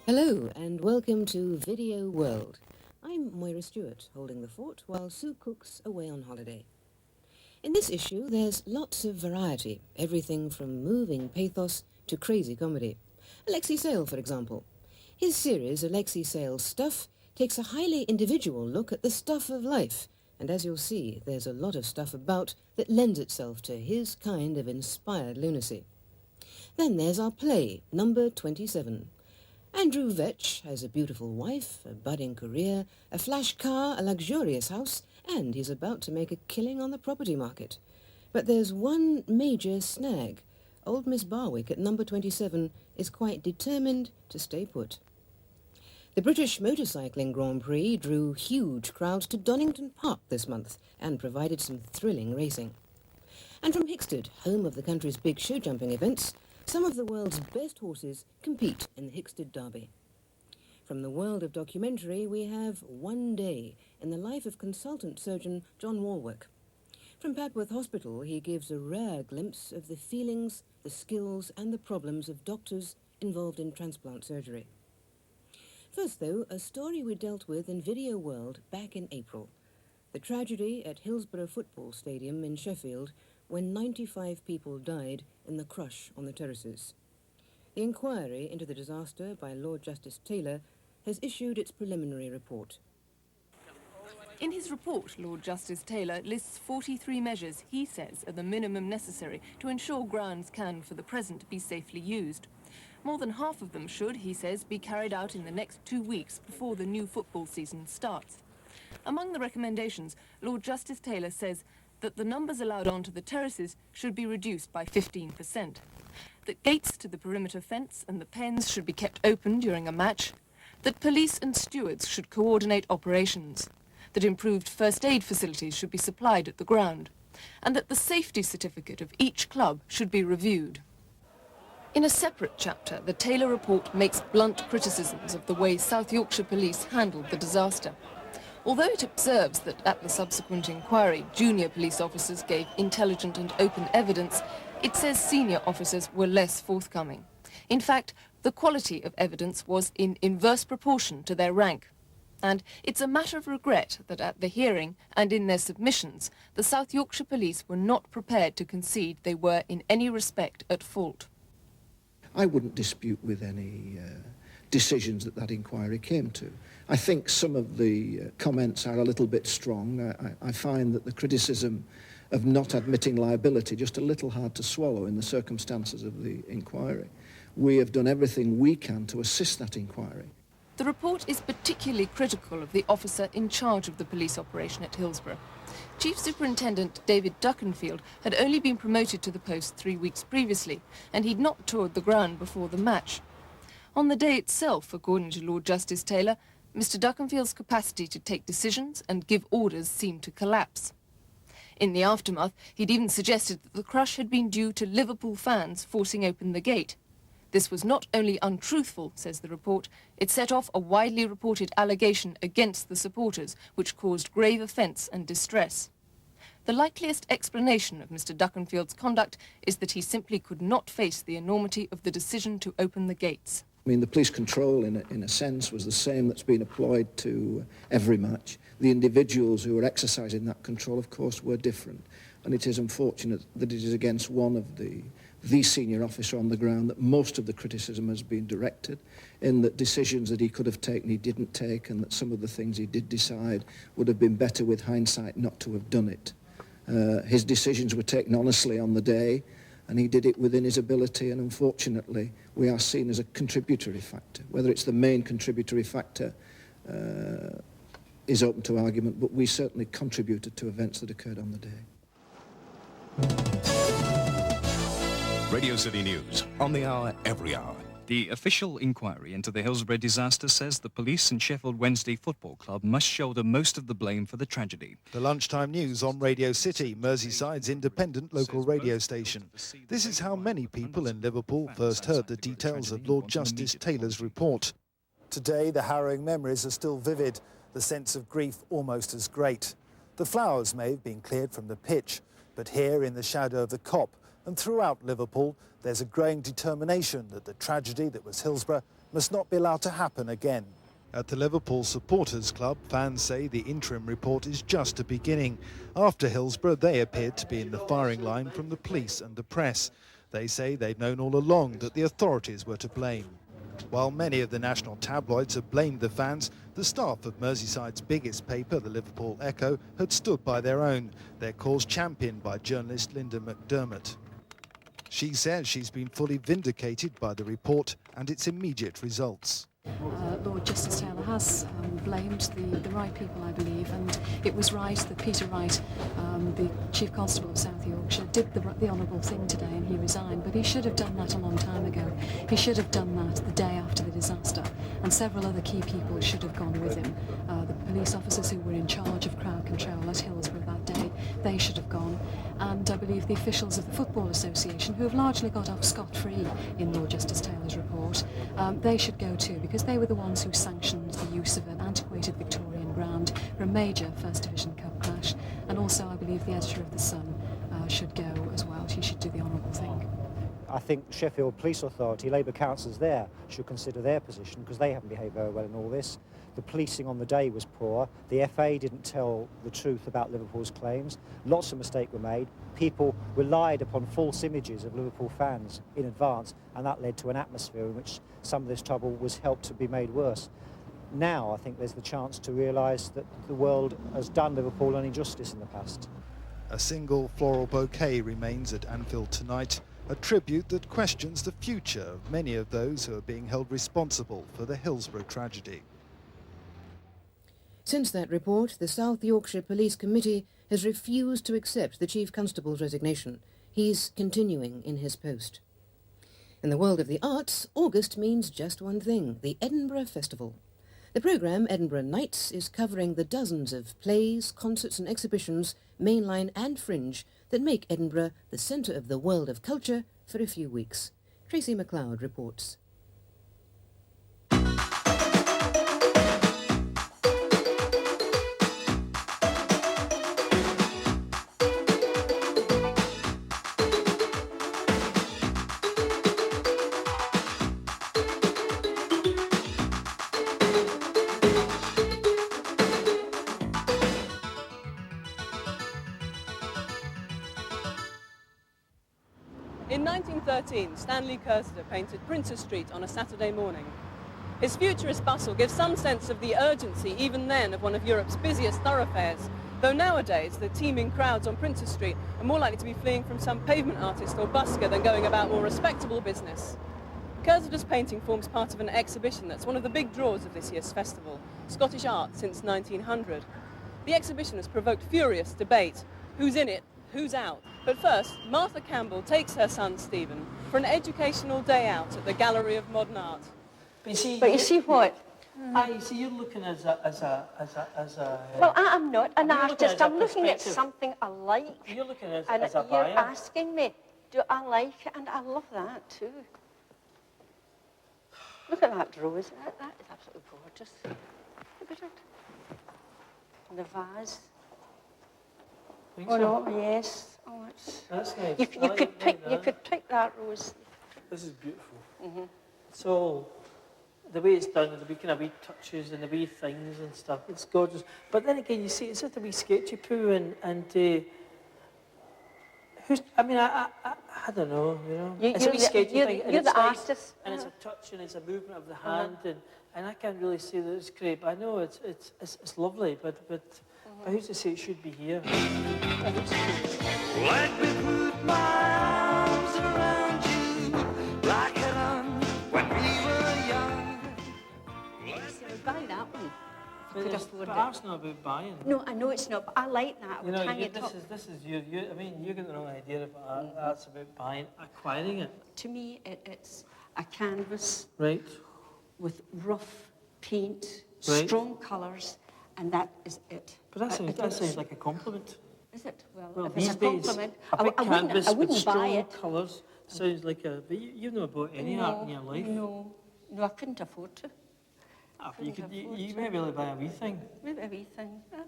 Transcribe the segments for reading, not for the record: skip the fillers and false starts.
Hello and welcome to Video World. I'm Moira Stewart, holding the fort while Sue Cook's away on holiday. In this issue there's lots of variety, everything from moving pathos to crazy comedy. Alexei Sayle, for example. His series, Alexei Sayle's Stuff, takes a highly individual look at the stuff of life, and as you'll see, there's a lot of stuff about that lends itself to his kind of inspired lunacy. Then there's our play, number 27. Andrew Vetch has a beautiful wife, a budding career, a flash car, a luxurious house, and he's about to make a killing on the property market. But there's one major snag. Old Miss Barwick at number 27 is quite determined to stay put. The British Motorcycling Grand Prix drew huge crowds to Donington Park this month and provided some thrilling racing. And from Hickstead, home of the country's big show jumping events, some of the world's best horses compete in the Hickstead Derby. From the world of documentary, we have One Day in the life of consultant surgeon John Walwork. From Papworth Hospital, he gives a rare glimpse of the feelings, the skills and the problems of doctors involved in transplant surgery. First, though, a story we dealt with in Video World back in April. The tragedy at Hillsborough Football Stadium in Sheffield when 95 people died in the crush on the terraces. The inquiry into the disaster by Lord Justice Taylor has issued its preliminary report. In his report, Lord Justice Taylor lists 43 measures he says are the minimum necessary to ensure grounds can, for the present, be safely used. More than half of them should, he says, be carried out in the next 2 weeks before the new football season starts. Among the recommendations, Lord Justice Taylor says that the numbers allowed onto the terraces should be reduced by 15%, that gates to the perimeter fence and the pens should be kept open during a match, that police and stewards should coordinate operations, that improved first aid facilities should be supplied at the ground, and that the safety certificate of each club should be reviewed. In a separate chapter, the Taylor report makes blunt criticisms of the way South Yorkshire police handled the disaster. Although it observes that at the subsequent inquiry, junior police officers gave intelligent and open evidence, it says senior officers were less forthcoming. In fact, the quality of evidence was in inverse proportion to their rank. And it's a matter of regret that at the hearing and in their submissions, the South Yorkshire police were not prepared to concede they were in any respect at fault. I wouldn't dispute with any decisions that inquiry came to. I think some of the comments are a little bit strong. I find that the criticism of not admitting liability just a little hard to swallow in the circumstances of the inquiry. We have done everything we can to assist that inquiry. The report is particularly critical of the officer in charge of the police operation at Hillsborough. Chief Superintendent David Duckenfield had only been promoted to the post 3 weeks previously, and he'd not toured the ground before the match. On the day itself, according to Lord Justice Taylor, Mr. Duckenfield's capacity to take decisions and give orders seemed to collapse. In the aftermath, he'd even suggested that the crush had been due to Liverpool fans forcing open the gate. This was not only untruthful, says the report, it set off a widely reported allegation against the supporters, which caused grave offence and distress. The likeliest explanation of Mr. Duckenfield's conduct is that he simply could not face the enormity of the decision to open the gates. I mean, the police control, in a sense, was the same that's been employed to every match. The individuals who were exercising that control, of course, were different. And it is unfortunate that it is against one of the senior officer on the ground that most of the criticism has been directed, in that decisions that he could have taken he didn't take, and that some of the things he did decide would have been better with hindsight not to have done it. His decisions were taken honestly on the day, and he did it within his ability, and unfortunately we are seen as a contributory factor. Whether it's the main contributory factor is open to argument, but we certainly contributed to events that occurred on the day. Radio City News, on the hour, every hour. The official inquiry into the Hillsborough disaster says the police and Sheffield Wednesday Football Club must shoulder most of the blame for the tragedy. The lunchtime news on Radio City, Merseyside's independent local radio station. This is how many people in Liverpool first heard the details of Lord Justice Taylor's report. Today, the harrowing memories are still vivid, the sense of grief almost as great. The flowers may have been cleared from the pitch, but here in the shadow of the cop, And throughout Liverpool, there's a growing determination that the tragedy that was Hillsborough must not be allowed to happen again. At the Liverpool Supporters Club, fans say the interim report is just a beginning. After Hillsborough, they appeared to be in the firing line from the police and the press. They say they'd known all along that the authorities were to blame. While many of the national tabloids have blamed the fans, the staff of Merseyside's biggest paper, the Liverpool Echo, had stood by their own, their cause championed by journalist Linda McDermott. She says she's been fully vindicated by the report and its immediate results. Lord Justice Taylor has blamed the right people, I believe, and it was right that Peter Wright, the Chief Constable of South Yorkshire, did the honourable thing today and he resigned, but he should have done that a long time ago. He should have done that the day after the disaster, and several other key people should have gone with him. The police officers who were in charge of crowd control at Hillsborough that day, they should have gone, and I believe the officials of the Football Association, who have largely got off scot-free in Lord Justice Taylor's report, they should go too, because they were the ones who sanctioned the use of an antiquated Victorian ground for a major First Division Cup clash. And also I believe the editor of The Sun should go as well. She should do the honourable thing. I think Sheffield Police Authority, Labour councillors there, should consider their position because they haven't behaved very well in all this. The policing on the day was poor. The FA didn't tell the truth about Liverpool's claims. Lots of mistakes were made. People relied upon false images of Liverpool fans in advance, and that led to an atmosphere in which some of this trouble was helped to be made worse. Now I think there's the chance to realise that the world has done Liverpool an injustice in the past. A single floral bouquet remains at Anfield tonight, a tribute that questions the future of many of those who are being held responsible for the Hillsborough tragedy. Since that report, the South Yorkshire Police Committee has refused to accept the Chief Constable's resignation. He's continuing in his post. In the world of the arts, August means just one thing, the Edinburgh Festival. The programme, Edinburgh Nights, is covering the dozens of plays, concerts and exhibitions, mainline and fringe, that make Edinburgh the centre of the world of culture for a few weeks. Tracy MacLeod reports. In 1913, Stanley Cursiter painted Princes Street on a Saturday morning. His futurist bustle gives some sense of the urgency, even then, of one of Europe's busiest thoroughfares, though nowadays the teeming crowds on Princes Street are more likely to be fleeing from some pavement artist or busker than going about more respectable business. Cursiter's painting forms part of an exhibition that's one of the big draws of this year's festival, Scottish art since 1900. The exhibition has provoked furious debate. Who's in it? Who's out? But first, Martha Campbell takes her son Stephen for an educational day out at the Gallery of Modern Art. But you see what? You see, you're looking as a. Well, I'm not an artist. I'm looking at something I like. You're looking as a buyer. You're asking me, do I like it? And I love that too. Look at that rose. That is absolutely gorgeous. Look at it. And the vase. Oh no, yes. Oh, that's nice. You could pick that rose. This is beautiful. Mm-hmm. So the way it's done, and the wee touches and the wee things and stuff, it's gorgeous. But then again, you see, it's just a wee sketchy poo and who's? I mean, I don't know. You know, it's a wee sketchy thing. You're the artist, and it's a touch and it's a movement of the hand, and I can't really say that it's great. But I know it's lovely, but who's to say it should be here? Let me put my arms around you like I done when we were young. So buy that one. But art's not about buying. No, I know it's not, but I like that. You know, this is you. I mean, you're getting the wrong idea about art. Art's about buying, acquiring it. To me, it's a canvas. Right. With rough paint, right. Strong colours, and that is it. But that sounds like a compliment. Is it? Well, if these it's a compliment, days, a big canvas I wouldn't with buy strong it. colours sounds like a. But you know about any art in your life. No, I couldn't afford to. You may really buy a wee thing. Maybe a wee thing. But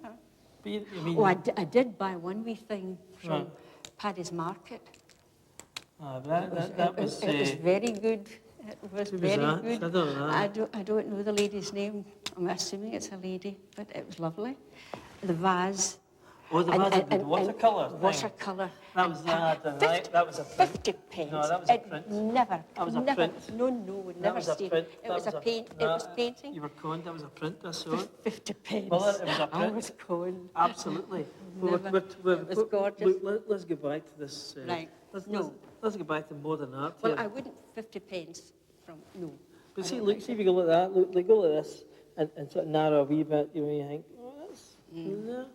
I mean, I did buy one wee thing from Paddy's Market. That was very good. It was who was very that? good. I don't know. I don't know the lady's name. I'm assuming it's a lady, but it was lovely. The vase. Oh, the vase, the watercolour thing. Watercolour. That was that was a print. 50 pence. No, that was a print. Never. That was a never, print. No, would never stay. It was a paint. It was painting. You were conned. That was a print. I saw it. 50 pence. Well, it was a print. I was conned. Absolutely. Never. It was gorgeous. Look, let's go back to this. Right. Let's go back to modern art. Well, here. I wouldn't 50 pence from no. But see, look, see if you go like that. Look, they go like this, and sort of narrow a wee bit. You know, you think, oh, that's no.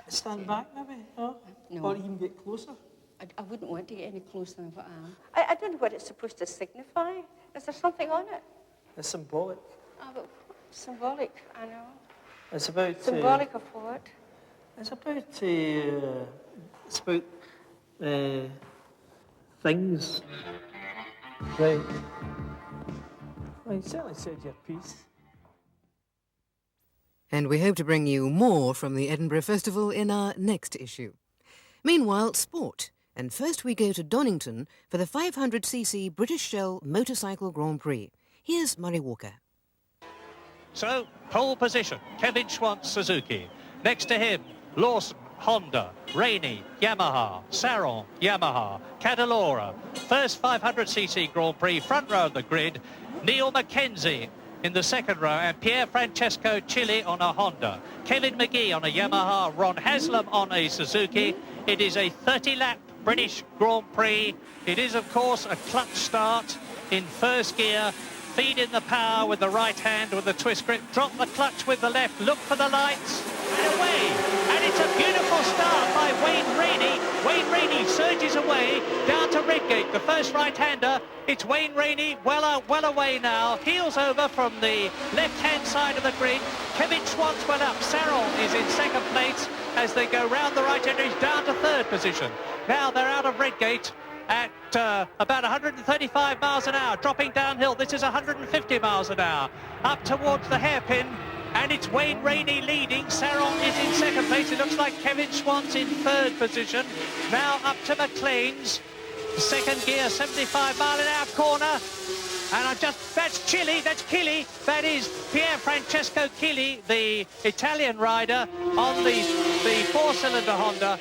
Stand back, maybe. Oh? No. Or even get closer. I wouldn't want to get any closer than what I am. I don't know what it's supposed to signify. Is there something on it? It's symbolic. Oh, but symbolic, I know. It's about symbolic of what? It's about things. Right. Well, you certainly said your piece. And we hope to bring you more from the Edinburgh Festival in our next issue. Meanwhile, sport. And first we go to Donington for the 500cc British Shell Motorcycle Grand Prix. Here's Murray Walker. So, pole position, Kevin Schwantz, Suzuki. Next to him, Lawson, Honda, Rainey, Yamaha, Saron, Yamaha, Cadalora. First 500cc Grand Prix, front row of the grid, Neil Mackenzie in the second row, and Pier Francesco Chili on a Honda. Kevin McGee on a Yamaha, Ron Haslam on a Suzuki. It is a 30-lap British Grand Prix. It is, of course, a clutch start in first gear. Feed in the power with the right hand with the twist grip. Drop the clutch with the left. Look for the lights. And away. And it's a beautiful start by Wayne Rainey. Wayne Rainey surges away down to Redgate. The first right-hander. It's Wayne Rainey well away now. Heels over from the left-hand side of the grid. Kevin Schwantz went up. Saron is in second place as they go round the right-hander. He's down to third position. Now they're out of Redgate at about 135 miles an hour, dropping downhill. This is 150 miles an hour, up towards the hairpin, and it's Wayne Rainey leading. Saron is in second place. It looks like Kevin Schwantz in third position. Now up to McLean's, second gear, 75 mile an hour corner, and that's Chili, that's Chili, that is Pier Francesco Chili, the Italian rider on the four-cylinder Honda.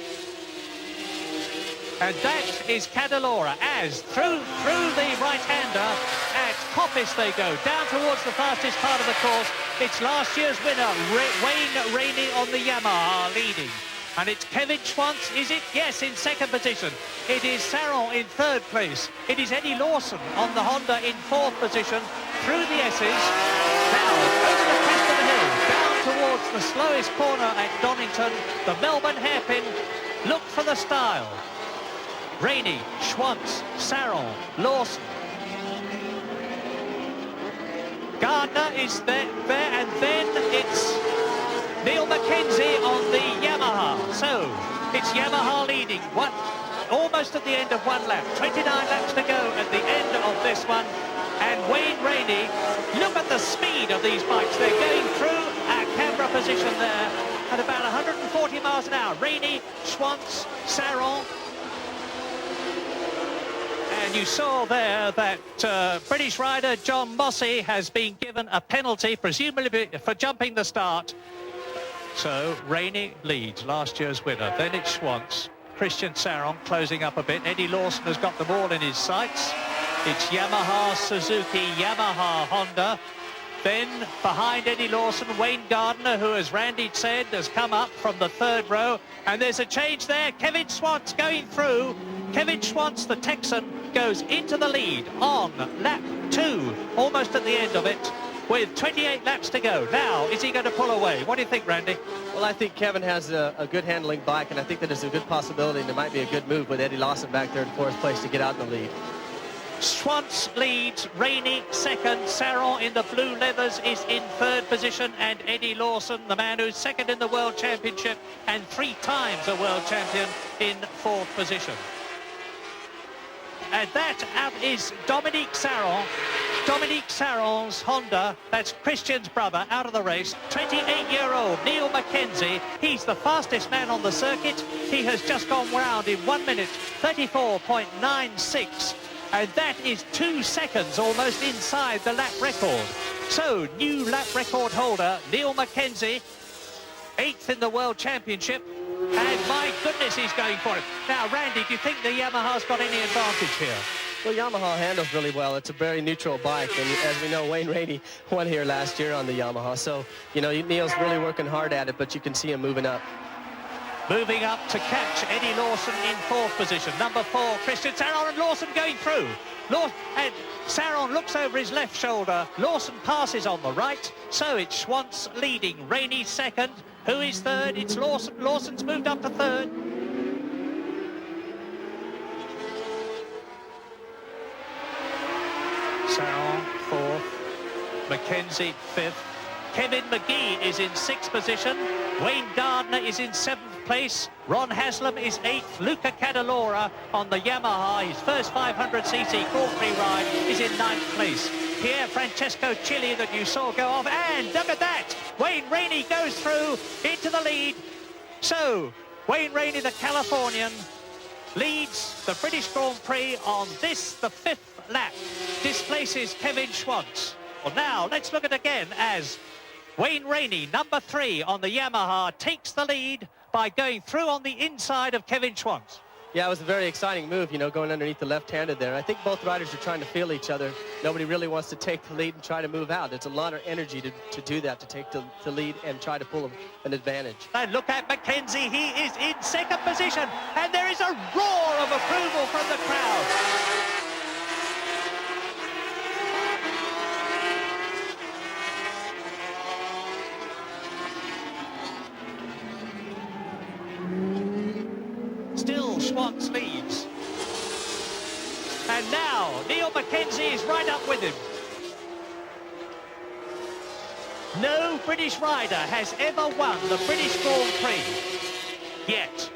And that is Cadalora as through the right-hander at Coppice they go, down towards the fastest part of the course. It's last year's winner, Wayne Rainey on the Yamaha leading. And it's Kevin Schwantz, is it? Yes, in second position. It is Saron in third place. It is Eddie Lawson on the Honda in fourth position through the S's. Now, over the crest of the hill, down towards the slowest corner at Donington, the Melbourne hairpin. Look for the style. Rainey, Schwantz, Saron, Lawson. Gardner is there, and then it's Neil Mackenzie on the Yamaha. So it's Yamaha leading, almost at the end of one lap. 29 laps to go at the end of this one. And Wayne Rainey, look at the speed of these bikes. They're going through our camera position there at about 140 miles an hour. Rainey, Schwantz, Saron. And you saw there that British rider John Mossey has been given a penalty, presumably for jumping the start. So Rainey leads, last year's winner. Then it's Schwantz. Christian Saron closing up a bit. Eddie Lawson has got them all in his sights. It's Yamaha, Suzuki, Yamaha, Honda. Then behind Eddie Lawson, Wayne Gardner, who, as Randy said, has come up from the third row. And there's a change there. Kevin Schwantz going through. Kevin Schwantz, the Texan, goes into the lead on lap 2, almost at the end of it, with 28 laps to go. Now, is he going to pull away? What do you think, Randy? Well, I think Kevin has a good handling bike, and I think that there's a good possibility, and there might be a good move with Eddie Lawson back there in fourth place to get out in the lead. Schwantz leads, Rainey second, Saron in the blue leathers is in third position, and Eddie Lawson, the man who's second in the World Championship and 3 times a world champion, in fourth position. And that is Dominique Saron Dominique Saron's Honda, that's Christian's brother, out of the race. 28-year-old Neil Mackenzie, he's the fastest man on the circuit. He has just gone round in 1 minute, 34.96. And that is 2 seconds almost inside the lap record. So, new lap record holder, Neil Mackenzie, 8th in the World Championship. And my goodness, he's going for it. Now, Randy, do you think the Yamaha's got any advantage here? Well, Yamaha handles really well. It's a very neutral bike, and as we know, Wayne Rainey won here last year on the Yamaha. So, you know, Neil's really working hard at it, but you can see him moving up. Moving up to catch Eddie Lawson in 4th position. Number 4, Christian Saron, and Lawson going through. And Saron looks over his left shoulder. Lawson passes on the right. So it's Schwantz leading. Rainey 2nd. Who is 3rd? It's Lawson. Lawson's moved up to 3rd. Saron 4th. Mackenzie 5th. Kevin McGee is in 6th position. Wayne Gardner is in 7th place. Ron Haslam is 8th. Luca Cadalora on the Yamaha, his first 500cc Grand Prix ride, is in 9th place. Pierre Francesco Chili that you saw go off, and look at that! Wayne Rainey goes through into the lead. So, Wayne Rainey, the Californian, leads the British Grand Prix on this, the 5th lap. Displaces Kevin Schwantz. Well, now, let's look at it again as Wayne Rainey, number 3 on the Yamaha, takes the lead by going through on the inside of Kevin Schwantz. Yeah, it was a very exciting move, you know, going underneath the left-handed there. I think both riders are trying to feel each other. Nobody really wants to take the lead and try to move out. It's a lot of energy to do that, to take the lead and try to pull an advantage. And look at Mackenzie, he is in 2nd position, and there is a roar of approval from the crowd. Still Schwantz leads. And now Neil Mackenzie is right up with him. No British rider has ever won the British Grand Prix yet.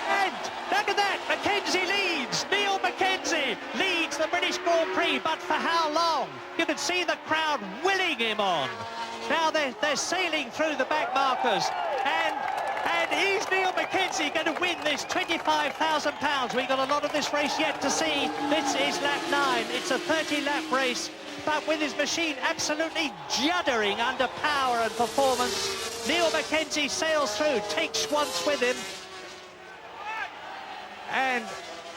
And look at that, Mackenzie leads. Neil Mackenzie leads the British Grand Prix, but for how long? You can see the crowd willing him on. Now they're sailing through the back markers, and is Neil Mackenzie going to win this £25,000? We've got a lot of this race yet to see. This is lap 9. It's a 30-lap race, but with his machine absolutely juddering under power and performance, Neil Mackenzie sails through, takes Schwantz with him, and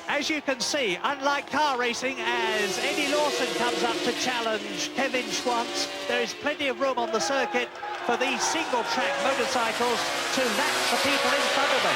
as you can see, unlike car racing, as Eddie Lawson comes up to challenge Kevin Schwantz, there is plenty of room on the circuit for these single-track motorcycles to lap the people in front of them.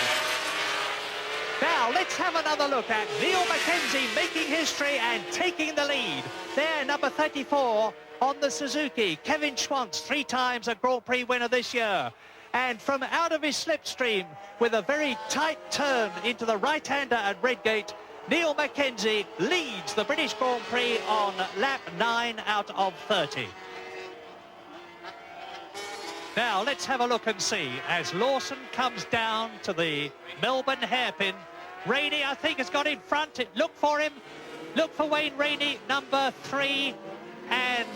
Now, let's have another look at Neil Mackenzie making history and taking the lead. There, number 34 on the Suzuki, Kevin Schwantz, 3 times a Grand Prix winner this year. And from out of his slipstream, with a very tight turn into the right-hander at Redgate, Neil Mackenzie leads the British Grand Prix on lap 9 out of 30. Now, let's have a look and see as Lawson comes down to the Melbourne hairpin. Rainey, I think, has got in front. Look for him. Look for Wayne Rainey, number 3. And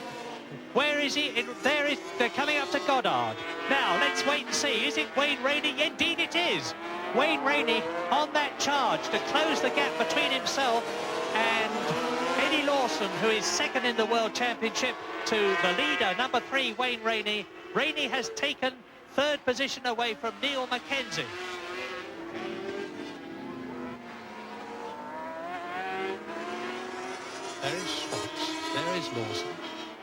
where is he? They're coming up to Goddard. Now, let's wait and see. Is it Wayne Rainey? Indeed it is. Wayne Rainey on that charge to close the gap between himself and Eddie Lawson, who is 2nd in the World Championship, to the leader, number 3, Wayne Rainey. Rainey has taken 3rd position away from Neil Mackenzie. There is Schwantz. There is Lawson.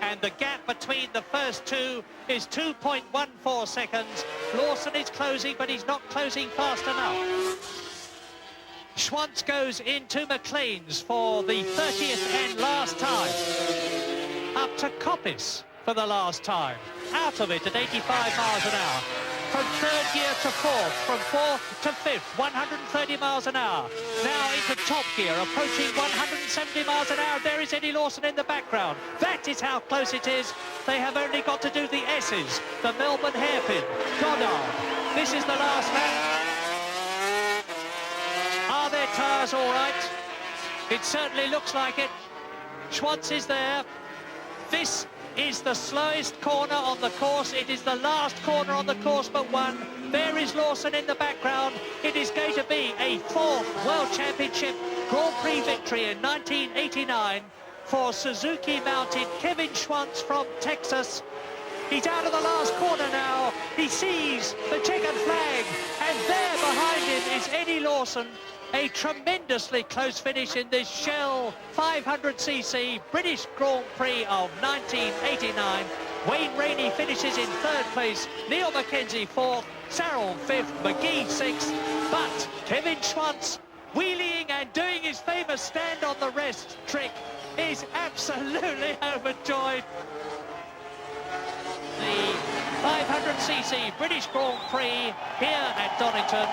And the gap between the first 2 is 2.14 seconds. Lawson is closing, but he's not closing fast enough. Schwantz goes into McLean's for the 30th and last time. Up to Coppice for the last time. Out of it at 85 miles an hour. From 3rd gear to 4th, from 4th to 5th, 130 miles an hour. Now into top gear, approaching 170 miles an hour. There is Eddie Lawson in the background. That is how close it is. They have only got to do the S's, the Melbourne hairpin. Goddard, This is the last lap. Are their tyres all right? It certainly looks like it. Schwantz is there. This is the slowest corner on the course. It is the last corner on the course but one. There is Lawson in the background. It is going to be a 4th World Championship Grand Prix victory in 1989 for Suzuki-mounted Kevin Schwantz from Texas. He's out of the last corner now. He sees the checkered flag, and there behind him is Eddie Lawson. A tremendously close finish in this Shell 500cc British Grand Prix of 1989. Wayne Rainey finishes in 3rd place, Neil Mackenzie 4th, Sarron 5th, McGee 6th, but Kevin Schwantz, wheeling and doing his famous stand on the rest trick, is absolutely overjoyed. The 500cc British Grand Prix here at Donington,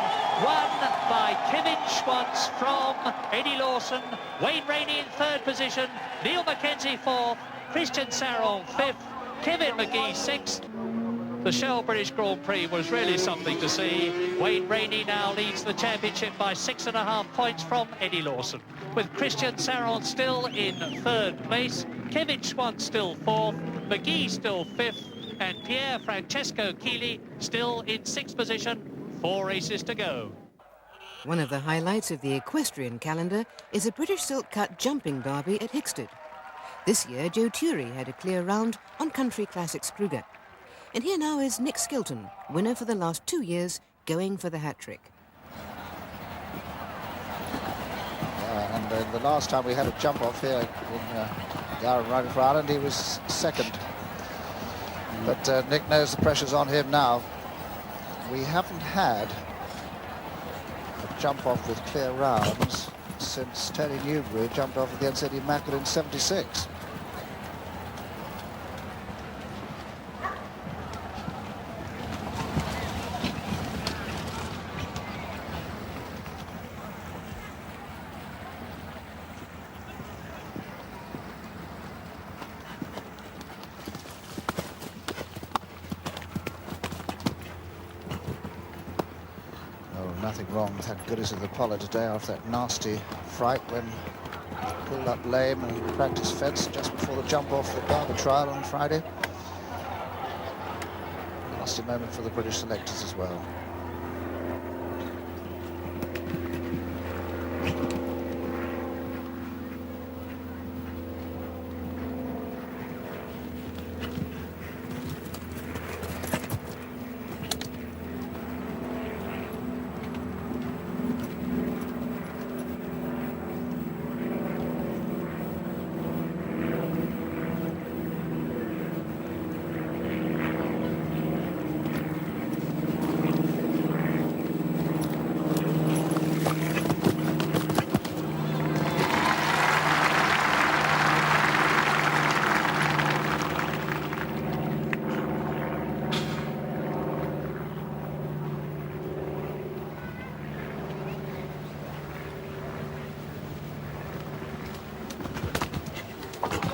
won by Kevin Schwantz from Eddie Lawson, Wayne Rainey in 3rd position, Neil Mackenzie 4th, Christian Sarron 5th, Kevin McGee 6th. The Shell British Grand Prix was really something to see. Wayne Rainey now leads the championship by 6.5 points from Eddie Lawson, with Christian Sarron still in 3rd place, Kevin Schwantz still 4th, McGee still 5th, and Pierre Francesco Chili still in 6th position. 4 races to go. One of the highlights of the equestrian calendar is a British Silk Cut jumping derby at Hickstead. This year, Joe Turey had a clear round on Country Classics Kruger. And here now is Nick Skelton, winner for the last 2 years, going for the hat-trick. And the last time we had a jump-off here in the Iron Riding for Ireland, he was 2nd. But Nick knows the pressure's on him now. We haven't had a jump-off with clear rounds since Terry Newbury jumped off against Eddie Mackett in 76. Nothing wrong with that goodies of the Pollard today after that nasty fright when he pulled up lame and practice fence just before the jump off the Barber trial on Friday. Nasty moment for the British selectors as well.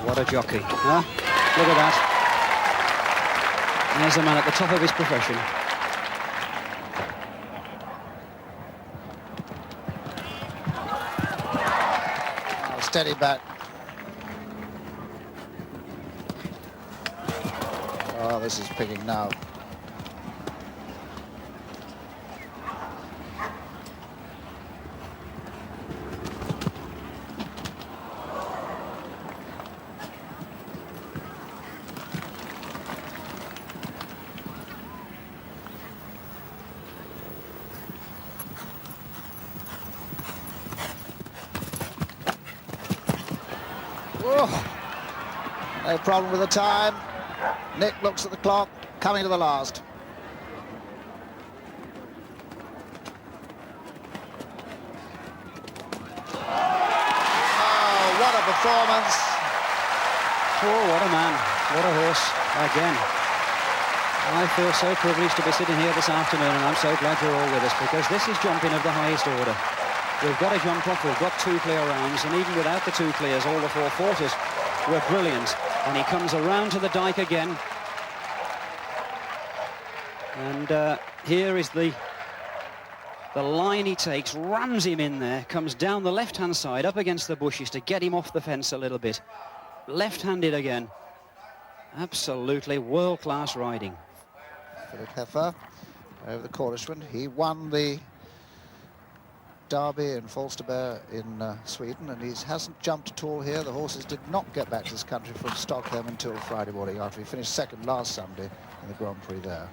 What a jockey, huh? Look at that. There's a man at the top of his profession. Oh, steady back. Oh, this is picking now. No problem with the time. Nick looks at the clock, coming to the last. Oh, what a performance. Oh, what a man. What a horse. Again. I feel so privileged to be sitting here this afternoon, and I'm so glad you're all with us, because this is jumping of the highest order. We've got a jump off, we've got 2 clear rounds, and even without the 2 clears, all the 4 40s were brilliant. And he comes around to the dike again. And Here is the line he takes, rams him in there, comes down the left-hand side, up against the bushes to get him off the fence a little bit. Left-handed again. Absolutely world-class riding. Philip Heffer over the Cornishman. He won the Derby in Falsterbo in Sweden, and he hasn't jumped at all here. The horses did not get back to this country from Stockholm until Friday morning, after he finished second last Sunday in the Grand Prix there.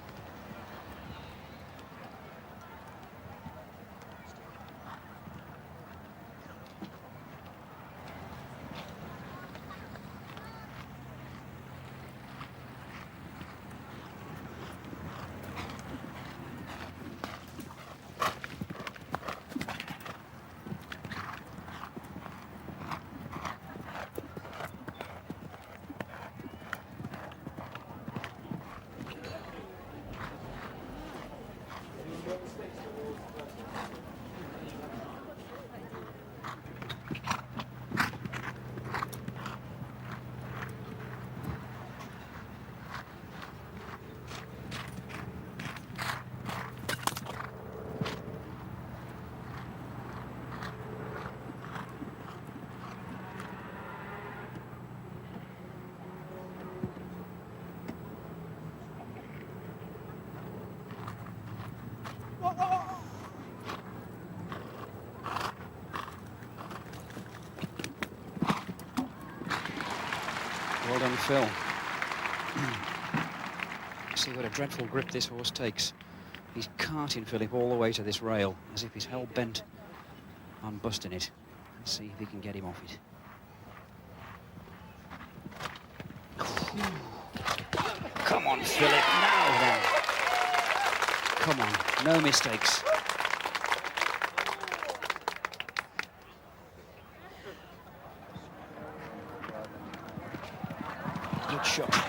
Well done, Phil. See what a dreadful grip this horse takes. He's carting Philip all the way to this rail, as if he's hell-bent on busting it. Let's see if he can get him off it. Come on, Philip, now then. Come on, no mistakes. Good shot.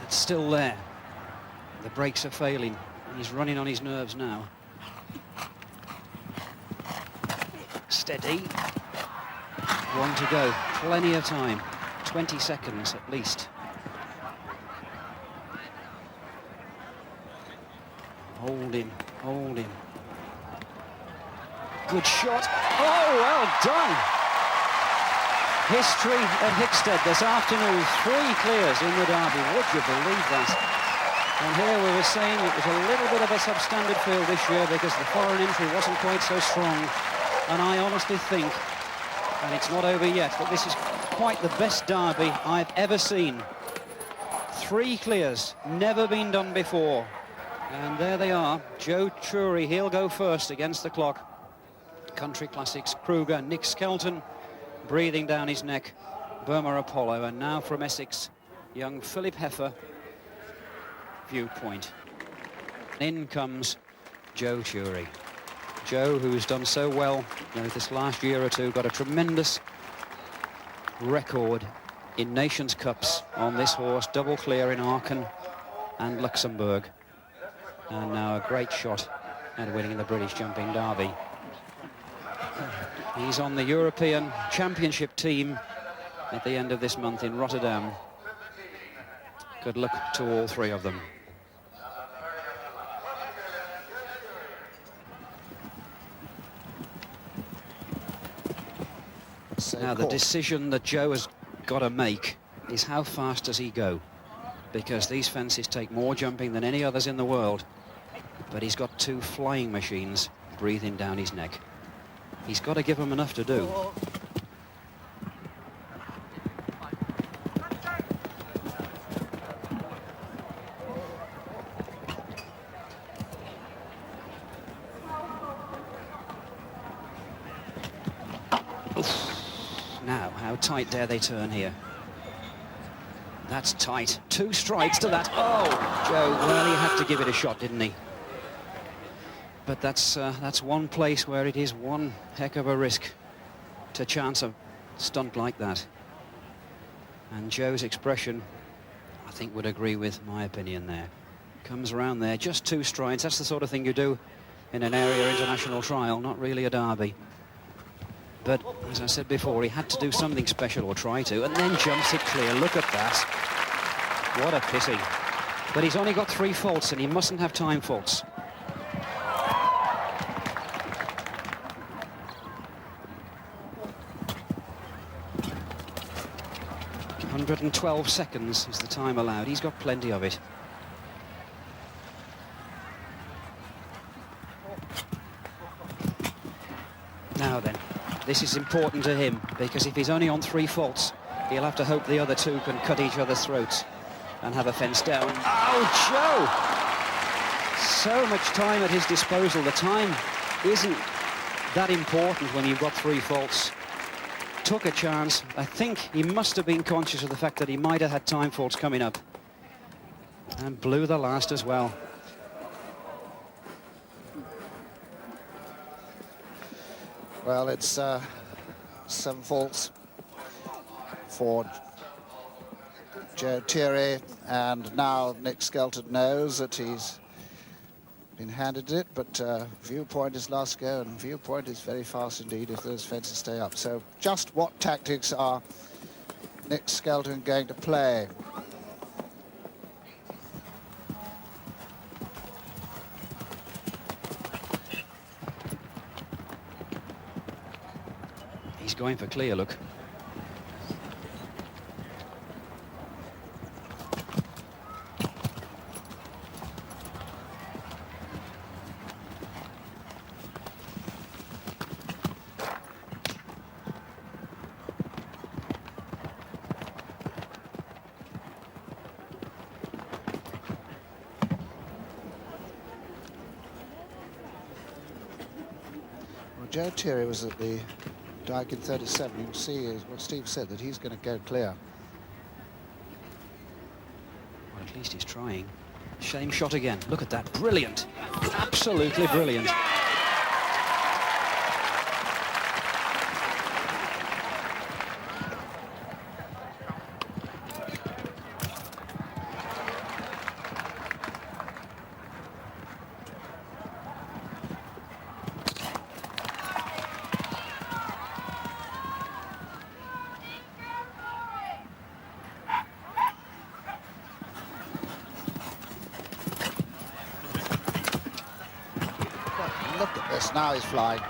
It's still there. The brakes are failing. He's running on his nerves now. Steady. One to go. Plenty of time. 20 seconds at least. Hold him. Hold him. Good shot. Oh, well done. History at Hickstead this afternoon. 3 clears in the Derby. Would you believe that? And here we were saying it was a little bit of a substandard field this year because the foreign entry wasn't quite so strong. And I honestly think, and it's not over yet, but this is quite the best Derby I've ever seen. 3 clears, never been done before. And there they are. Joe Chury, he'll go first against the clock. Country Classics, Kruger, Nick Skelton, breathing down his neck, Burma Apollo, and now from Essex, young Philip Heffer, Viewpoint. In comes Joe Chury. Joe, who's done so well this last year or two, got a tremendous record in Nations Cups on this horse, double clear in Aachen and Luxembourg. And now a great shot at winning the British Jumping Derby. He's on the European Championship team at the end of this month in Rotterdam. Good luck to all 3 of them. Now the decision that Joe has got to make is how fast does he go? Because these fences take more jumping than any others in the world. But he's got 2 flying machines breathing down his neck. He's got to give them enough to do. Now, how tight dare they turn here? That's tight. 2 strikes to that. Oh, Joe, well, he had to give it a shot, didn't he? But that's one place where it is one heck of a risk to chance a stunt like that. And Joe's expression, I think, would agree with my opinion there. Comes around there, just 2 strides. That's the sort of thing you do in an area international trial, not really a derby. But, as I said before, he had to do something special, or try to, and then jumps it clear. Look at that. What a pity. But he's only got 3 faults, and he mustn't have time faults. .112 seconds is the time allowed. He's got plenty of it. Now then, this is important to him, because if he's only on 3 faults, he'll have to hope the other 2 can cut each other's throats and have a fence down. Oh, Joe! So much time at his disposal. The time isn't that important when you've got 3 faults. Took a chance. I think he must have been conscious of the fact that he might have had time faults coming up. And blew the last as well. Well, it's 7 faults for Joe Thierry, and now Nick Skelton knows that he's been handed it, but Viewpoint is last go, and Viewpoint is very fast indeed if those fences stay up. So just what tactics are Nick Skelton going to play? He's going for clear, look. Joe Thierry was at the Dyke in 37. You can see what Steve said, that he's going to go clear. Well, at least he's trying. Shame shot again. Look at that. Brilliant. Absolutely brilliant. Look at this, now he's flying.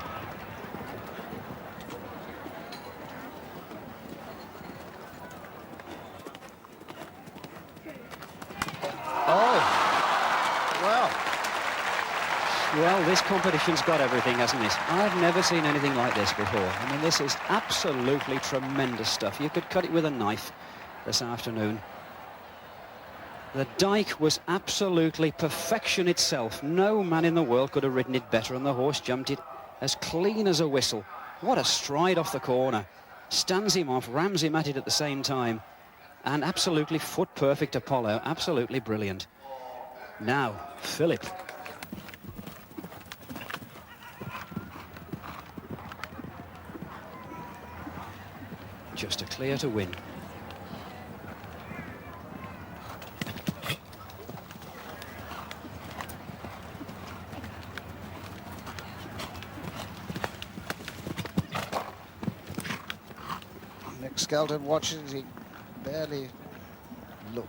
Well, this competition's got everything, hasn't it? I've never seen anything like this before. I mean, this is absolutely tremendous stuff. You could cut it with a knife this afternoon. The Dyke was absolutely perfection itself. No man in the world could have ridden it better, and the horse jumped it as clean as a whistle. What a stride off the corner. Stands him off, rams him at it at the same time. And absolutely foot-perfect Apollo. Absolutely brilliant. Now, Philip. Just a clear to win. Nick Skelton watches, he barely look.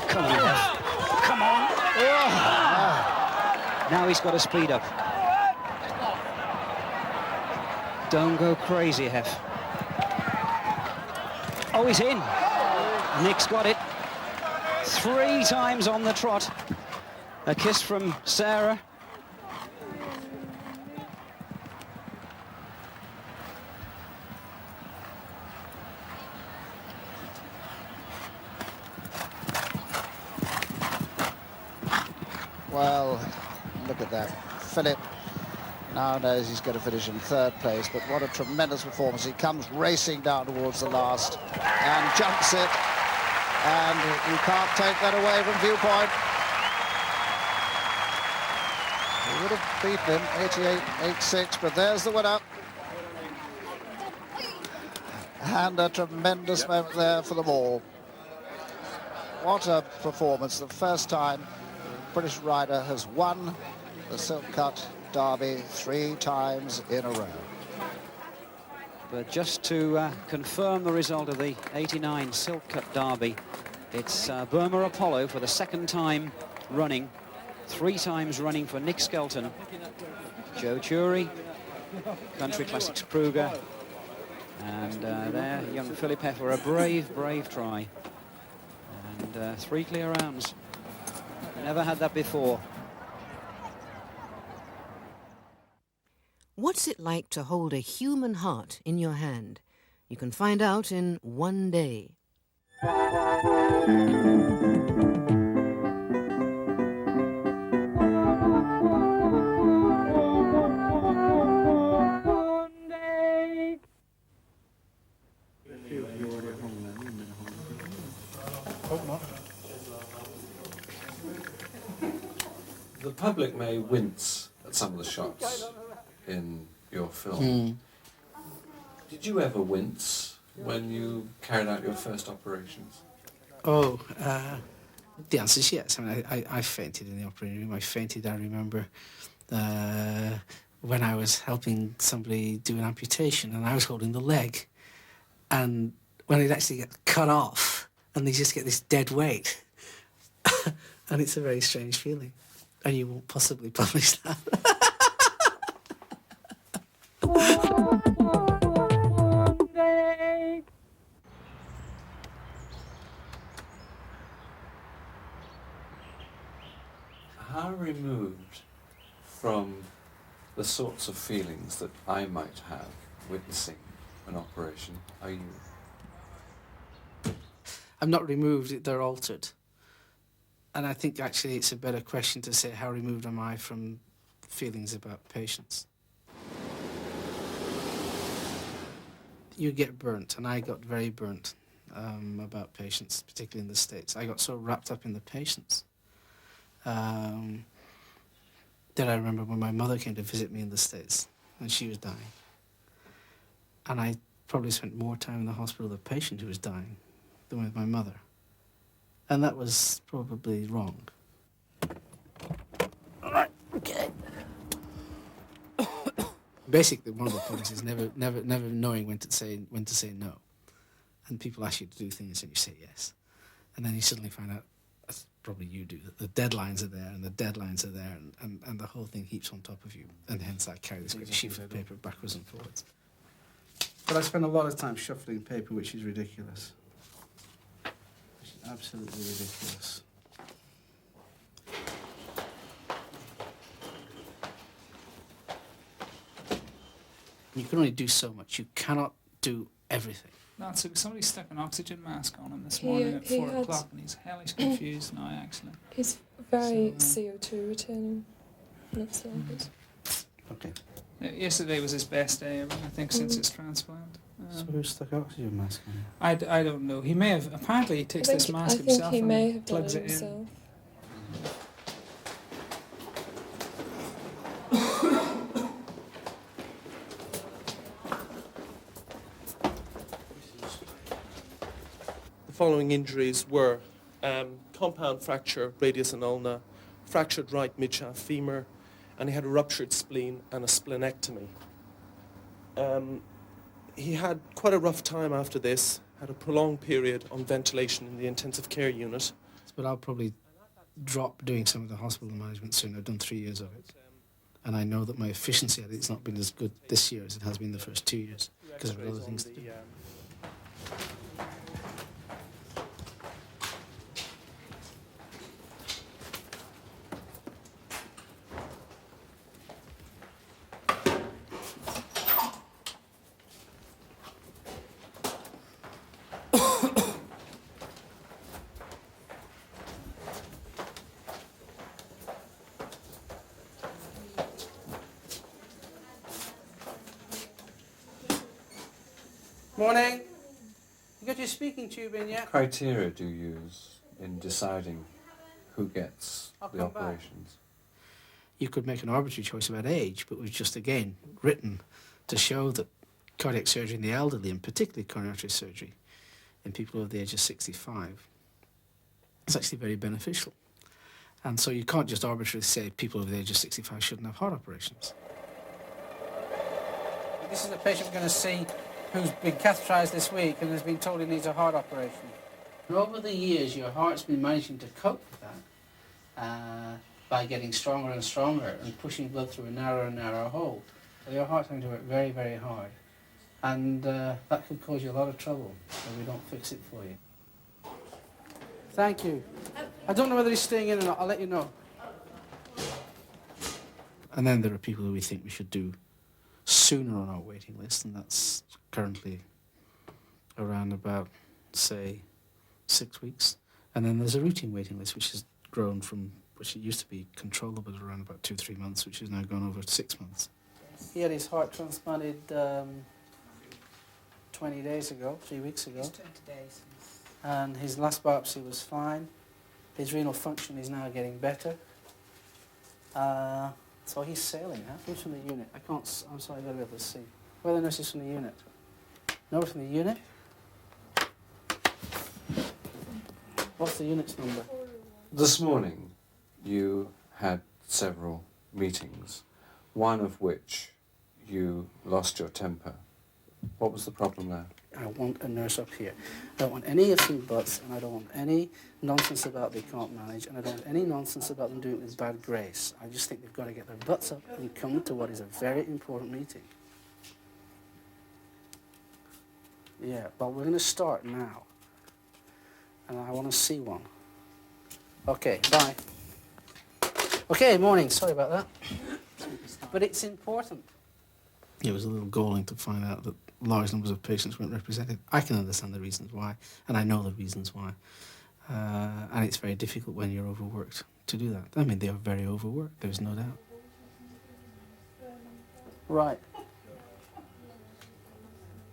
Come on. Oh. Now he's got to speed up. Don't go crazy, Hef. Oh, he's in. Nick's got it. 3 times on the trot. A kiss from Sarah. Well, look at that. Philip Now knows he's going to finish in third place, but what a tremendous performance. He comes racing down towards the last and jumps it, and you can't take that away from viewpoint. He would have beaten him 88.86, but there's the winner. And a tremendous moment there for them all. What a performance. The first time a British rider has won the Silk Cut Derby 3 times in a row. But just to confirm the result of the 89 Silk Cut Derby, it's Burma Apollo for the second time running, 3 times running for Nick Skelton, Joe Chury, Country Classics Kruger, and there, young Philip Heffer, a brave try. And 3 clear rounds. Never had that before. What's it like to hold a human heart in your hand? You can find out in one day. The public may wince at some of the shots in your film. Did you ever wince when you carried out your first operations? Oh, the answer is yes. I mean, I fainted in the operating room. I fainted, I remember, when I was helping somebody do an amputation and I was holding the leg. And when it actually gets cut off and they just get this dead weight. And it's a very strange feeling. And you won't possibly publish that. How removed from the sorts of feelings that I might have witnessing an operation are you? I'm not removed, they're altered. And I think actually it's a better question to say how removed am I from feelings about patients. You get burnt, and I got very burnt about patients, particularly in the States. I got so wrapped up in the patients that I remember when my mother came to visit me in the States and she was dying. And I probably spent more time in the hospital with a patient who was dying than with my mother. And that was probably wrong. All right, okay. Basically, one of the points is never knowing when to say no. And people ask you to do things and you say yes. And then you suddenly find out, as probably you do, that the deadlines are there and the deadlines are there and the whole thing heaps on top of you. And hence I carry this great sheaf of paper backwards and forwards. But I spend a lot of time shuffling paper, which is ridiculous. Absolutely ridiculous. You can only do so much. You cannot do everything. So somebody stuck an oxygen mask on him this morning at 4 o'clock and he's hellish confused now, actually. He's very CO2 returning. That's all good. Okay. Yesterday was his best day ever, I think, since his transplant. So who stuck oxygen mask on? I don't know. He may have. Apparently, he takes this mask himself. I think he may have plugs done it himself. in. The following injuries were compound fracture, radius and ulna, fractured right midshaft femur, and he had a ruptured spleen and a splenectomy. He had quite a rough time after this, had a prolonged period on ventilation in the intensive care unit. But I'll probably drop doing some of the hospital management soon. I've done 3 years of it. And I know that my efficiency at it's not been as good this year as it has been the first 2 years, because of other things to do. Morning. You got your speaking tube in yet? Criteria do you use in deciding who gets the come back. operations? You could make an arbitrary choice about age, but we've just, again, written to show that cardiac surgery in the elderly, and particularly coronary artery surgery in people over the age of 65, is actually very beneficial. And so you can't just arbitrarily say people over the age of 65 shouldn't have heart operations. This is a patient we're going to see who's been catheterised this week and has been told he needs a heart operation. And over the years, your heart's been managing to cope with that by getting stronger and stronger and pushing blood through a narrower and narrower hole. So your heart's going to work very, very hard. And that could cause you a lot of trouble if we don't fix it for you. Thank you. I don't know whether he's staying in or not. I'll let you know. And then there are people who we think we should do sooner on our waiting list, and that's currently around about, say, 6 weeks. And then there's a routine waiting list, which has grown from, which it used to be controllable around about 2-3 months, which has now gone over 6 months. He had his heart transplanted 20 days ago, 3 weeks ago. 20 days. And his last biopsy was fine. His renal function is now getting better. So he's sailing now. Who's from the unit? I'm sorry, I've got to be able to see. Where are the nurses from the unit? Nobody from the unit? What's the unit's number? This morning, you had several meetings, one of which you lost your temper. What was the problem there? I want a nurse up here. I don't want any ifs and buts, and I don't want any nonsense about they can't manage, and I don't want any nonsense about them doing it with bad grace. I just think they've got to get their butts up and come to what is a very important meeting. Yeah, but we're going to start now. And I want to see one. Okay, bye. Okay, morning. Sorry about that. But it's important. It was a little galling to find out that large numbers of patients weren't represented. I can understand the reasons why, and I know the reasons why. And it's very difficult when you're overworked to do that. I mean, they are very overworked, there's no doubt. Right.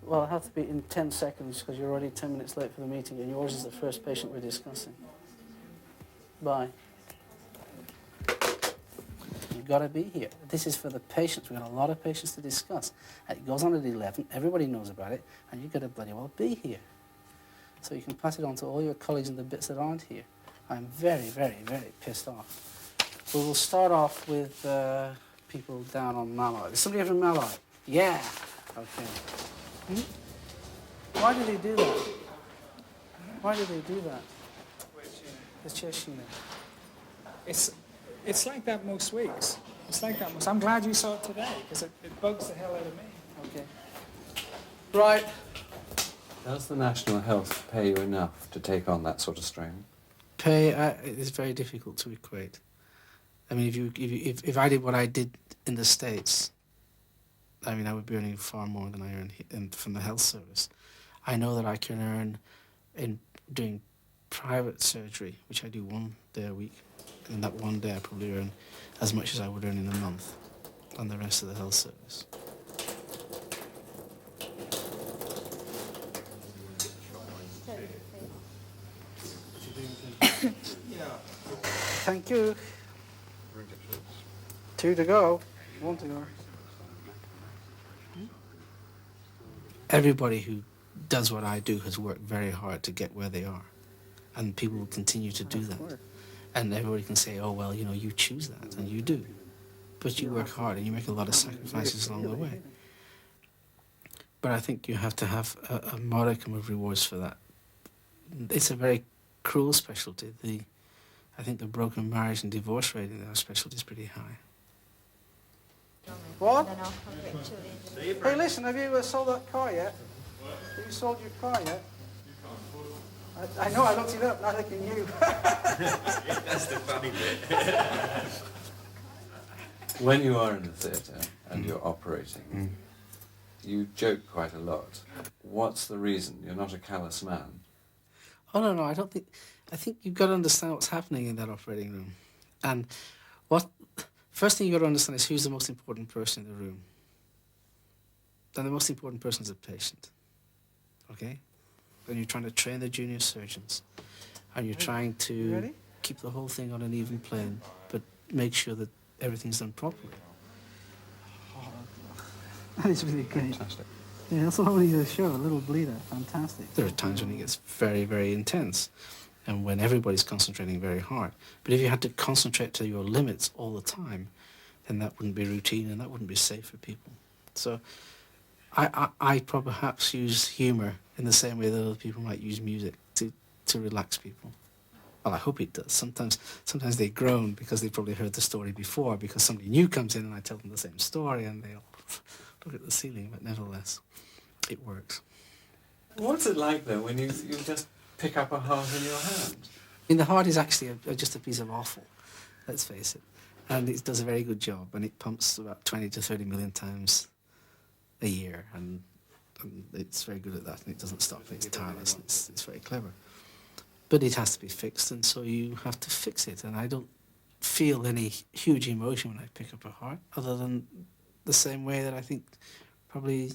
Well, I have to be in 10 seconds because you're already 10 minutes late for the meeting, and yours is the first patient we're discussing. Bye. You've got to be here. This is for the patients. We've got a lot of patients to discuss. And it goes on at 11. Everybody knows about it. And you've got to bloody well be here. So you can pass it on to all your colleagues in the bits that aren't here. I'm very, very, very pissed off. We will start off with people down on Malloy. Is somebody from Malloy? Yeah. Okay. Why did they do that? Why did they do that? The chest unit. It's like that most weeks. It's like that most. I'm glad you saw it today because it bugs the hell out of me. Okay. Right. Does the National Health pay you enough to take on that sort of strain? Pay is very difficult to equate. I mean, if I did what I did in the States, I mean, I would be earning far more than I earn from the health service. I know that I can earn in doing private surgery, which I do 1 day a week. And that 1 day I probably earn as much as I would earn in a month on the rest of the health service. Thank you. 2 to go. 1 to go. Everybody who does what I do has worked very hard to get where they are. And people will continue to do that. And everybody can say, oh, well, you know, you choose that, and you do. But you work hard, and you make a lot of sacrifices along the way. But I think you have to have a modicum of rewards for that. It's a very cruel specialty. I think the broken marriage and divorce rate in our specialty is pretty high. What? Hey, listen, have you sold that car yet? Have you sold your car yet? I know, I looked it up, neither can you. That's the funny bit. When you are in the theatre and you're operating, you joke quite a lot. What's the reason? You're not a callous man. Oh, no, I don't think... I think you've got to understand what's happening in that operating room. And first thing you've got to understand is who's the most important person in the room. And the most important person is the patient. okay? And you're trying to train the junior surgeons. And you're trying to keep the whole thing on an even plane, but make sure that everything's done properly. That is really great. Fantastic. Yeah, that's what I wanted to show, a little bleeder. Fantastic. There are times when it gets very, very intense and when everybody's concentrating very hard. But if you had to concentrate to your limits all the time, then that wouldn't be routine and that wouldn't be safe for people. So I perhaps use humour in the same way that other people might use music to relax people. Well, I hope it does. Sometimes they groan because they've probably heard the story before, because somebody new comes in and I tell them the same story and they'll look at the ceiling, but nevertheless, it works. What's it like, though, when you just pick up a heart in your hand? I mean, the heart is actually just a piece of offal, let's face it. And it does a very good job, and it pumps about 20 to 30 million times a year, and it's very good at that, and it doesn't stop, it's tireless, and it's very clever. But it has to be fixed, and so you have to fix it, and I don't feel any huge emotion when I pick up a heart, other than the same way that I think probably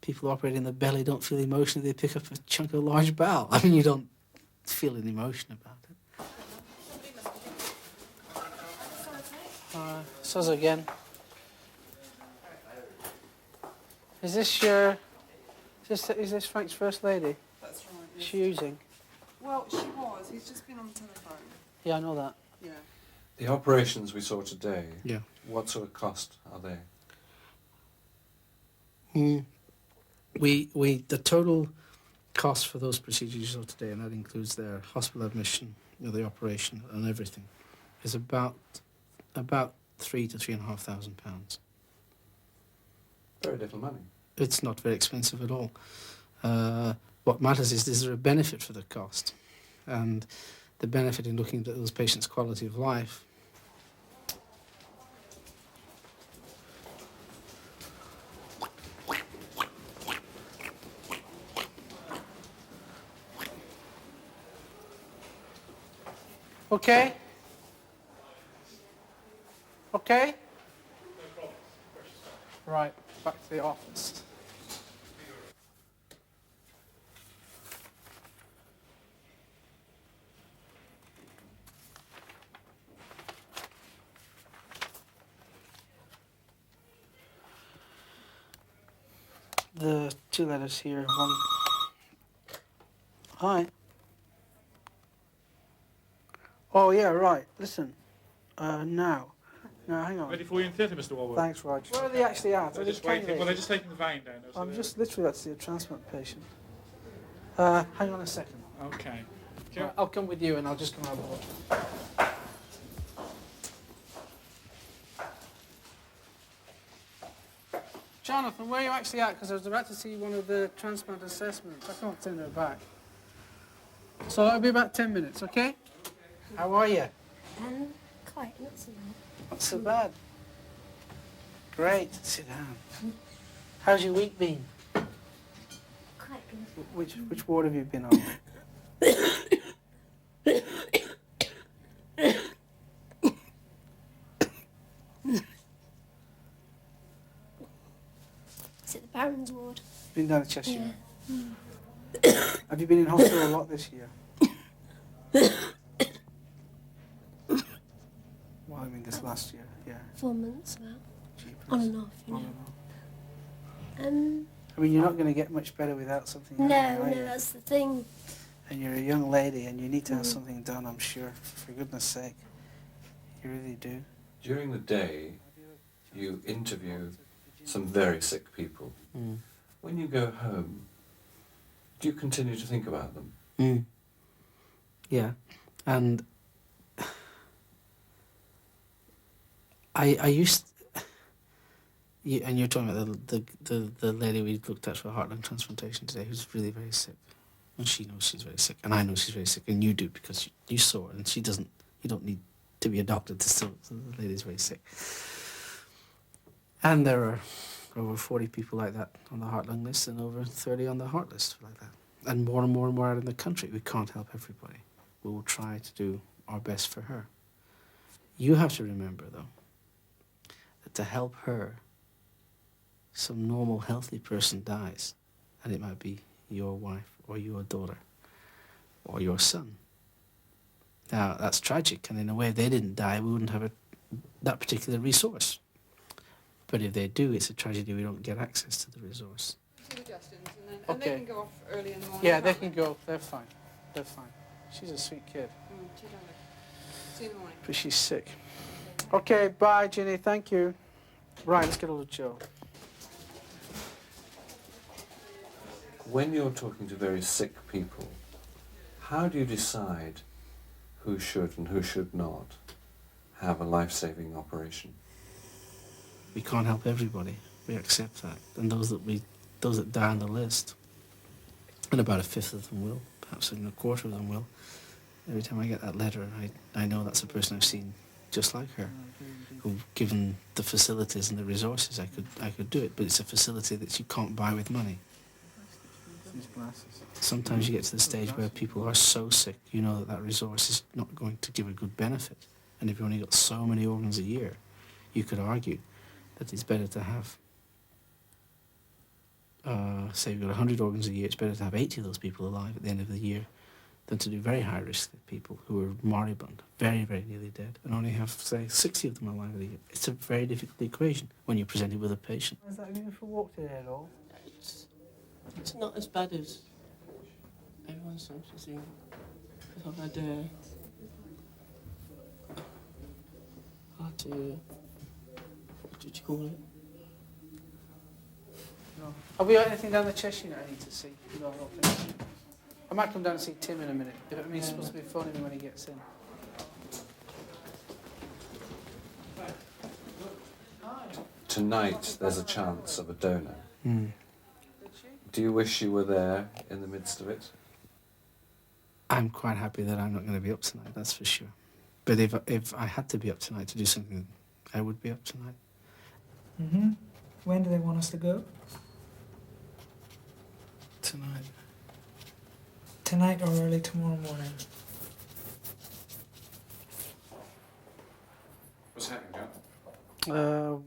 people operating in the belly don't feel emotion if they pick up a chunk of large bowel. I mean, you don't feel an emotion about it. Says again. Is this Frank's first lady? That's right. Is she using? Well, she was. He's just been on the telephone. Yeah, I know that. Yeah. The operations we saw today, yeah. What sort of cost are they? The total cost for those procedures you saw today, and that includes their hospital admission, the operation and everything, is about £3,000 to £3,500. Very little money. It's not very expensive at all. What matters is there a benefit for the cost, and the benefit in looking at those patients' quality of life. Okay? Okay? Right, back to the office. The two letters here, one. Hi. Oh, yeah, right. Listen. Now, hang on. Ready for you in theatre, Mr. Walworth? Thanks, Rog. Where are they actually at? They're just waiting. Well, they're just taking the vein down. I'm just literally at to see a transplant patient. Hang on a second. Okay. I'll come with you and I'll just come out of the water. Jonathan, where are you actually at? Because I was about to see one of the transplant assessments. I can't turn her back. So it'll be about 10 minutes, okay? How are you? Quite, not so bad. Not so bad. Great. Sit down. How's your week been? Quite good. Which ward have you been on? Is it the Baron's ward? Been down to Cheshire? Yeah. Have you been in hospital a lot this year? Well, I mean this last year, yeah. 4 months now. Jeepers. On and off, you know. On and off. I mean, you're not going to get much better without something happening, are you? That's the thing. And you're a young lady and you need to have something done, I'm sure, for goodness sake. You really do. During the day, you interview some very sick people. Mm. When you go home, do you continue to think about them? Mm. Yeah, and I used, and you're talking about the lady we looked at for a heart lung transplantation today, who's really very sick, and she knows she's very sick, and I know she's very sick, and you do because you saw her, and she doesn't. You don't need to be a doctor to still. So the lady's very sick, and there are over 40 people like that on the heart lung list, and over 30 on the heart list like that, and more and more and more out in the country. We can't help everybody. We will try to do our best for her. You have to remember, though, that to help her, some normal, healthy person dies, and it might be your wife or your daughter or your son. Now, that's tragic, and in a way, if they didn't die, we wouldn't have that particular resource. But if they do, it's a tragedy we don't get access to the resource. And they can go off early in the morning. Yeah, they can go. They're fine. They're fine. She's a sweet kid. See you in the morning. But she's sick. Okay, bye, Ginny. Thank you. Right, let's get hold of Joe. When you're talking to very sick people, how do you decide who should and who should not have a life-saving operation? We can't help everybody. We accept that. And those that die on the list, and about a fifth of them will, perhaps even a quarter of them will. Every time I get that letter, I know that's a person I've seen just like her, who, given the facilities and the resources, I could do it. But it's a facility that you can't buy with money. Sometimes you get to the stage where people are so sick, you know that resource is not going to give a good benefit. And if you've only got so many organs a year, you could argue that it's better to have, say you've got 100 organs a year, it's better to have 80 of those people alive at the end of the year than to do very high-risk people who are moribund, very, very nearly dead, and only have, say, 60 of them alive a year. It's a very difficult equation when you're presented with a patient. Is that a beautiful walk today at all? It's not as bad as everyone seems to think. I've had hard to, what did you call it? No. Have we got anything down the chest unit I need to see? No, I don't think so. I might come down and see Tim in a minute. I mean, he's supposed to be phoning me when he gets in. Tonight, there's a chance of a donor. Do you wish you were there in the midst of it? I'm quite happy that I'm not going to be up tonight, that's for sure. But if I had to be up tonight to do something, I would be up tonight. Mm-hmm. When do they want us to go? Tonight. Tonight or early tomorrow morning. What's happening, John?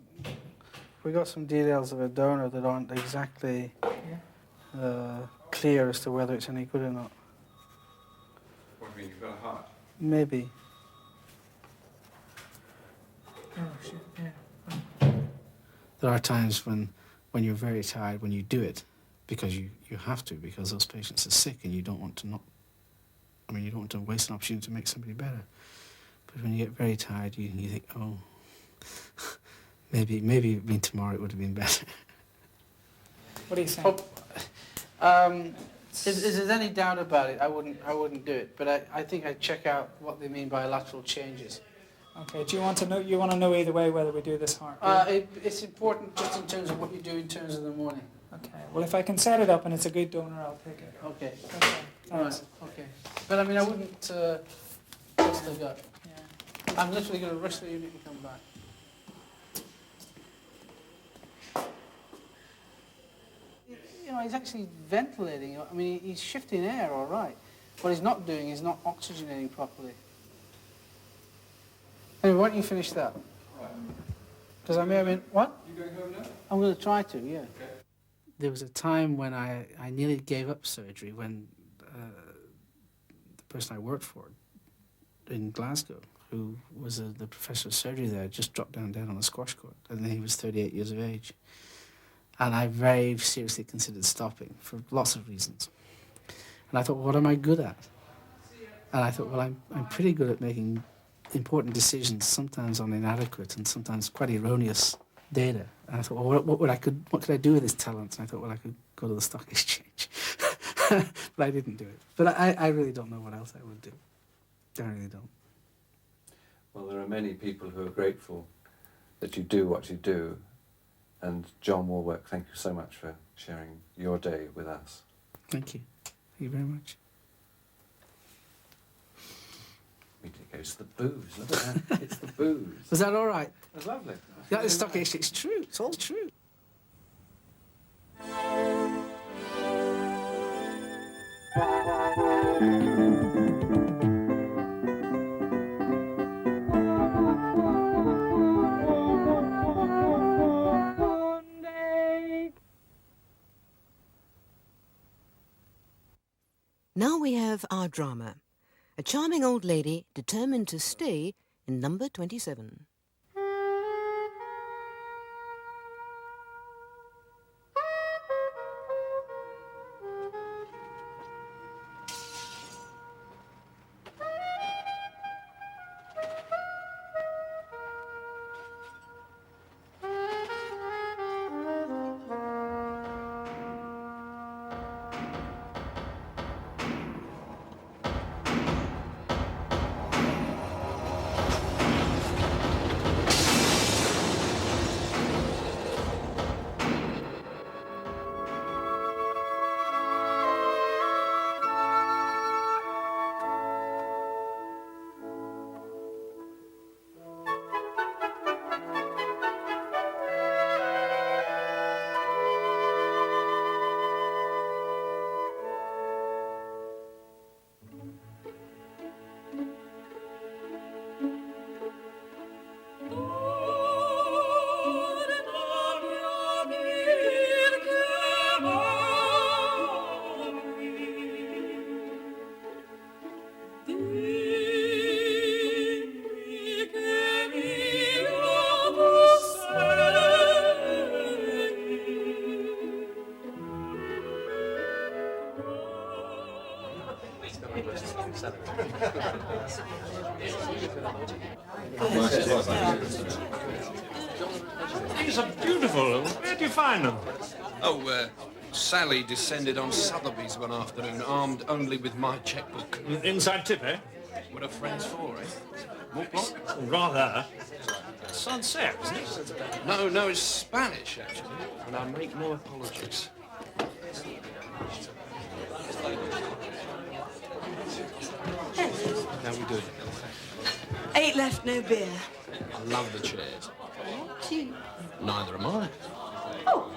We got some details of a donor that aren't exactly clear as to whether it's any good or not. What do you mean, you've got a heart? Maybe. Oh, shit, yeah. There are times when you're very tired when you do it, because you have to, because those patients are sick and you don't want to you don't want to waste an opportunity to make somebody better. But when you get very tired, you think, oh, maybe tomorrow it would have been better. What do you think? If there's any doubt about it, I wouldn't do it. But I think I'd check out what they mean by lateral changes. Okay. Do you want to know? You want to know either way whether we do this heart? It's important just in terms of what you do in terms of the morning. Okay. Well, if I can set it up and it's a good donor, I'll take it. Okay. Okay. Right. Okay. But I mean, I wouldn't trust the gut. Yeah. I'm literally going to rush the unit and come back. You know, he's actually ventilating. I mean, he's shifting air, all right. What he's not doing is not oxygenating properly. Anyway, why don't you finish that? Because I mean, what? You going home now? I'm going to try to, yeah. Okay. There was a time when I nearly gave up surgery when the person I worked for in Glasgow, who was the professor of surgery there, just dropped down dead on a squash court, and then he was 38 years of age. And I very seriously considered stopping for lots of reasons. And I thought, well, what am I good at? And I thought, well, I'm pretty good at making important decisions, sometimes on inadequate and sometimes quite erroneous data. And I thought, well, what could I do with this talent? And I thought, well, I could go to the stock exchange. But I didn't do it. But I really don't know what else I would do. I really don't. Well, there are many people who are grateful that you do what you do. And John Warwick, thank you so much for sharing your day with us. Thank you. Thank you very much. It's the booze. Look at that. It's the booze. Was that all right? It was lovely. Yeah, the stock exchange. It's true. It's all true. Now we have our drama. A charming old lady determined to stay in number 27. These are beautiful. Where do you find them? Oh, Sally descended on Sotheby's one afternoon, armed only with my checkbook. Inside tip, eh? What are friends for, eh? More plot? Rather. Sunset, isn't it? No, it's Spanish, actually. And I make no apologies. How we doing? 8 left, no beer. I love the chairs. Cute. Neither am I. Oh,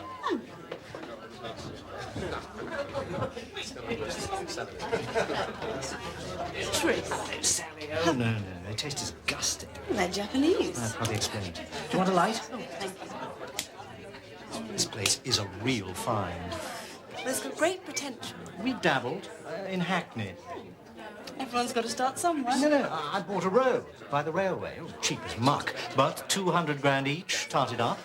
Truth. Sally, oh, no, they taste disgusting. They're Japanese. I'll probably explain. Do you want a light? Oh, thank you. This place is a real find. There's got great potential. We dabbled in Hackney. Everyone's got to start somewhere. No, I bought a row by the railway. It was cheap as muck, but 200 grand each, tarted up.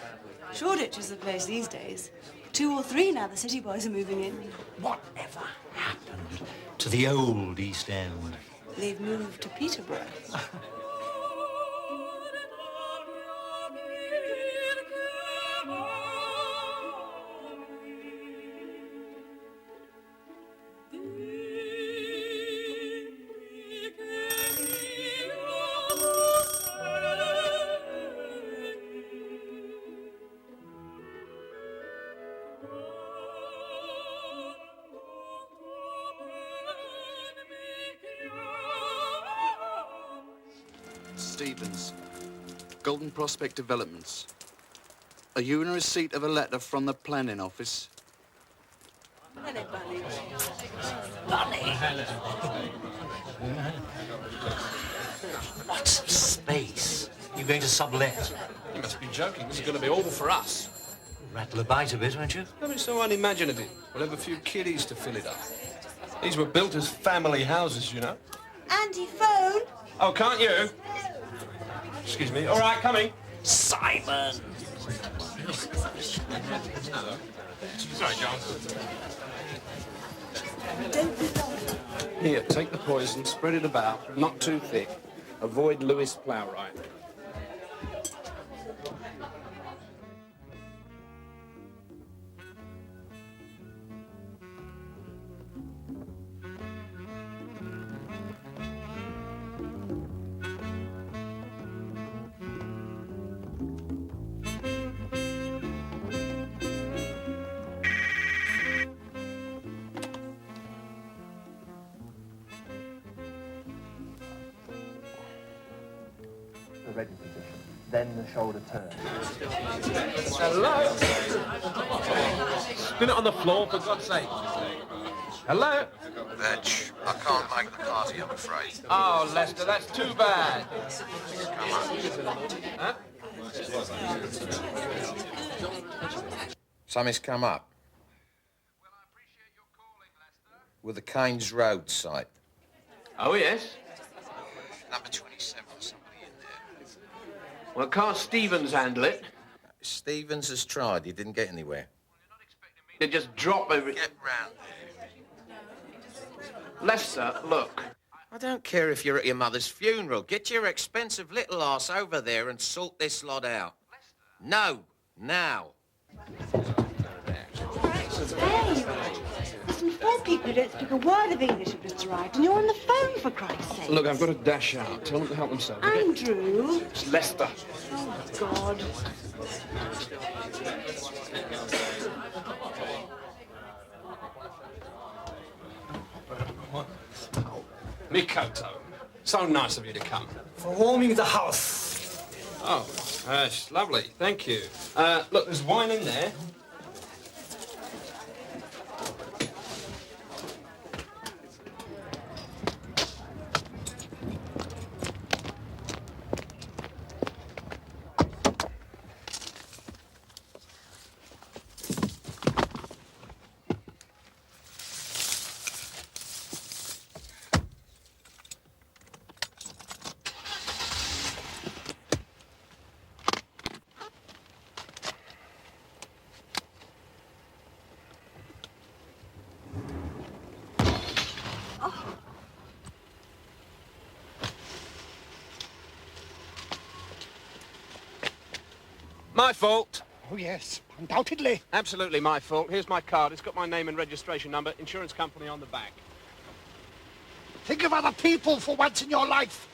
Shoreditch is the place these days. 2 or 3 now the city boys are moving in. Whatever happened to the old East End? They've moved to Peterborough. Stevens, Golden Prospect Developments. Are you in receipt of a letter from the planning office? Hello, Bunny. Lots of space. You going to sublet? You must be joking. This is going to be all for us. Rattle a bite a bit, won't you? Don't be so unimaginative. We'll have a few kiddies to fill it up. These were built as family houses, you know. Andy, phone. Oh, can't you? Excuse me. All right, coming. Simon! Sorry, John. Don't be long. Here, take the poison, spread it about, not too thick. Avoid Lewis Plowright. The ready position, then the shoulder turn. Hello? Spin it on the floor, for God's sake. Hello? Vetch, I can't make the party, I'm afraid. Oh, Lester, that's too bad. Come on. Huh? Sammy's come up. with the Keynes Road site. Oh, yes? Number 27, somebody in there. Well, can't Stevens handle it? Stevens has tried. He didn't get anywhere. They just drop every... Get round there. Lester, look. I don't care if you're at your mother's funeral. Get your expensive little arse over there and sort this lot out. No, now. Hey, listen, 4 people who don't speak a word of English have just arrived, and you're on the phone, for Christ's sake. Look, I've got to dash out. Tell them to help themselves. Andrew. It's Lester. Oh, God. Mikoto, so nice of you to come. For warming the house. Oh, that's lovely. Thank you. Look, there's wine in there. My fault. Oh, yes, undoubtedly. Absolutely my fault. Here's my card. It's got my name and registration number, insurance company on the back. Think of other people for once in your life.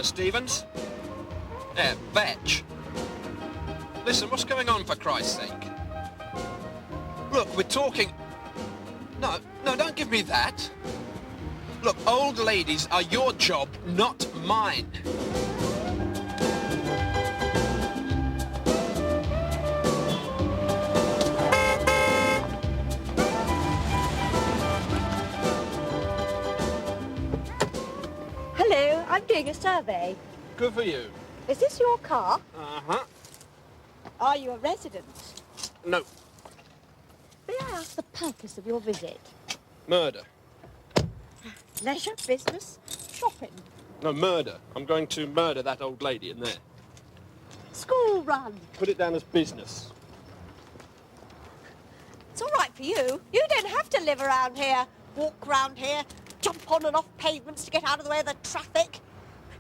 Stevens? Yeah, Vetch. Listen, what's going on, for Christ's sake? Look, we're talking... No, don't give me that. Look, old ladies are your job, not mine. Hello, I'm doing a survey. Good for you. Is this your car? Uh-huh. Are you a resident? No. May I ask the purpose of your visit? Murder. Leisure, business, shopping? No, murder. I'm going to murder that old lady in there. School run? Put it down as business. It's all right for you. You don't have to live around here, walk around here, jump on and off pavements to get out of the way of the traffic.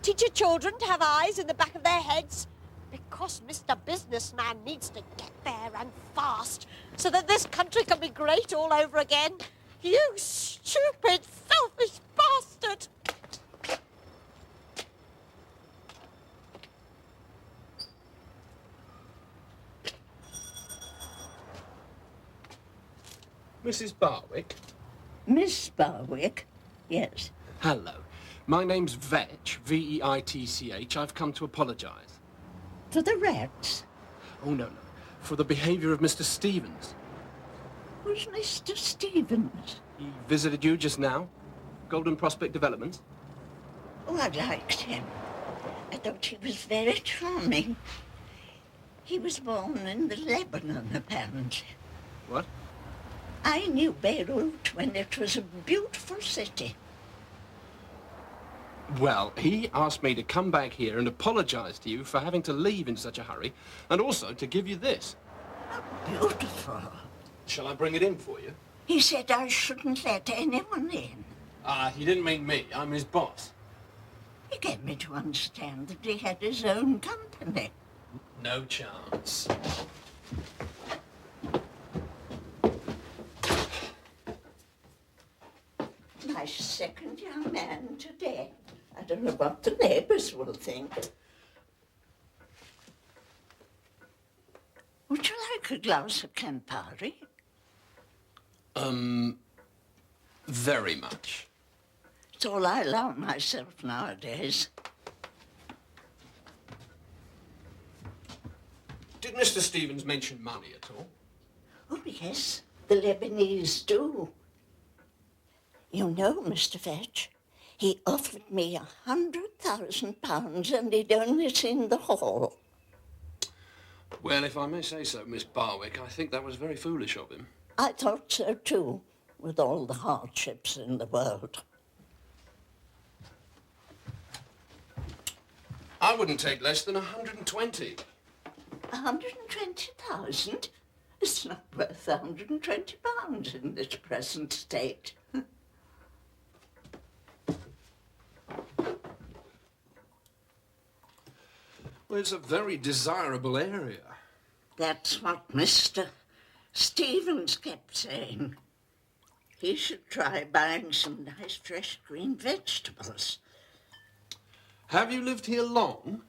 Teach your children to have eyes in the back of their heads. Because Mr. Businessman needs to get there and fast so that this country can be great all over again. You stupid, selfish bastard! Mrs. Barwick? Miss Barwick? Yes. Hello. My name's Vetch, V-E-I-T-C-H. I've come to apologise. To the rats? Oh, no. For the behaviour of Mr. Stevens. Who's Mr. Stevens? He visited you just now. Golden Prospect Developments. Oh, I liked him. I thought he was very charming. He was born in the Lebanon, apparently. What? I knew Beirut when it was a beautiful city. Well, he asked me to come back here and apologise to you for having to leave in such a hurry, and also to give you this. Beautiful. Shall I bring it in for you? He said I shouldn't let anyone in. He didn't mean me. I'm his boss. He gave me to understand that he had his own company. No chance. My second young man today. I don't know what the neighbours will think. Would you like a glass of Campari? Very much. It's all I allow myself nowadays. Did Mr. Stevens mention money at all? Oh, yes, the Lebanese do. You know, Mr. Vetch, He offered me £100,000 and he'd only seen the hall. Well, if I may say so, Miss Barwick, I think that was very foolish of him. I thought so too, with all the hardships in the world. I wouldn't take less than 120. 120,000? It's not worth £120 in this present state. Well, it's a very desirable area. That's what Mr. Stevens kept saying. He should try buying some nice fresh green vegetables. Have you lived here long?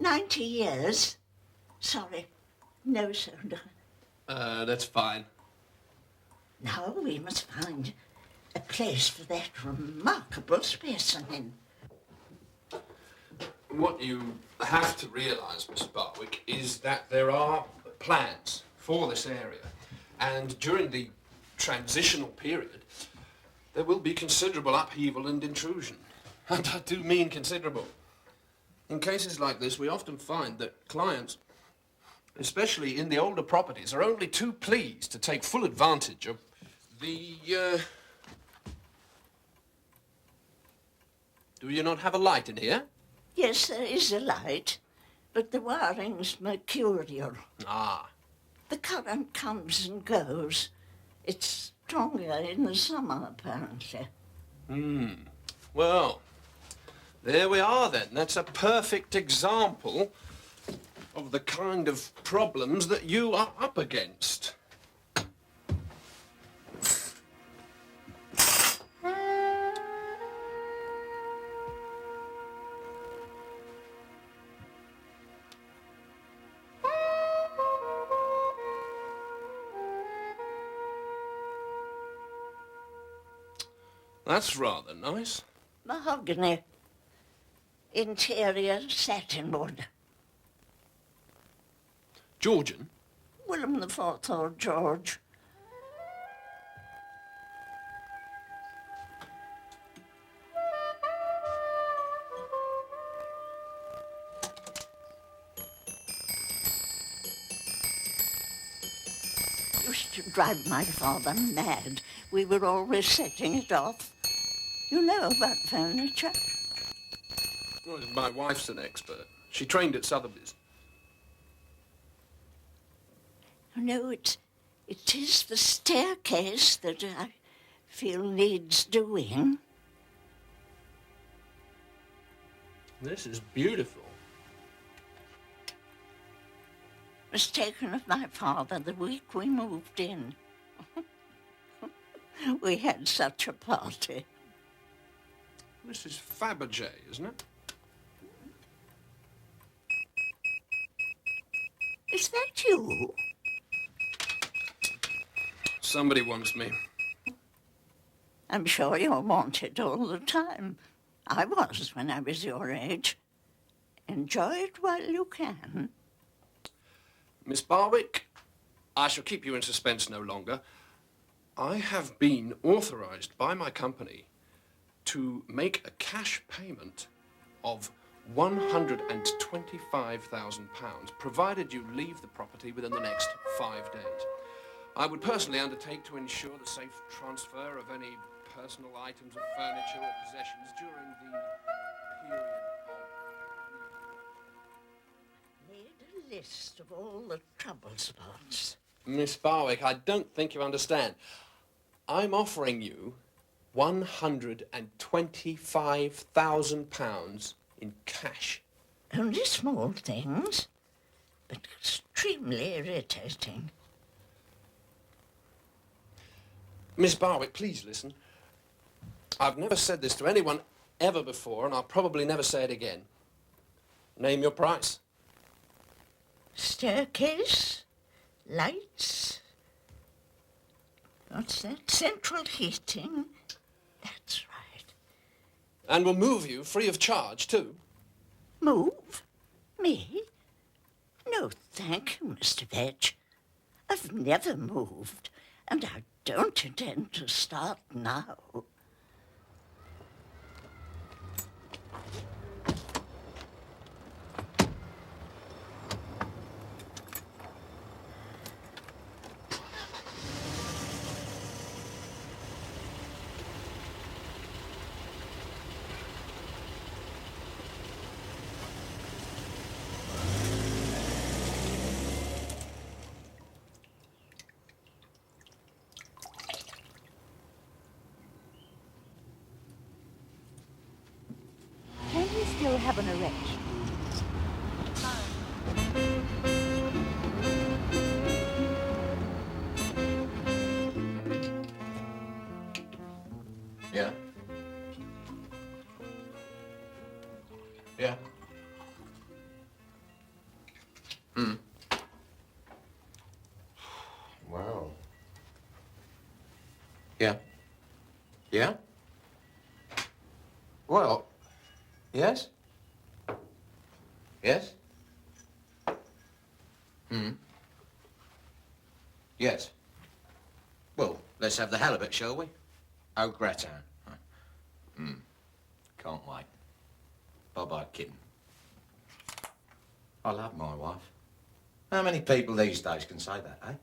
90 years. Sorry, no soda. That's fine. Now we must find a place for that remarkable specimen. What you have to realise, Miss Barwick, is that there are plans for this area, and during the transitional period, there will be considerable upheaval and intrusion. And I do mean considerable. In cases like this, we often find that clients, especially in the older properties, are only too pleased to take full advantage of the... Do you not have a light in here? Yes, there is a light, but the wiring's mercurial. Ah. The current comes and goes. It's stronger in the summer, apparently. Well, there we are then. That's a perfect example of the kind of problems that you are up against. That's rather nice. Mahogany. Interior satinwood. Georgian? William IV or George. Used to drive my father mad. We were always setting it off. You know about furniture? Well, my wife's an expert. She trained at Sotheby's. No, it is the staircase that I feel needs doing. This is beautiful. It was taken of my father the week we moved in. We had such a party. This is Fabergé, isn't it? Is that you? Somebody wants me. I'm sure you're wanted all the time. I was when I was your age. Enjoy it while you can. Miss Barwick, I shall keep you in suspense no longer. I have been authorised by my company to make a cash payment of £125,000, provided you leave the property within the next 5 days. I would personally undertake to ensure the safe transfer of any personal items of furniture or possessions during the period of... Made a list of all the trouble spots. Miss Barwick, I don't think you understand. I'm offering you £125,000 in cash. Only small things, but extremely irritating. Miss Barwick, please listen. I've never said this to anyone ever before, and I'll probably never say it again. Name your price. Staircase, lights. What's that? Central heating. That's right. And we'll move you free of charge, too. Move? Me? No, thank you, Mr. Vetch. I've never moved, and I don't intend to start now. Yeah. Yeah. Hmm. Wow. Yeah. Yeah? Well, yes? Yes? Hmm. Yes. Well, let's have the halibut, shall we? Au gratin. Hmm. Can't wait. Bye-bye, kitten. I love my wife. How many people these days can say that, eh?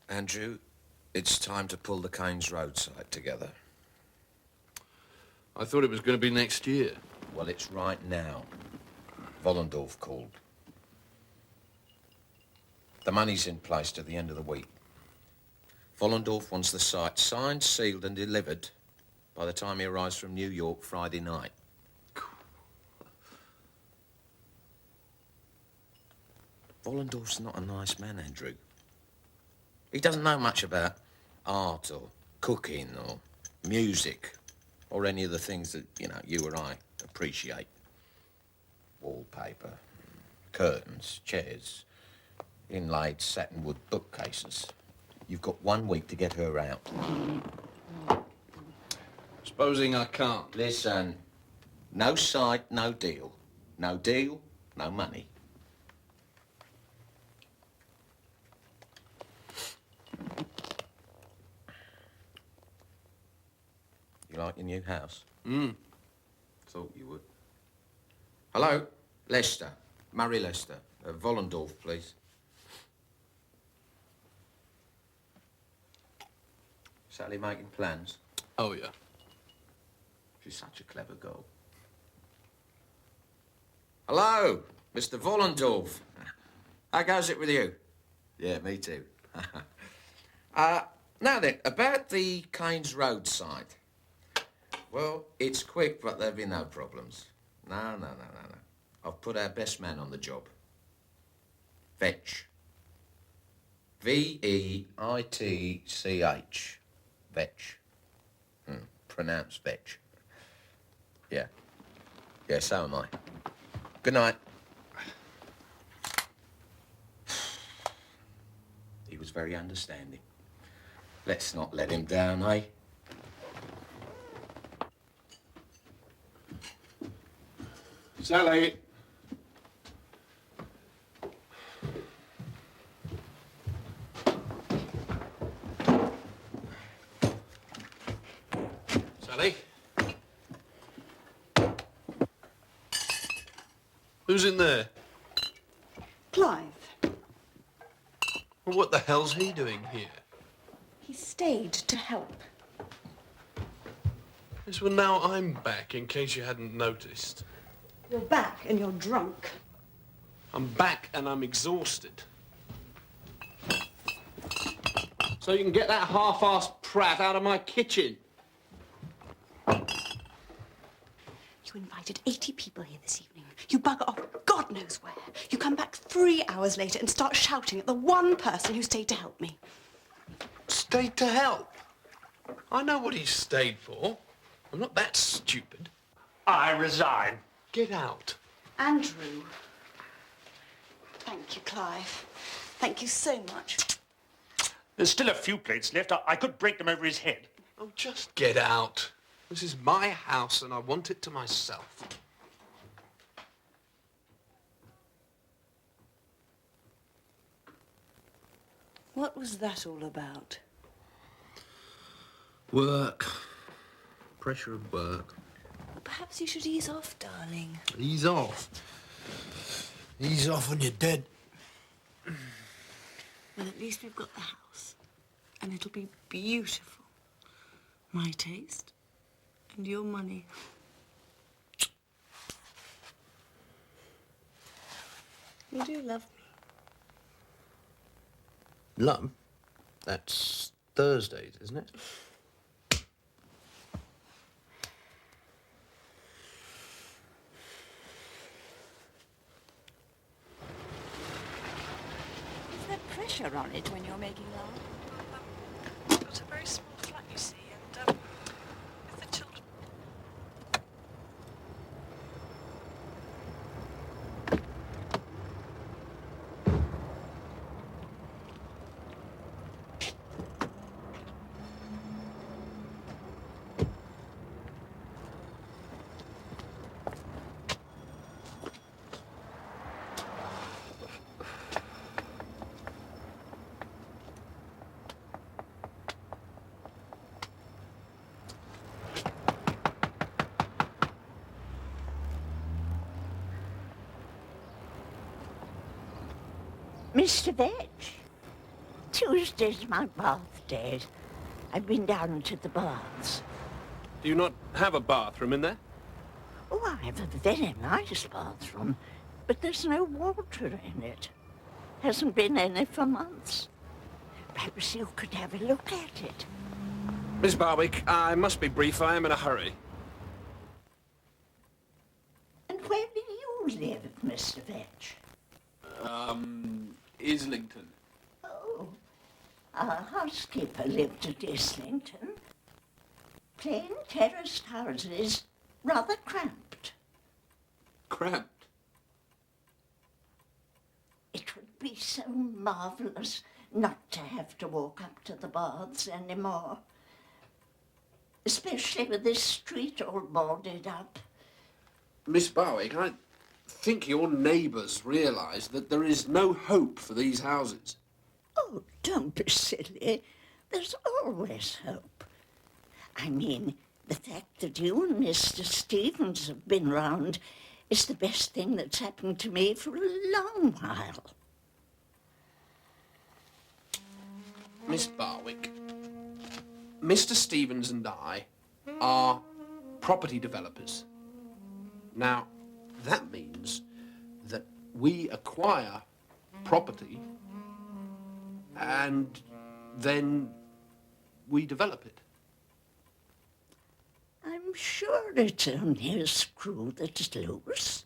Andrew, it's time to pull the Keynes Road site together. I thought it was going to be next year. Well, it's right now. Wollendorf called. The money's in place to the end of the week. Wollendorf wants the site signed, sealed and delivered by the time he arrives from New York Friday night. Wollendorf's not a nice man, Andrew. He doesn't know much about art or cooking or music or any of the things that, you or I appreciate. Wallpaper, curtains, chairs, inlaid satinwood bookcases. You've got 1 week to get her out. Supposing I can't. Listen, no site, no deal. No deal, no money. You like your new house? Thought you would. Hello? Leicester. Murray Leicester. Wollendorf, please. Sally making plans? Oh, yeah. She's such a clever girl. Hello, Mr. Wollendorf. How goes it with you? Yeah, me too. Now then, about the Keynes Road site. Well, it's quick, but there'll be no problems. No. I've put our best man on the job. Vetch. Veitch. Vetch. Pronounced Vetch. Yeah. Yeah, so am I. Good night. He was very understanding. Let's not let him down, eh? Sally. Sally? Who's in there? Clive. Well, what the hell's he doing here? He stayed to help. Yes, well, now I'm back, in case you hadn't noticed. You're back and you're drunk. I'm back and I'm exhausted. So you can get that half-assed prat out of my kitchen. You invited 80 people here this evening. You bugger off God knows where. You come back 3 hours later and start shouting at the one person who stayed to help me. Stayed to help? I know what he stayed for. I'm not that stupid. I resign. Get out. Andrew. Thank you, Clive. Thank you so much. There's still a few plates left. I could break them over his head. Oh, just get out. This is my house and I want it to myself. What was that all about? Work. Pressure of work. Well, perhaps you should ease off, darling. Ease off. Ease off when you're dead. Well, at least we've got the house. And it'll be beautiful. My taste and your money. You do love me. Love? That's Thursdays, isn't it? pressure on it when you're making love. It's a very small flat, you see, and with the children. Mr. Vetch, Tuesday's my birthday. I've been down to the baths. Do you not have a bathroom in there? Oh, I have a very nice bathroom, but there's no water in it. Hasn't been any for months. Perhaps you could have a look at it. Miss Barwick, I must be brief. I am in a hurry. And where do you live, Mr. Vetch? Islington. Oh, our housekeeper lived at Islington. Plain terraced houses, rather cramped. Cramped? It would be so marvellous not to have to walk up to the baths anymore. Especially with this street all boarded up. Miss Barwick, I think your neighbours realise that there is no hope for these houses. Oh, don't be silly. There's always hope. I mean, the fact that you and Mr. Stevens have been round is the best thing that's happened to me for a long while. Miss Barwick, Mr. Stevens and I are property developers. Now, that means that we acquire property and then we develop it. I'm sure it's only a screw that's loose.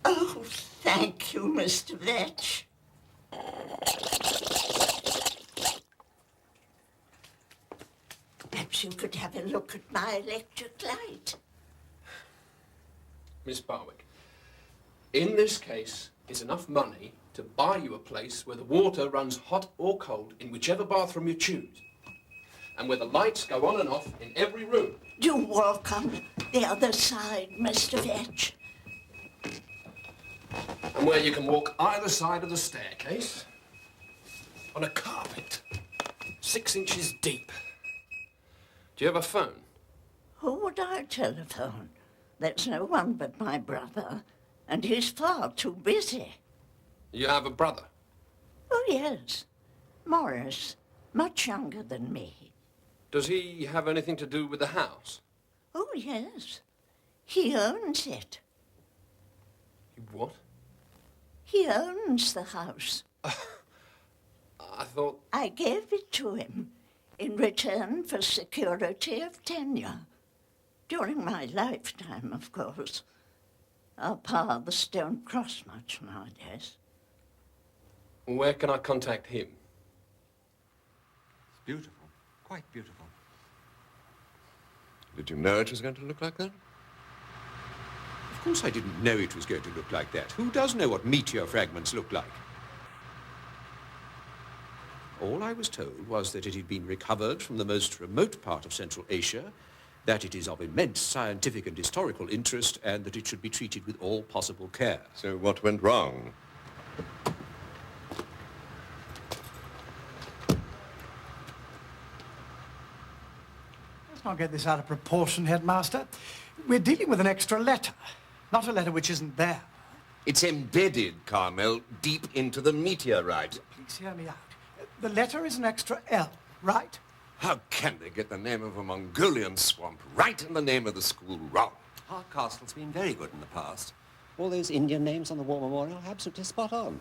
Oh, thank you, Mr. Vetch. Perhaps you could have a look at my electric light. Miss Barwick, in this case is enough money to buy you a place where the water runs hot or cold in whichever bathroom you choose, and where the lights go on and off in every room. Do walk on the other side, Mr. Vetch. And where you can walk either side of the staircase on a carpet 6 inches deep. Do you have a phone? Who would I telephone? There's no one but my brother, and he's far too busy. You have a brother? Oh, yes. Morris, much younger than me. Does he have anything to do with the house? Oh, yes. He owns it. What? He owns the house. I thought... I gave it to him in return for security of tenure. During my lifetime, of course. Our paths don't cross much nowadays. Where can I contact him? It's beautiful. Quite beautiful. Did you know it was going to look like that? Of course I didn't know it was going to look like that. Who does know what meteor fragments look like? All I was told was that it had been recovered from the most remote part of Central Asia, that it is of immense scientific and historical interest, and that it should be treated with all possible care. So what went wrong? Let's not get this out of proportion, Headmaster. We're dealing with an extra letter, not a letter which isn't there. It's embedded, Carmel, deep into the meteorite. Please hear me out. The letter is an extra L, right? How can they get the name of a Mongolian swamp right and the name of the school wrong? Hardcastle's been very good in the past. All those Indian names on the war memorial are absolutely spot on.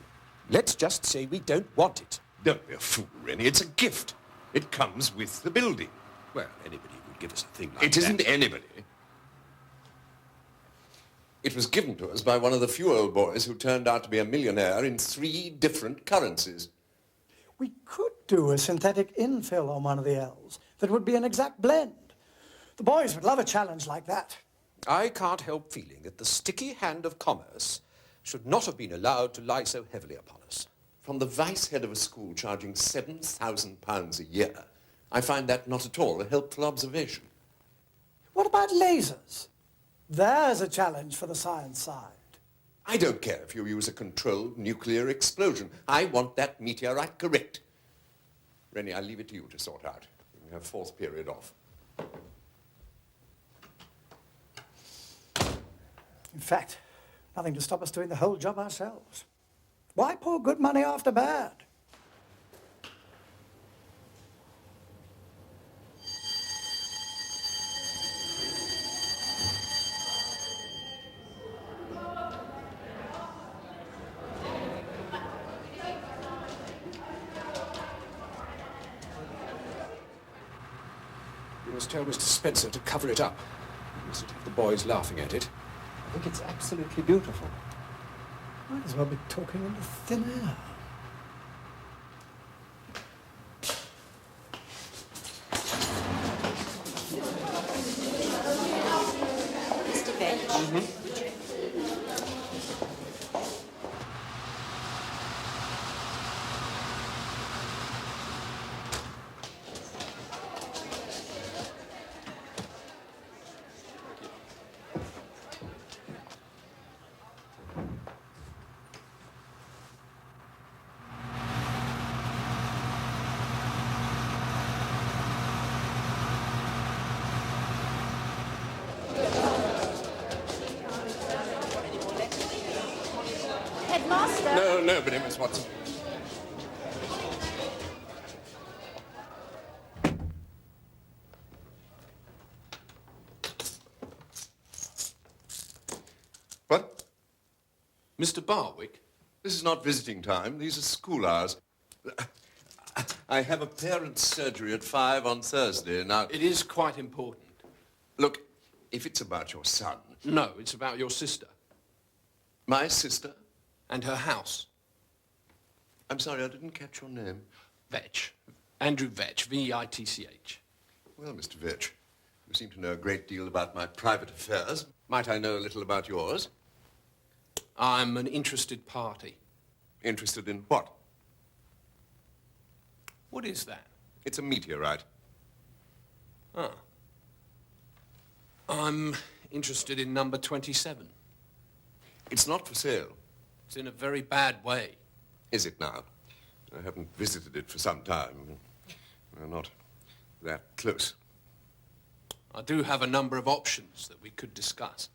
Let's just say we don't want it. Don't be a fool, Rainey. It's a gift. It comes with the building. Well, anybody would give us a thing like that. It isn't anybody. It was given to us by one of the few old boys who turned out to be a millionaire in 3 different currencies. We could do a synthetic infill on one of the L's that would be an exact blend. The boys would love a challenge like that. I can't help feeling that the sticky hand of commerce should not have been allowed to lie so heavily upon us. From the vice head of a school charging £7,000 a year, I find that not at all a helpful observation. What about lasers? There's a challenge for the science side. I don't care if you use a controlled nuclear explosion. I want that meteorite correct. Rainey, I'll leave it to you to sort out. We have 4th period off. In fact, nothing to stop us doing the whole job ourselves. Why pour good money after bad? You must tell Mr. Spencer to cover it up. You mustn't have the boys laughing at it. I think it's absolutely beautiful. Might as well be talking into thin air. Mr. Vetch? Headmaster? No, nobody, Miss Watson. What? Mr. Barwick? This is not visiting time. These are school hours. I have a parents' surgery at 5 on Thursday. Now, It is quite important. look, if it's about your son... No, it's about your sister. My sister? And her house. I'm sorry, I didn't catch your name. Vetch. Andrew Vetch, V-E-I-T-C-H. Well, Mr. Vetch, you seem to know a great deal about my private affairs. Might I know a little about yours? I'm an interested party. Interested in what? What is that? It's a meteorite. Ah. I'm interested in number 27. It's not for sale. It's in a very bad way. Is it now? I haven't visited it for some time. We're not that close. I do have a number of options that we could discuss.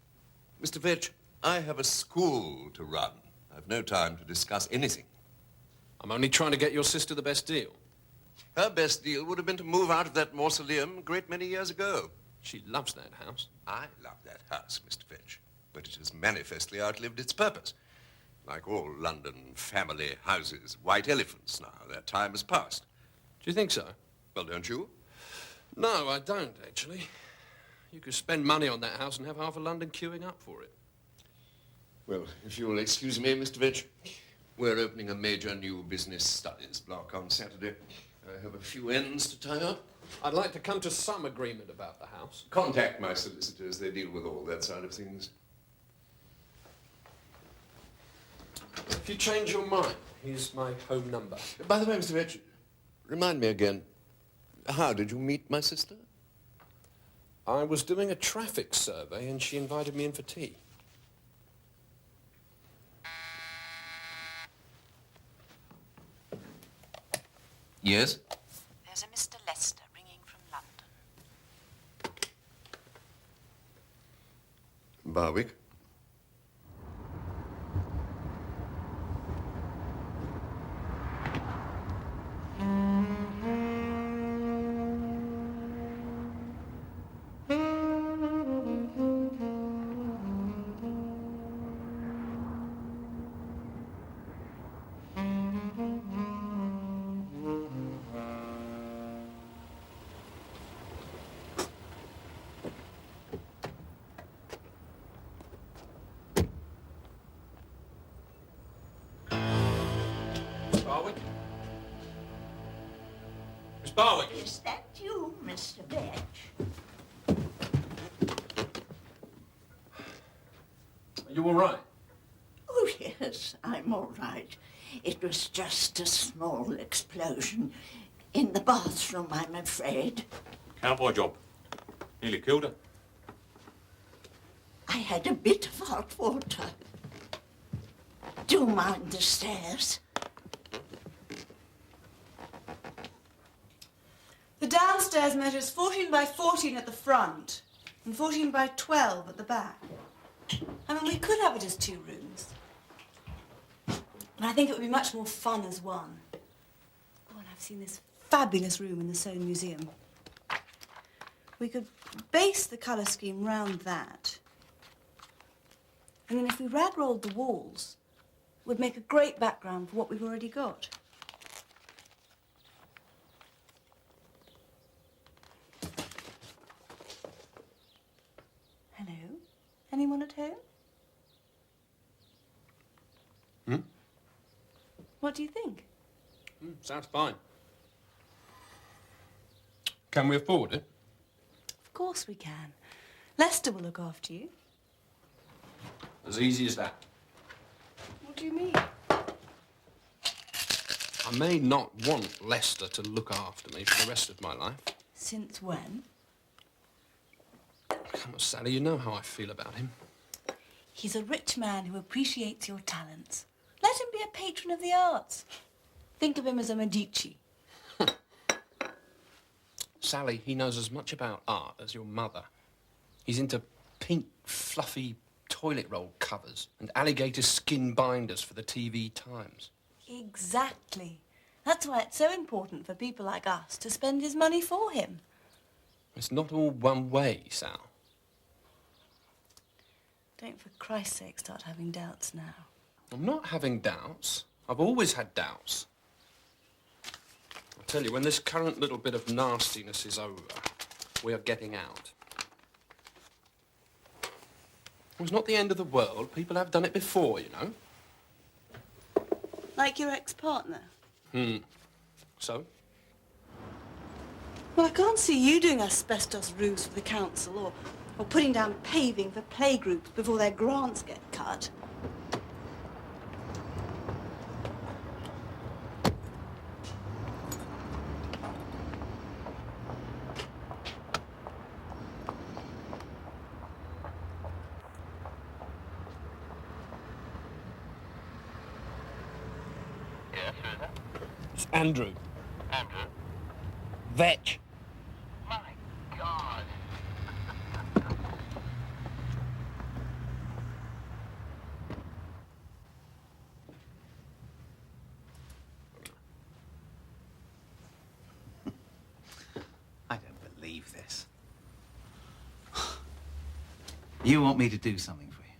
Mr. Vetch, I have a school to run. I've no time to discuss anything. I'm only trying to get your sister the best deal. Her best deal would have been to move out of that mausoleum a great many years ago. She loves that house. I love that house, Mr. Vetch, but it has manifestly outlived its purpose. Like all London family houses, white elephants now. Their time has passed. Do you think so? Well, don't you? No, I don't, actually. You could spend money on that house and have half of London queuing up for it. Well, if you'll excuse me, Mr. Vetch, we're opening a major new business studies block on Saturday. I have a few ends to tie up. I'd like to come to some agreement about the house. Contact my solicitors. They deal with all that side of things. If you change your mind, here's my home number. By the way, Mr. Vetch, remind me again, how did you meet my sister? I was doing a traffic survey and she invited me in for tea. Yes? There's a Mr. Lester ringing from London. Barwick? Master Vetch. Are you all right? Oh, yes, I'm all right. It was just a small explosion in the bathroom, I'm afraid. Cowboy job. Nearly killed her. I had a bit of hot water. Do mind the stairs. The downstairs measures 14 by 14 at the front and 14 by 12 at the back. I mean, we could have it as 2 rooms. But I think it would be much more fun as one. Oh, and I've seen this fabulous room in the Soane Museum. We could base the colour scheme round that. And then if we rag-rolled the walls, it would make a great background for what we've already got. Hello? Anyone at home? Hmm? What do you think? Sounds fine. Can we afford it? Of course we can. Lester will look after you. As easy as that. What do you mean? I may not want Lester to look after me for the rest of my life. Since when? Come on, Sally, you know how I feel about him. He's a rich man who appreciates your talents. Let him be a patron of the arts. Think of him as a Medici. Sally, he knows as much about art as your mother. He's into pink, fluffy toilet roll covers and alligator skin binders for the TV Times. Exactly. That's why it's so important for people like us to spend his money for him. It's not all one way, Sal. Don't, for Christ's sake, start having doubts now. I'm not having doubts. I've always had doubts. I tell you, when this current little bit of nastiness is over, we are getting out. It's not the end of the world. People have done it before, you know. Like your ex-partner? So? Well, I can't see you doing asbestos roofs for the council or putting down paving for playgroups before their grants get cut. It's Andrew. Andrew? Vetch. My God. I don't believe this. You want me to do something for you?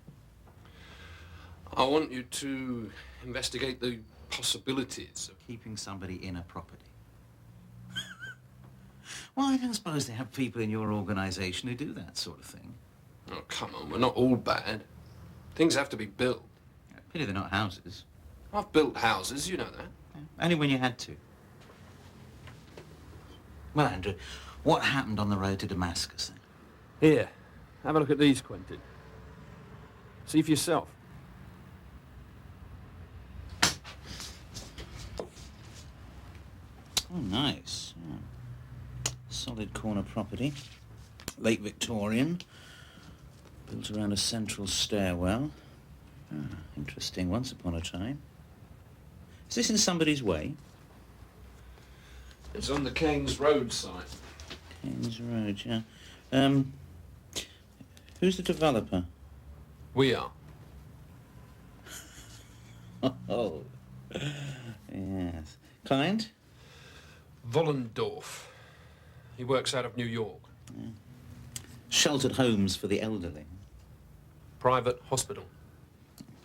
I want you to investigate the possibilities of keeping somebody in a property. Well, I don't suppose they have people in your organisation who do that sort of thing. Oh, come on, we're not all bad. Things have to be built. Pity they're not houses. I've built houses, you know that. Yeah. Only when you had to. Well, Andrew, what happened on the road to Damascus then? Here, have a look at these, Quentin. See for yourself. Oh, nice. Yeah. Solid corner property. Late Victorian. Built around a central stairwell. Ah, interesting, once upon a time. Is this in somebody's way? It's on the Keynes Road site. Keynes Road, yeah. Who's the developer? We are. Oh, yes. Client? Wollendorf. He works out of New York. Yeah. Sheltered homes for the elderly. Private hospital.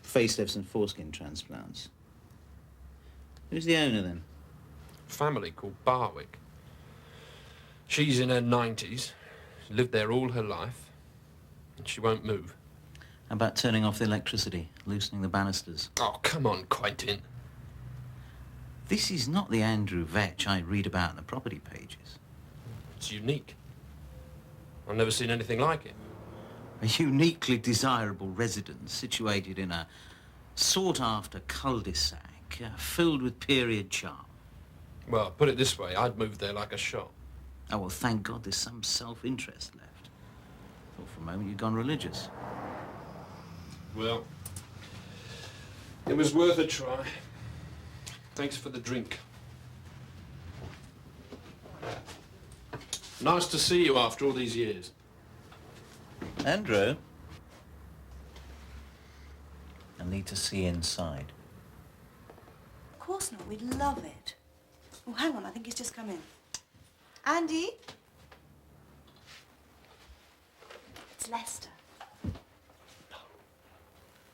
Facelifts and foreskin transplants. Who's the owner, then? Family called Barwick. She's in her 90s. She lived there all her life. And she won't move. How about turning off the electricity, loosening the banisters? Oh, come on, Quentin. This is not the Andrew Vetch I read about in the property pages. It's unique. I've never seen anything like it. A uniquely desirable residence situated in a sought-after cul-de-sac filled with period charm. Well, put it this way, I'd move there like a shot. Oh, well, thank God there's some self-interest left. Thought for a moment you'd gone religious. Well, it was worth a try. Thanks for the drink. Nice to see you after all these years. Andrew? I need to see inside. Of course not. We'd love it. Oh, hang on. I think he's just come in. Andy? It's Lester.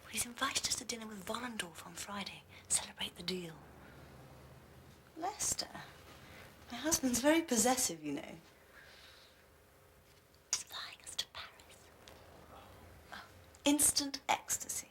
He's invited us to dinner with Vollendorf on Friday. Celebrate the deal. Lester? My husband's very possessive, you know. He's flying us to Paris. Oh, instant ecstasy.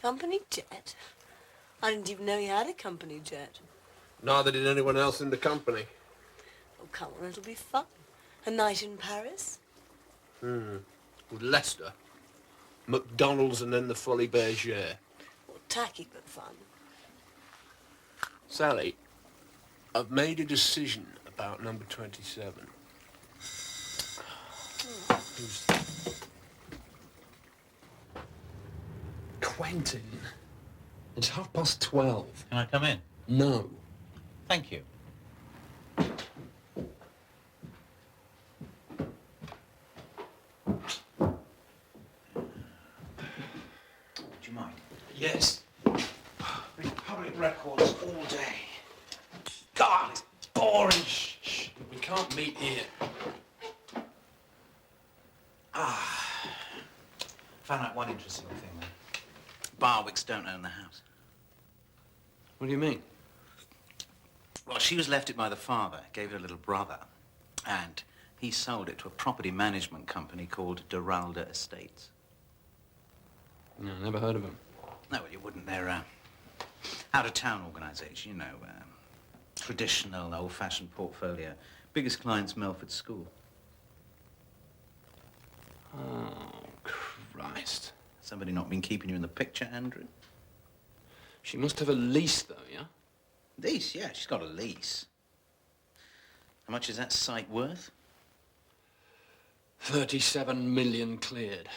Company jet? I didn't even know you had a company jet. Neither did anyone else in the company. Oh, come on, it'll be fun. A night in Paris? With Leicester, McDonald's and then the Folie Bergère. Well, tacky but fun. Sally, I've made a decision about number 27. Who's Quentin. It's 12:30. Can I come in? No. Thank you. Do you mind? Yes. Been public records all day. God, it's boring. Shh. We can't meet here. Found out one interesting thing, though. Barwicks don't own the house. What do you mean? Well, she was left it by the father, gave it a little brother, and he sold it to a property management company called Deralda Estates. No, never heard of them. No, well, you wouldn't. They're out-of-town organisation, you know, traditional, old-fashioned portfolio. Biggest client's Melford School. Oh, Christ. Somebody not been keeping you in the picture, Andrew? She must have a lease, though, yeah? Lease? Yeah, she's got a lease. How much is that site worth? 37 million cleared.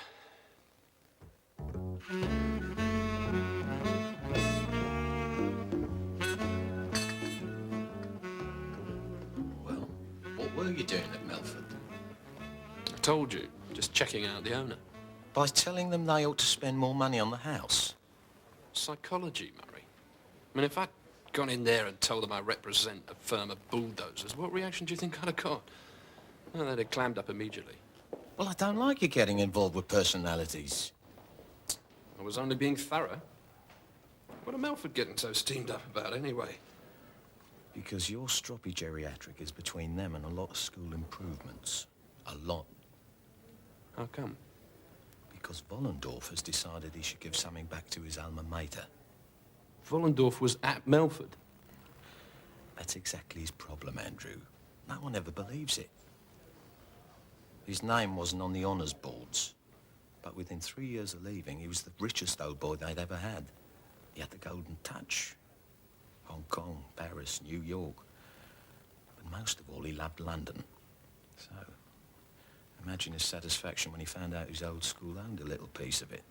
Well, what were you doing at Melford? I told you, just checking out the owner. By telling them they ought to spend more money on the house. Psychology, Murray. I mean, if I'd gone in there and told them I represent a firm of bulldozers, what reaction do you think I'd have got? Well, they'd have clammed up immediately. Well, I don't like you getting involved with personalities. I was only being thorough. What are Melford getting so steamed up about, anyway? Because your stroppy geriatric is between them and a lot of school improvements. A lot. How come? Because Vollendorf has decided he should give something back to his alma mater. Vollendorf was at Melford. That's exactly his problem, Andrew. No one ever believes it. His name wasn't on the honours boards. But within 3 years of leaving, he was the richest old boy they'd ever had. He had the golden touch. Hong Kong, Paris, New York. But most of all, he loved London. So, imagine his satisfaction when he found out his old school owned a little piece of it.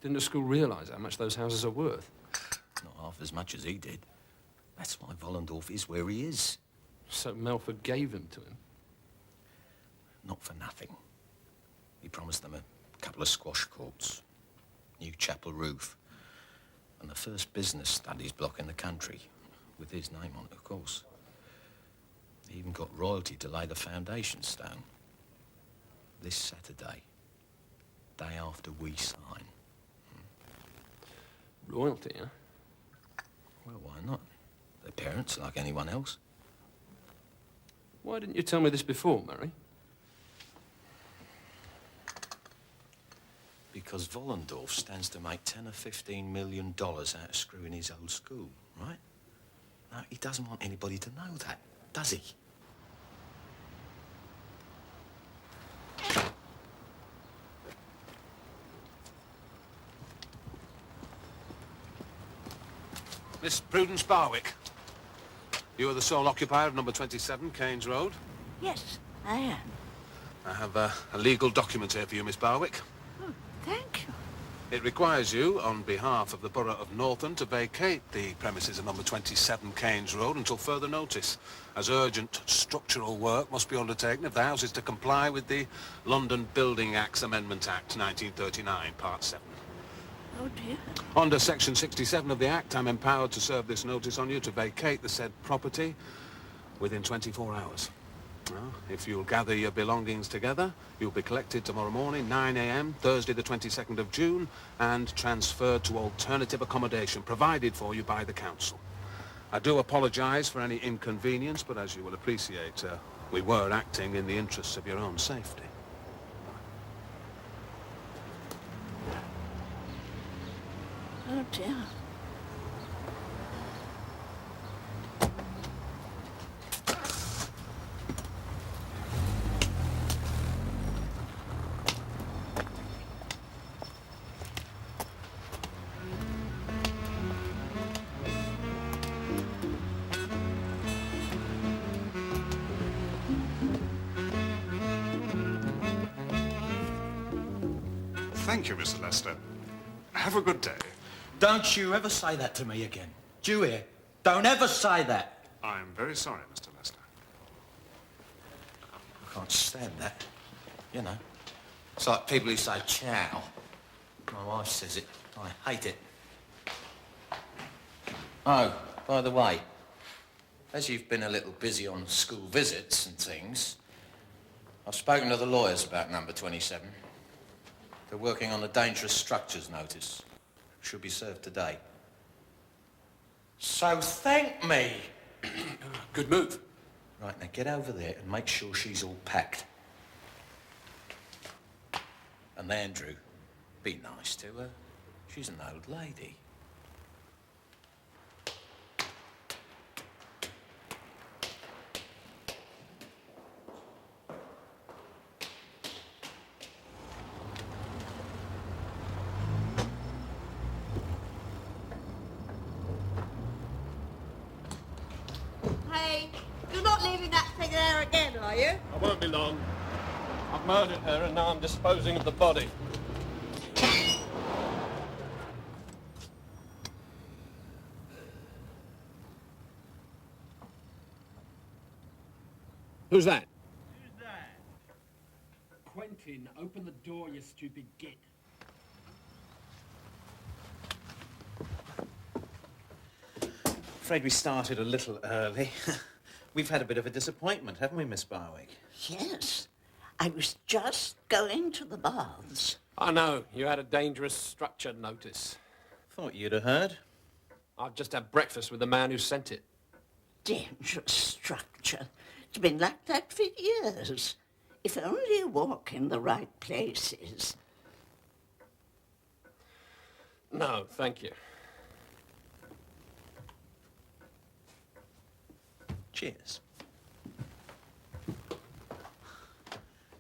Didn't the school realise how much those houses are worth? Not half as much as he did. That's why Vollendorf is where he is. So Melford gave them to him? Not for nothing. He promised them a couple of squash courts, new chapel roof, and the first business studies block in the country, with his name on it, of course. He even got royalty to lay the foundation stone. This Saturday, day after we sign. Royalty, huh? Well, why not? They're parents like anyone else. Why didn't you tell me this before, Mary? Because Wollendorf stands to make $10 or $15 million out of screwing his old school, right? No, he doesn't want anybody to know that, does he? Miss Prudence Barwick. You are the sole occupier of number 27, Keynes Road? Yes, I am. I have a legal document here for you, Miss Barwick. Oh, thank you. It requires you, on behalf of the Borough of Northern, to vacate the premises of number 27 Keynes Road until further notice, as urgent structural work must be undertaken if the house is to comply with the London Building Acts Amendment Act 1939, Part 7. Oh, dear. Under Section 67 of the Act, I'm empowered to serve this notice on you to vacate the said property within 24 hours. Now, if you'll gather your belongings together, you'll be collected tomorrow morning, 9 a.m., Thursday the 22nd of June, and transferred to alternative accommodation provided for you by the council. I do apologise for any inconvenience, but as you will appreciate, we were acting in the interests of your own safety. Oh, dear. Thank you, Mr. Lester. Have a good day. Don't you ever say that to me again. Do you hear? Don't ever say that. I'm very sorry, Mr. Lester. I can't stand that. You know, it's like people who say ciao. My wife says it. I hate it. Oh, by the way, as you've been a little busy on school visits and things, I've spoken to the lawyers about number 27. They're working on a dangerous structures notice. Should be served today. So thank me. Good move. Right, now get over there and make sure she's all packed. And Andrew, be nice to her. She's an old lady. Hey, you're not leaving that thing there again, are you? I won't be long. I've murdered her and now I'm disposing of the body. Who's that? Who's that? Quentin, open the door, you stupid git. Afraid we started a little early. We've had a bit of a disappointment, haven't we, Miss Barwick? Yes. I was just going to the baths. I know. You had a dangerous structure notice. Thought you'd have heard. I've just had breakfast with the man who sent it. Dangerous structure. It's been like that for years. If only you walk in the right places. No, thank you. Cheers.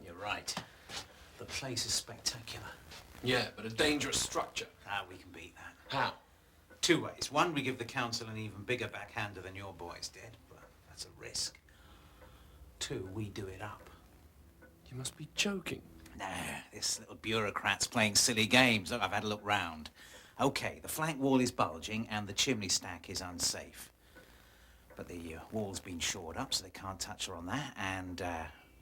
You're right. The place is spectacular. Yeah, but a dangerous structure. Ah, we can beat that. How? Two ways. One, we give the council an even bigger backhander than your boys did, but that's a risk. Two, we do it up. You must be joking. Nah, this little bureaucrat's playing silly games. Look, I've had a look round. Okay, the flank wall is bulging and the chimney stack is unsafe. But the wall's been shored up, so they can't touch her on that, and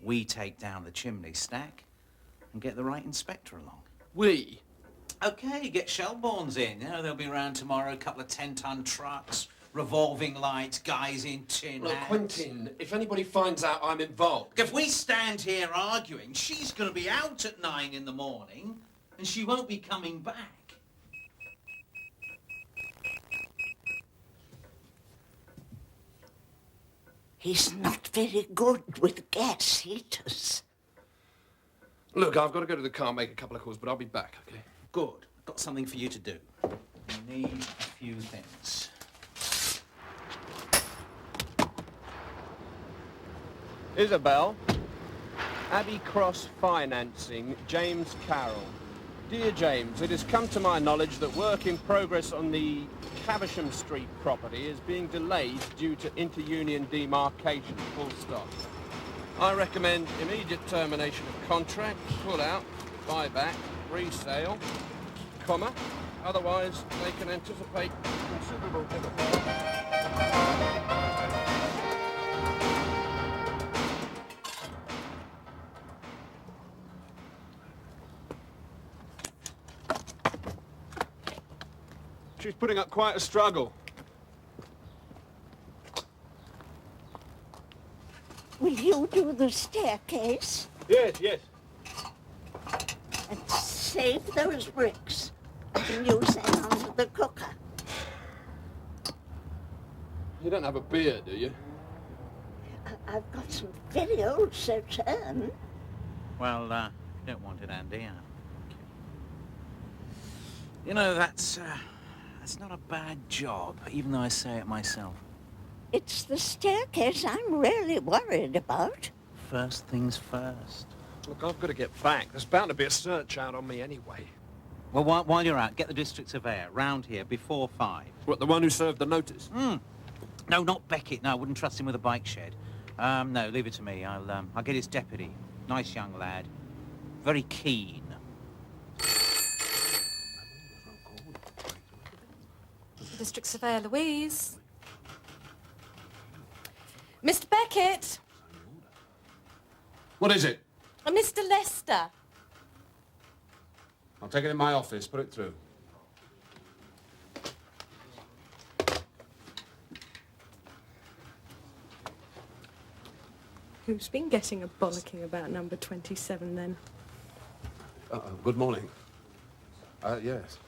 we take down the chimney stack and get the right inspector along. We? Okay, get Shelbournes in. You know, they'll be around tomorrow, a couple of 10-ton trucks, revolving lights, guys in tin Look, hats. Quentin, if anybody finds out I'm involved... If we stand here arguing, she's going to be out at 9 in the morning, and she won't be coming back. He's not very good with gas heaters. Look, I've got to go to the car and make a couple of calls, but I'll be back, okay? Good. I've got something for you to do. You need a few things. Isabel, Abbey Cross Financing, James Carroll. Dear James, it has come to my knowledge that work in progress on the Caversham Street property is being delayed due to inter-union demarcation, full stop. I recommend immediate termination of contract, pull out, buyback, resale, comma, otherwise they can anticipate considerable difficulty. She's putting up quite a struggle. Will you do the staircase? Yes, yes. And save those bricks. I can use them under the cooker. You don't have a beer, do you? I've got some very old Sauterne. Well, you don't want it, Andy. You know, that's not a bad job, even though I say it myself. It's the staircase I'm really worried about. First things first. Look, I've got to get back. There's bound to be a search out on me anyway. Well, while you're out, get the district surveyor round here before 5. What, the one who served the notice? No, not Beckett. No, I wouldn't trust him with a bike shed. No, leave it to me. I'll get his deputy. Nice young lad. Very keen. District Surveyor Louise. Mr. Beckett. What is it? Mr. Lester. I'll take it in my office. Put it through. Who's been getting a bollocking about number 27 then? Good morning. Yes.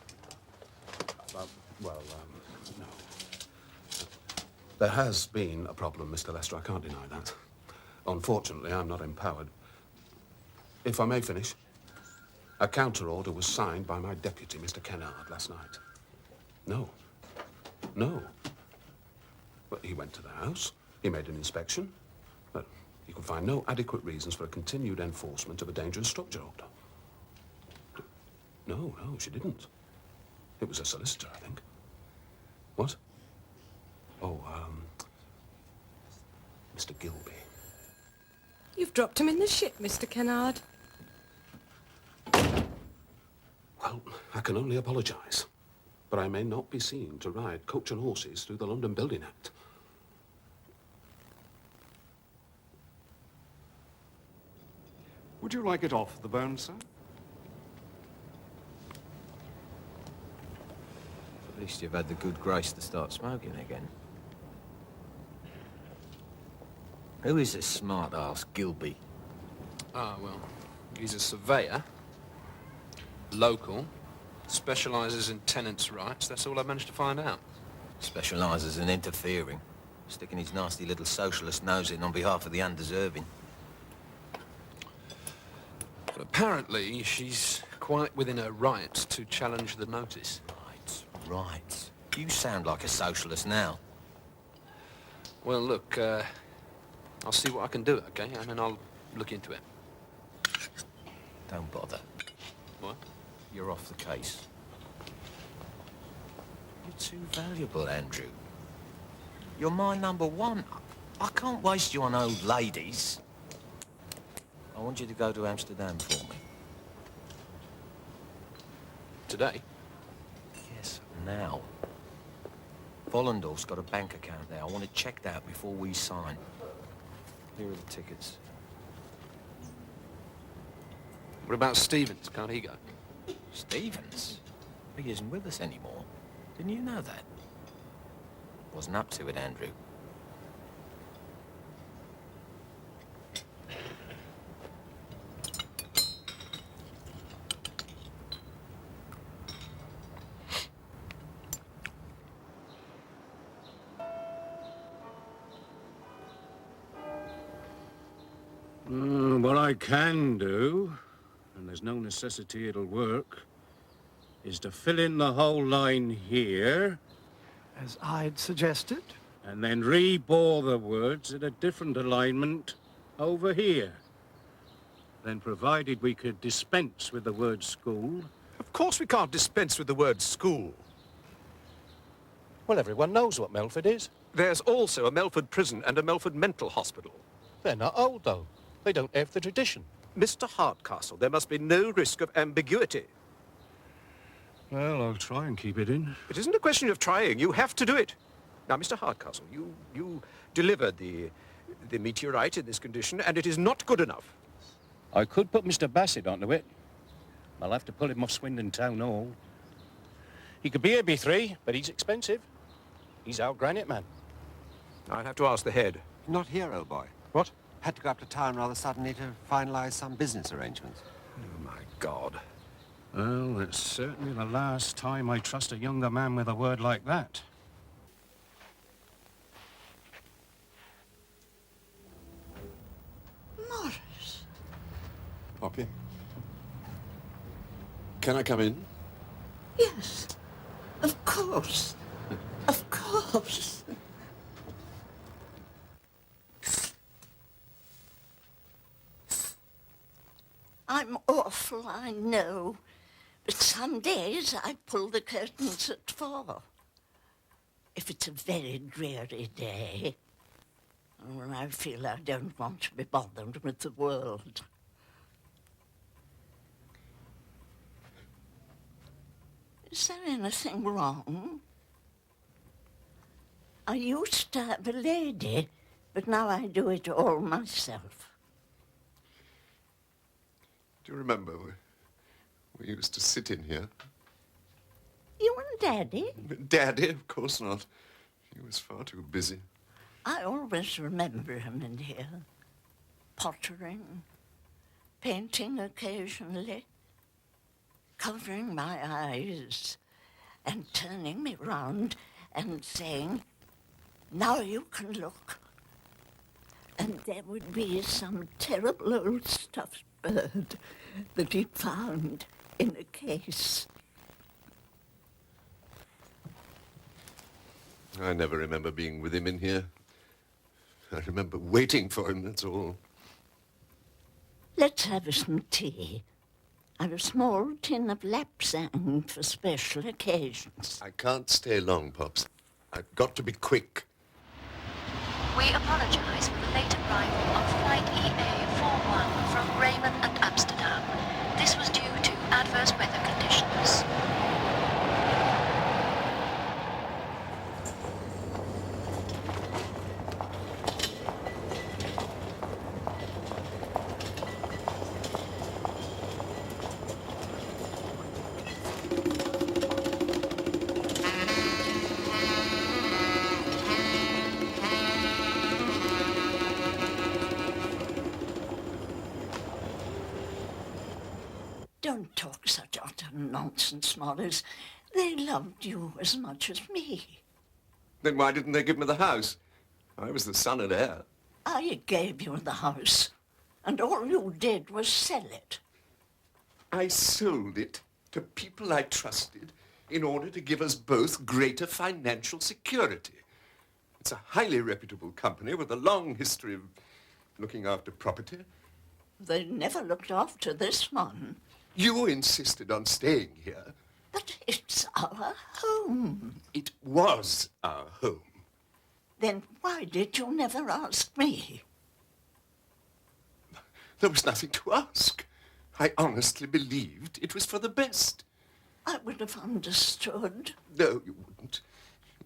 No. There has been a problem, Mr. Lester. I can't deny that. Unfortunately, I'm not empowered. If I may finish, a counter-order was signed by my deputy, Mr. Kennard, last night. No. But he went to the house, he made an inspection, but he could find no adequate reasons for a continued enforcement of a dangerous structure order. No, she didn't. It was a solicitor, I think. What? Oh, Mr. Gilby. You've dropped him in the ship, Mr. Kennard. Well, I can only apologise. But I may not be seen to ride coach and horses through the London Building Act. Would you like it off the bone, sir? At least you've had the good grace to start smoking again. Who is this smart-ass Gilby? Well, he's a surveyor, local, specialises in tenants' rights. That's all I managed to find out. Specialises in interfering, sticking his nasty little socialist nose in on behalf of the undeserving. But apparently, she's quite within her rights to challenge the notice. Right. You sound like a socialist now. Well, look, I'll see what I can do, okay? And then I'll look into it. Don't bother. What? You're off the case. You're too valuable, Andrew. You're my number one. I can't waste you on old ladies. I want you to go to Amsterdam for me. Today? Yes, now. Vollendorf's got a bank account there. I want it checked out before we sign. Here are the tickets. What about Stevens? Can't he go? Stevens? He isn't with us anymore. Didn't you know that? Wasn't up to it, Andrew. I can do, and there's no necessity it'll work, is to fill in the whole line here. As I'd suggested. And then rebore the words at a different alignment over here. Then provided we could dispense with the word school. Of course we can't dispense with the word school. Well, everyone knows what Melford is. There's also a Melford prison and a Melford mental hospital. They're not old, though. They don't have the tradition. Mr. Hardcastle, there must be no risk of ambiguity. Well, I'll try and keep it in. It isn't a question of trying. You have to do it. Now, Mr. Hardcastle, you delivered the meteorite in this condition, and it is not good enough. I could put Mr. Bassett onto it. I'll have to pull him off Swindon Town Hall. He could be here B3, but he's expensive. He's our granite man. I'll have to ask the head. Not here, old boy. What? Had to go up to town rather suddenly to finalise some business arrangements. Oh, my God. Well, it's certainly the last time I trust a younger man with a word like that. Morris. Poppy? Can I come in? Yes. Of course. Of course. I'm awful, I know. But some days I pull the curtains at 4. If it's a very dreary day, or I feel I don't want to be bothered with the world. Is there anything wrong? I used to have a lady, but now I do it all myself. Do you remember we used to sit in here? You and Daddy? Daddy? Of course not. He was far too busy. I always remember him in here. Pottering, painting occasionally, covering my eyes and turning me round and saying, "Now you can look." And there would be some terrible old stuffed bird that he'd found in a case. I never remember being with him in here. I remember waiting for him, that's all. Let's have some tea. I've a small tin of lapsang for special occasions. I can't stay long, Pops. I've got to be quick. We apologise for the late arrival of flight EA41 from Bremen and Amsterdam. This was due to adverse weather conditions. Don't talk such utter nonsense, Morris. They loved you as much as me. Then why didn't they give me the house? I was the son and heir. I gave you the house, and all you did was sell it. I sold it to people I trusted in order to give us both greater financial security. It's a highly reputable company with a long history of looking after property. They never looked after this one. You insisted on staying here. But it's our home. It was our home. Then why did you never ask me? There was nothing to ask. I honestly believed it was for the best. I would have understood. No, you wouldn't.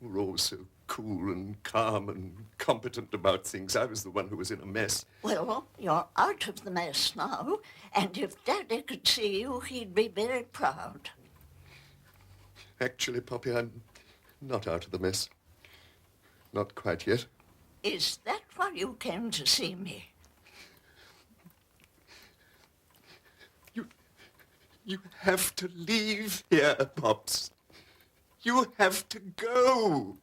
You were always so cool and calm and competent about things. I was the one who was in a mess. Well, you're out of the mess now, and if Daddy could see you, he'd be very proud. Actually, Poppy, I'm not out of the mess. Not quite yet. Is that why you came to see me? You have to leave here, Pops. You have to go.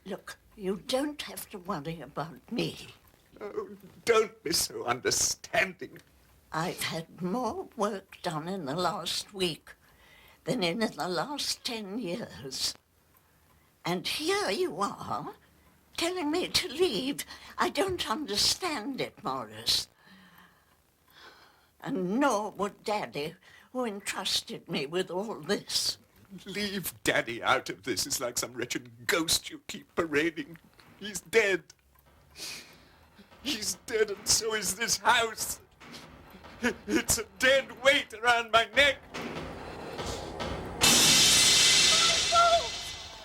Look, you don't have to worry about me. Oh, don't be so understanding. I've had more work done in the last week than in the last 10 years. And here you are, telling me to leave. I don't understand it, Morris. And nor would Daddy, who entrusted me with all this. Leave Daddy out of this. It's like some wretched ghost you keep parading. He's dead. He's dead, and so is this house. It's a dead weight around my neck.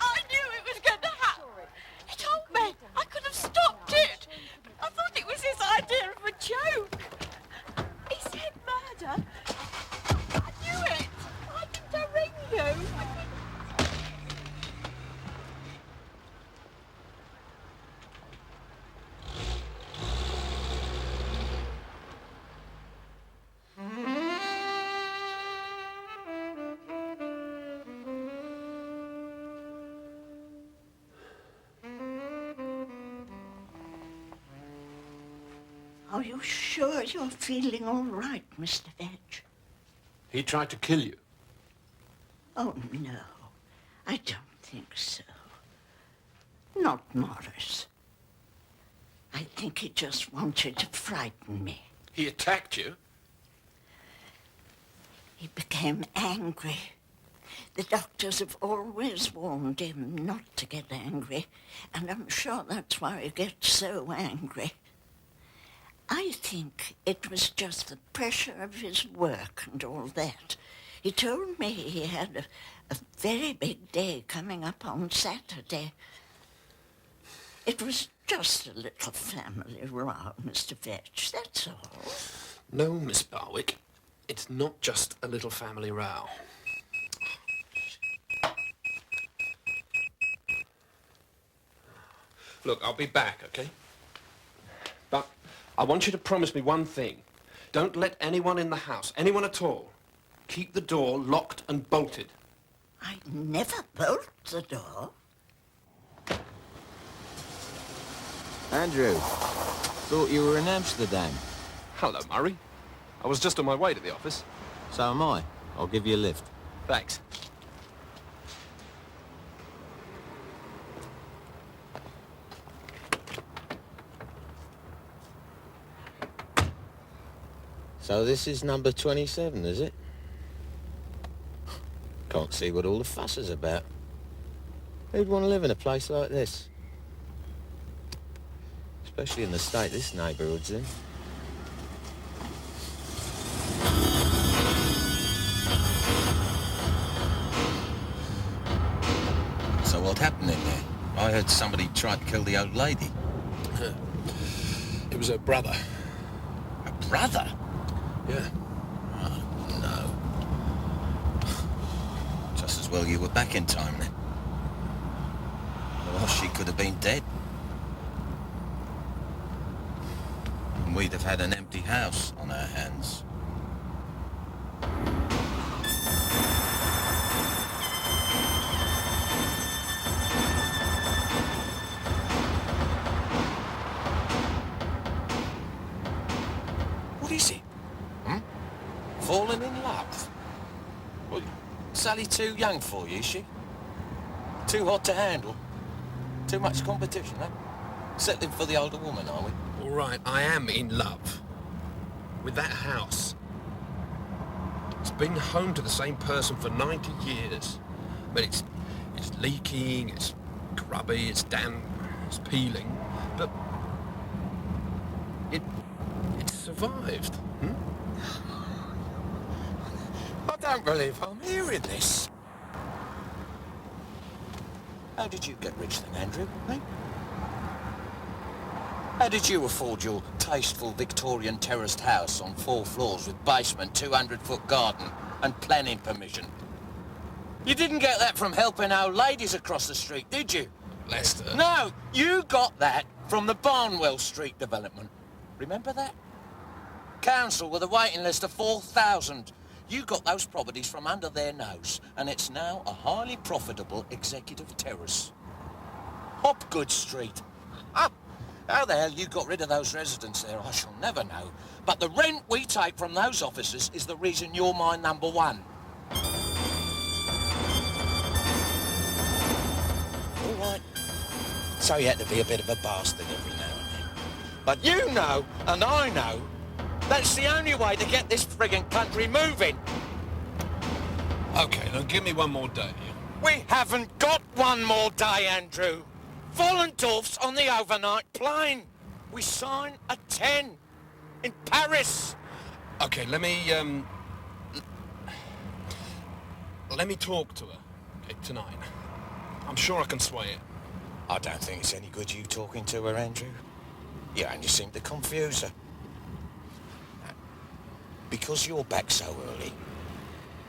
I knew it was going to happen. He told me. I could have stopped it. I thought it was his idea of a joke. He said murder. I knew it. Why didn't I ring you? Are you sure you're feeling all right, Mr. Vetch? He tried to kill you. Oh, no. I don't think so. Not Morris. I think he just wanted to frighten me. He attacked you? He became angry. The doctors have always warned him not to get angry, and I'm sure that's why he gets so angry. I think it was just the pressure of his work and all that. He told me he had a very big day coming up on Saturday. It was just a little family row, Mr. Vetch, that's all. No, Miss Barwick. It's not just a little family row. Look, I'll be back, okay? But I want you to promise me one thing. Don't let anyone in the house, anyone at all, keep the door locked and bolted. I never bolt the door. Andrew, thought you were in Amsterdam. Hello, Murray. I was just on my way to the office. So am I. I'll give you a lift. Thanks. So this is number 27, is it? Can't see what all the fuss is about. Who'd want to live in a place like this? Especially in the state this neighbourhood's in. So what happened in there? I heard somebody tried to kill the old lady. It was her brother. A brother? Yeah. Oh, no. Just as well you were back in time then. Well, she could have been dead. And we'd have had an empty house on our hands. What is it? Fallen in love? Well, Sally too young for you, is she? Too hot to handle? Too much competition, eh? Settling for the older woman, are we? All right, I am in love with that house. It's been home to the same person for 90 years. But it's leaking, it's grubby, it's damp, it's peeling, but it survived. I don't believe I'm hearing this. How did you get rich then, Andrew, eh? How did you afford your tasteful Victorian terraced house on 4 floors with basement, 200-foot garden and planning permission? You didn't get that from helping old ladies across the street, did you? Lester. No, you got that from the Barnwell Street development. Remember that? Council with a waiting list of 4,000. You got those properties from under their nose, and it's now a highly profitable executive terrace. Hopgood Street. Ah, How the hell you got rid of those residents there, I shall never know. But the rent we take from those officers is the reason you're my number one. All right. So you had to be a bit of a bastard every now and then. But you know, and I know, that's the only way to get this friggin' country moving. OK, now give me one more day. We haven't got one more day, Andrew. Vollendorf's on the overnight plane. We sign at 10 in Paris. OK, let me talk to her, okay, tonight. I'm sure I can sway it. I don't think it's any good you talking to her, Andrew. You only seem to confuse her. Because you're back so early,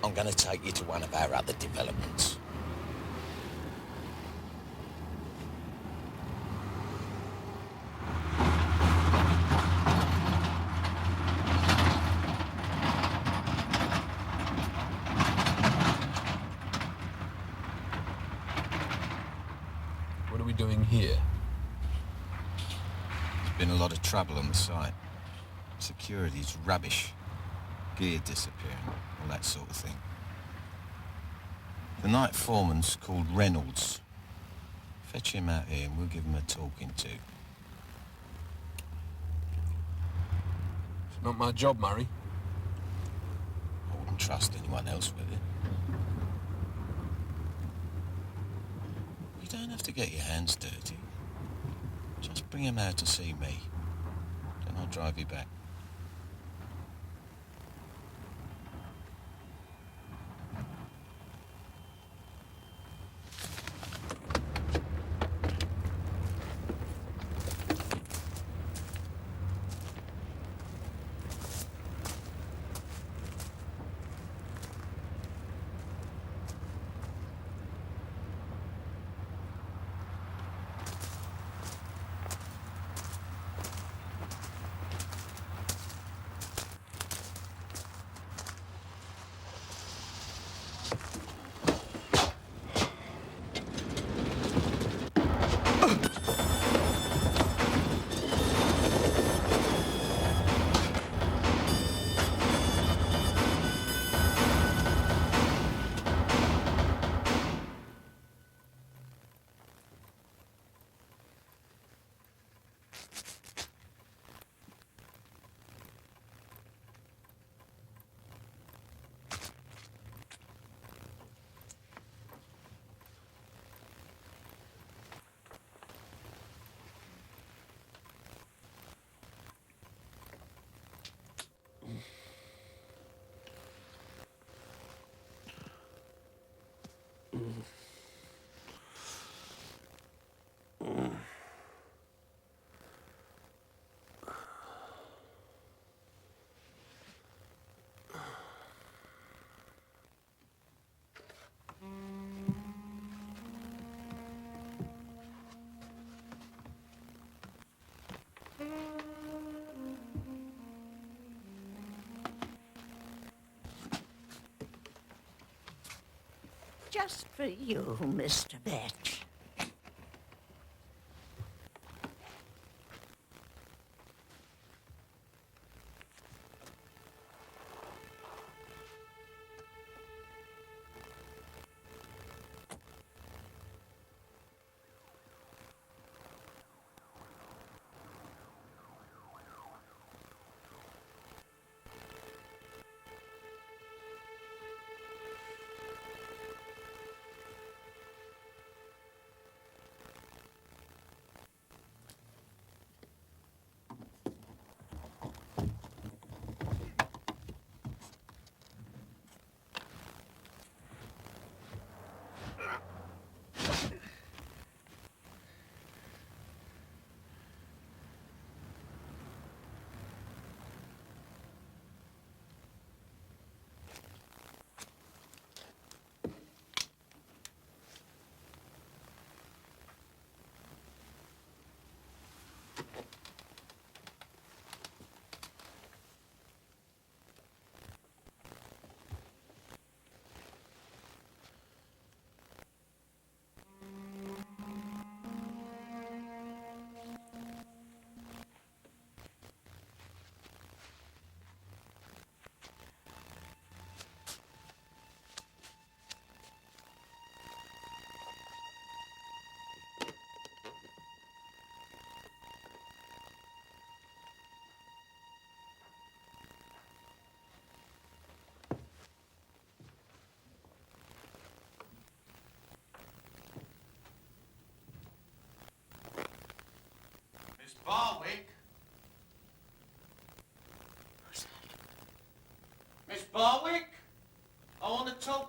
I'm going to take you to one of our other developments. What are we doing here? There's been a lot of trouble on the site. Security's rubbish. Gear disappearing, all that sort of thing. The night foreman's called Reynolds. Fetch him out here and we'll give him a talking to. It's not my job, Murray. I wouldn't trust anyone else with it. You don't have to get your hands dirty. Just bring him out to see me. Then I'll drive you back. Just for you, Mr. Vetch.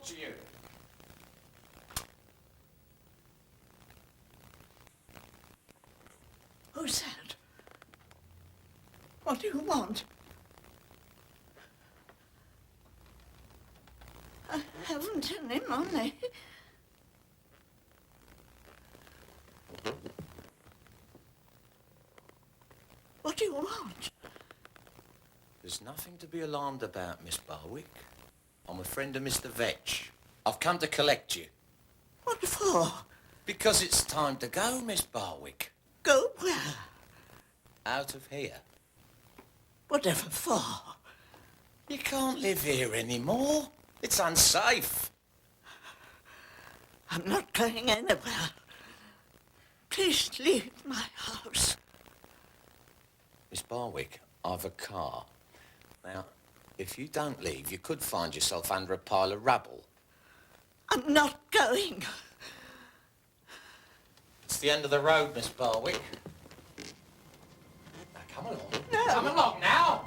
talk to you. Who's that? What do you want? I haven't any money. What do you want? There's nothing to be alarmed about, Miss Barwick. I'm a friend of Mr. Vetch. I've come to collect you. What for? Because it's time to go, Miss Barwick. Go where? Out of here. Whatever for? You can't live here anymore. It's unsafe. I'm not going anywhere. Please leave my house. Miss Barwick, I've a car. Now, if you don't leave, you could find yourself under a pile of rubble. I'm not going. It's the end of the road, Miss Barwick. Now, come along. No. Come along now.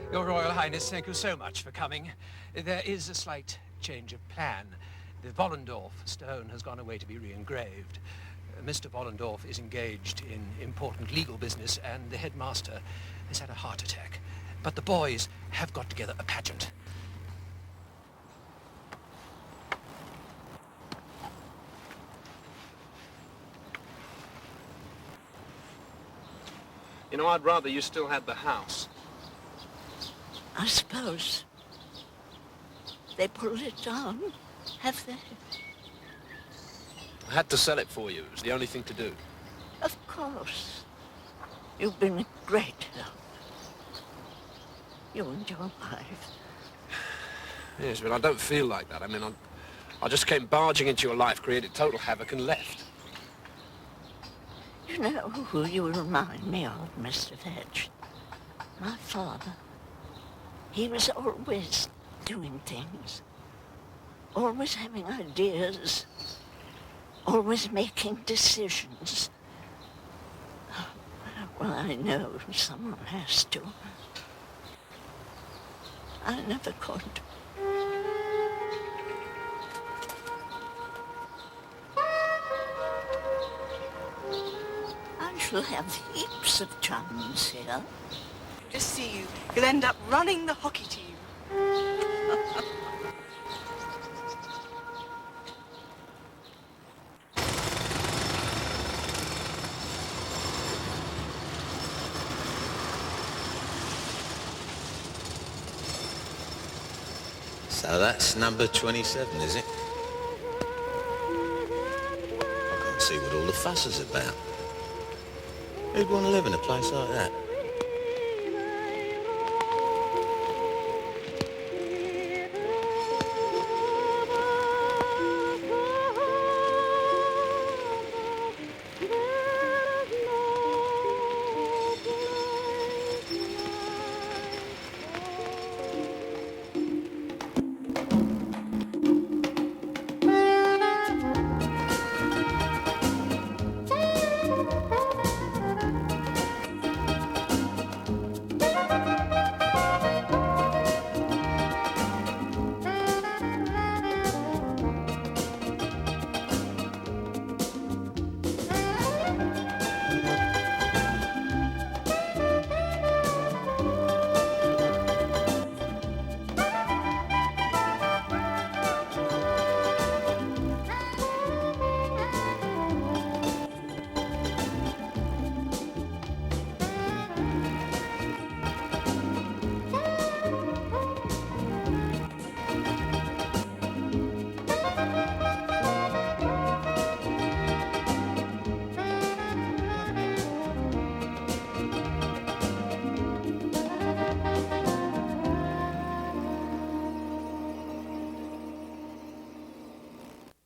Your Royal Highness, thank you so much for coming. There is a slight change of plan. The Wollendorf stone has gone away to be re-engraved. Mr. Wollendorf is engaged in important legal business, and the headmaster has had a heart attack. But the boys have got together a pageant. You know, I'd rather you still had the house. I suppose. They pulled it down, have they? I had to sell it for you. It was the only thing to do. Of course. You've been a great help. You and your wife. Yes, but I don't feel like that. I mean, I just came barging into your life, created total havoc, and left. You know who you remind me of, Mr. Vetch? My father. He was always doing things. Always having ideas. Always making decisions. Well, I know someone has to. I never could. I shall have heaps of chums here. Just see you. You'll end up running the hockey team. So that's number 27, is it? the fuss is about. Who'd want to live in a place like that?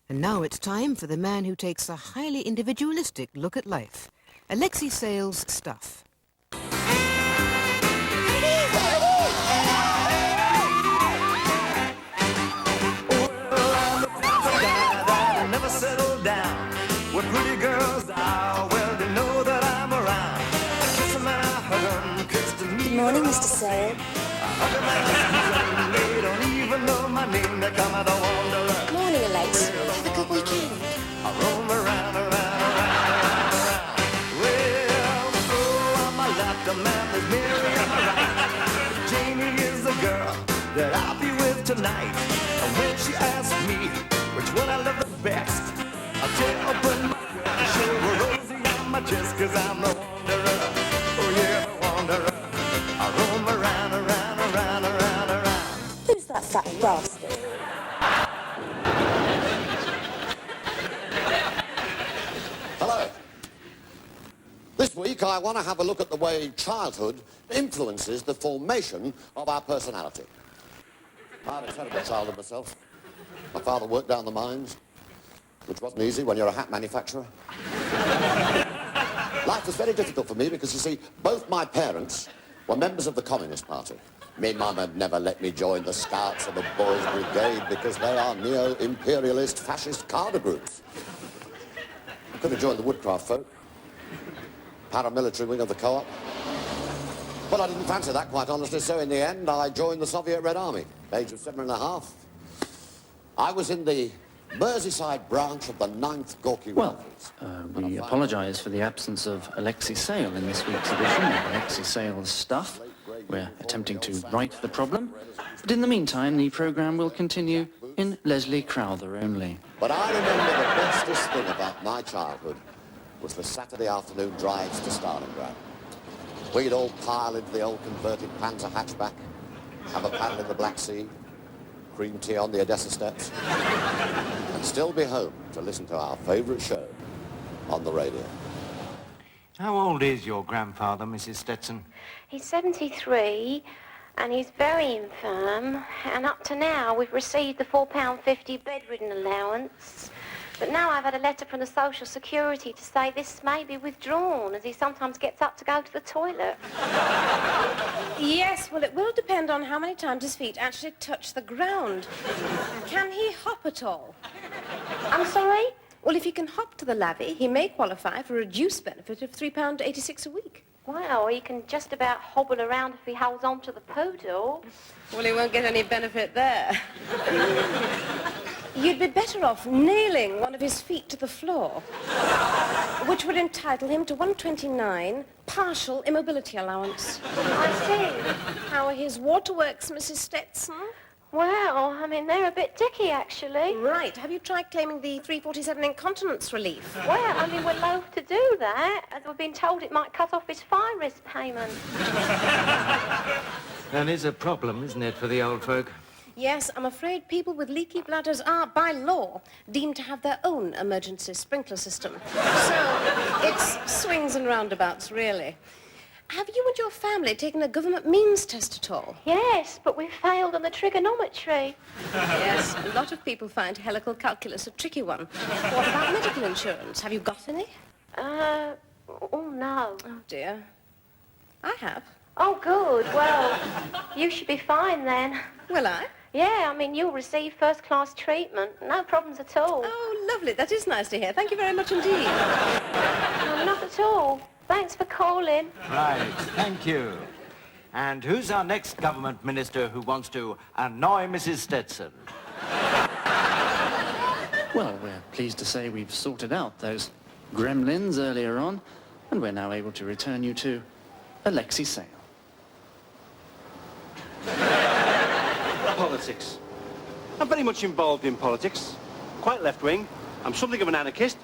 And now it's time for the man who takes a highly individualistic look at life. Alexei Sale's Stuff. Never settle down where pretty girls are. Well, they know that I'm around. I kiss them and I hug them, kiss to me. Good morning, Mr. Sale. They don't even know my name. They come out of wanderer. Morning, Alex. Have a good weekend. I roam around. Well, oh, I'm a laughter man with Mary on my right. Jamie is the girl that I'll be with tonight. And when she asks me which one I love the best, I'll tear open my dress, show her Rosie on my chest, 'cause I'm the wanderer. Oh yeah, the wanderer. I roam around. Who's that fat bastard? Hello. This week I want to have a look at the way childhood influences the formation of our personality. I had a terrible childhood myself. My father worked down the mines, which wasn't easy when you're a hat manufacturer. Life was very difficult for me because, you see, both my parents were members of the Communist Party. Me mum had never let me join the Scouts or the Boys' Brigade because they are neo-imperialist fascist cadre groups. I could have joined the Woodcraft folk, paramilitary wing of the Co-op. Well, I didn't fancy that, quite honestly, so in the end I joined the Soviet Red Army, age of 7½. I was in the Merseyside branch of the 9th Gorky Rifles. We apologise for the absence of Alexei Sale in this week's edition of Alexei Sale's Stuff. We're attempting to right the problem, but in the meantime, the programme will continue in Leslie Crowther only. But I remember the bestest thing about my childhood was the Saturday afternoon drives to Stalingrad. We'd all pile into the old converted Panzer hatchback, have a paddle in the Black Sea, cream tea on the Odessa steps, and still be home to listen to our favourite show on the radio. How old is your grandfather, Mrs. Stetson? He's 73, and he's very infirm, and up to now we've received the £4.50 bedridden allowance. But now I've had a letter from the Social Security to say this may be withdrawn, as he sometimes gets up to go to the toilet. Yes, well, it will depend on how many times his feet actually touch the ground. Can he hop at all? I'm sorry? Well, if he can hop to the lavvy, he may qualify for a reduced benefit of £3.86 a week. Well, he can just about hobble around if he holds on to the poodle. Well, he won't get any benefit there. You'd be better off nailing one of his feet to the floor, which would entitle him to £1.29 partial immobility allowance. I see. How are his waterworks, Mrs. Stetson? Well, I mean, they're a bit dicky, actually. Right. Have you tried claiming the £3.47 incontinence relief? Well, I mean, we're loath to do that, as we've been told it might cut off his fire risk payment. That is a problem, isn't it, for the old folk? Yes, I'm afraid people with leaky bladders are, by law, deemed to have their own emergency sprinkler system. So, it's swings and roundabouts, really. Have you and your family taken a government means test at all? Yes, but we failed on the trigonometry. Yes, a lot of people find helical calculus a tricky one. What about medical insurance? Have you got any? Oh, no. Oh, dear. I have. Oh, good. Well, you should be fine then. Will I? Yeah, I mean, you'll receive first-class treatment. No problems at all. Oh, lovely. That is nice to hear. Thank you very much indeed. No, not at all. Thanks for calling. Right, thank you. And who's our next government minister who wants to annoy Mrs. Stetson? Well, we're pleased to say we've sorted out those gremlins earlier on, and we're now able to return you to Alexei Sale. Politics. I'm very much involved in politics. Quite left-wing. I'm something of an anarchist.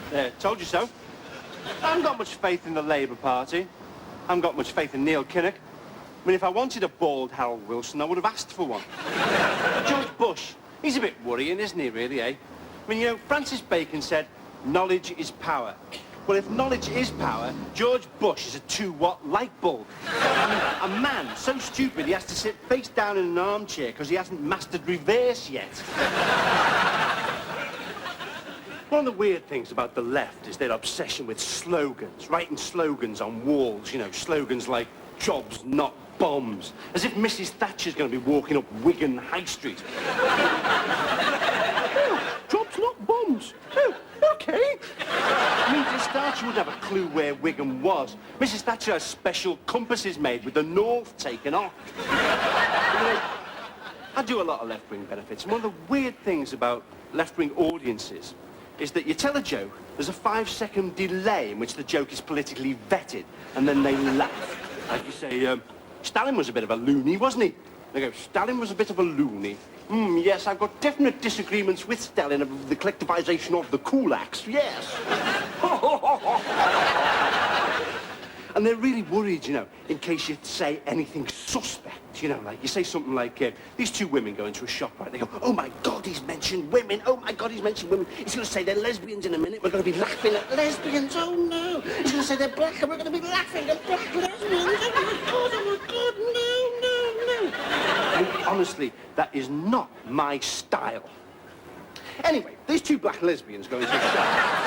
There, told you so. I haven't got much faith in the Labour Party. I haven't got much faith in Neil Kinnock. I mean, if I wanted a bald Harold Wilson, I would have asked for one. George Bush, he's a bit worrying, isn't he, really, eh? I mean, you know, Francis Bacon said, knowledge is power. Well, if knowledge is power, George Bush is a 2-watt light bulb. I mean, a man so stupid he has to sit face down in an armchair because he hasn't mastered reverse yet. One of the weird things about the left is their obsession with slogans, writing slogans on walls, you know, slogans like jobs, not bombs, as if Mrs. Thatcher's going to be walking up Wigan High Street. Oh, jobs, not bombs. Oh, okay. I mean, to start, you wouldn't have a clue where Wigan was. Mrs. Thatcher has special compasses made with the north taken off. You know, I do a lot of left-wing benefits, and one of the weird things about left-wing audiences is that you tell a joke, there's a 5-second delay in which the joke is politically vetted, and then they laugh. Like you say, Stalin was a bit of a loony, wasn't he? They go, Stalin was a bit of a loony. Yes, I've got definite disagreements with Stalin of the collectivization of the kulaks, yes. And they're really worried, you know, in case you say anything suspect, you know, like you say something like, these two women go into a shop, right? They go, oh my God, he's mentioned women. Oh my God, he's mentioned women. He's going to say they're lesbians in a minute. We're going to be laughing at lesbians. Oh no. He's going to say they're black and we're going to be laughing at black lesbians. Oh my God, no. I mean, honestly, that is not my style. Anyway, these two black lesbians go into a shop.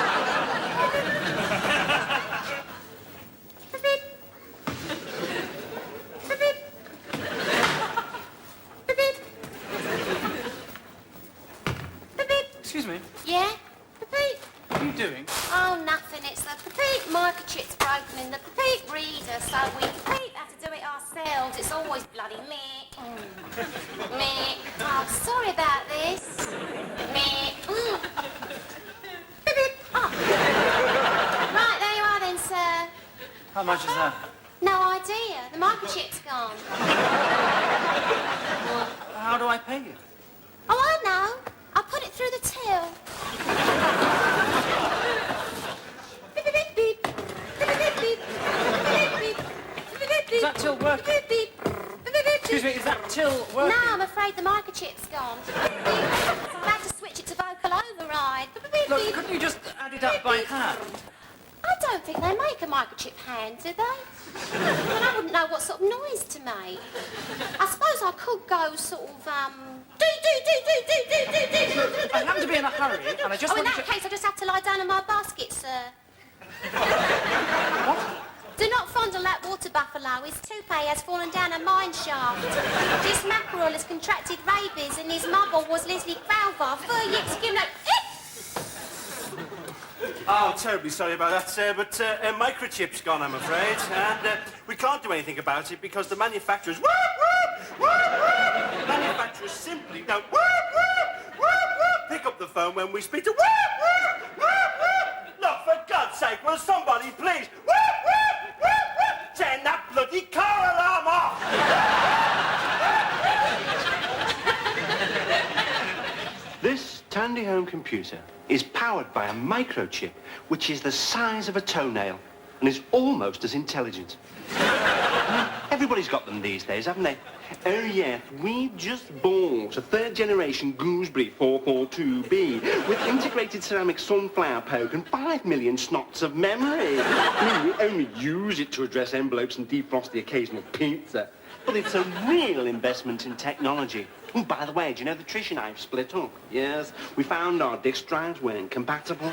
Excuse me. Yeah? Beep. What are you doing? Oh, nothing. It's the beep microchip's broken in the beep reader, so we beep have to do it ourselves. It's always bloody me. Me. Oh, sorry about this. Me. Beep, beep. Oh. Right, there you are then, sir. How much is that? No idea. The microchip's gone. How do I pay you? Oh, I know. I'll put it through the till. Beep, beep, beep, beep. Beep, beep, beep. Beep, beep, beep. Is that till working? Beep, beep, beep. Excuse me, is that till working? No, I'm afraid the microchip's gone. I've had to switch it to vocal override. Look, couldn't you just add it up by hand? I don't think they make a microchip hand, do they? And I wouldn't know what sort of noise to make. I suppose I could go sort of, I happen to be in a hurry, and I just in want that to... case, I just have to lie down in my basket, sir. Do not fondle that water buffalo. His toupee has fallen down a mine shaft. This mackerel has contracted rabies, and his mother was Leslie Crowbar. Fur yips, give no... Oh, terribly sorry about that, sir, but microchip's gone, I'm afraid, and we can't do anything about it because the manufacturers... Manufacturers simply don't pick up the phone when we speak to... Look, for God's sake, will somebody please turn that bloody car alarm off? This Tandy home computer is powered by a microchip which is the size of a toenail and is almost as intelligent. Everybody's got them these days, haven't they? Oh, yeah, we've just bought a third-generation gooseberry 442B with integrated ceramic sunflower poke and 5 million snots of memory. I mean, we only use it to address envelopes and defrost the occasional pizza. But it's a real investment in technology. Oh, by the way, do you know the Trish and I have split up? Yes, we found our disk drives weren't compatible.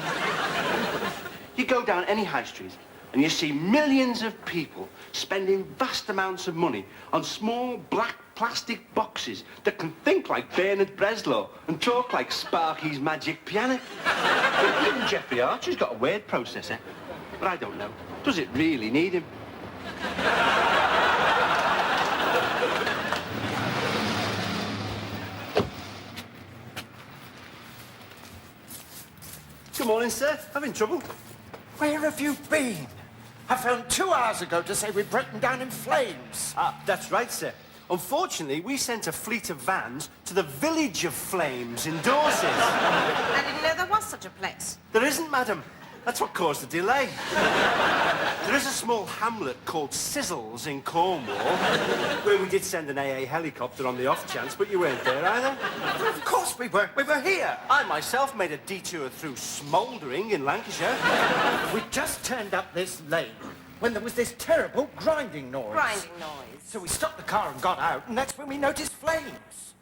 You go down any high street and you see millions of people spending vast amounts of money on small black plastic boxes that can think like Bernard Breslau and talk like Sparky's Magic Piano. Even Jeffrey Archer's got a word processor, but I don't know. Does it really need him? Good morning, sir. Having trouble? Where have you been? I phoned 2 hours ago to say we'd broken down in flames. Ah, that's right, sir. Unfortunately, we sent a fleet of vans to the village of Flames in Dorset. I didn't know there was such a place. There isn't, madam. That's what caused the delay. There is a small hamlet called Sizzles in Cornwall, where we did send an AA helicopter on the off chance, but you weren't there either. Of course we were. We were here. I myself made a detour through Smouldering in Lancashire. We just turned up this lane when there was this terrible grinding noise. Grinding noise. So we stopped the car and got out, and that's when we noticed flames.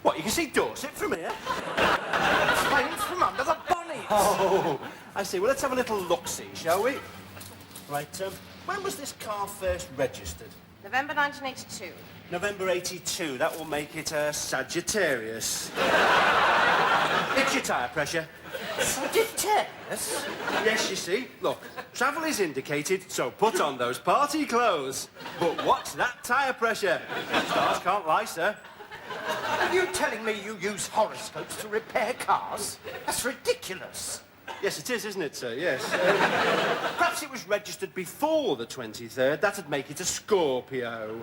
What, you can see Dorset from here? Flames from under the bonnet. Oh, I see. Well, let's have a little look-see, shall we? Right, when was this car first registered? November 1982. November 82. That will make it a Sagittarius. It's your tyre pressure. Sagittarius? Yes, you see. Look, travel is indicated, so put on those party clothes. But watch that tyre pressure. Stars can't lie, sir. Are you telling me you use horoscopes to repair cars? That's ridiculous. Yes, it is, isn't it, sir? Yes. Perhaps it was registered before the 23rd. That'd make it a Scorpio.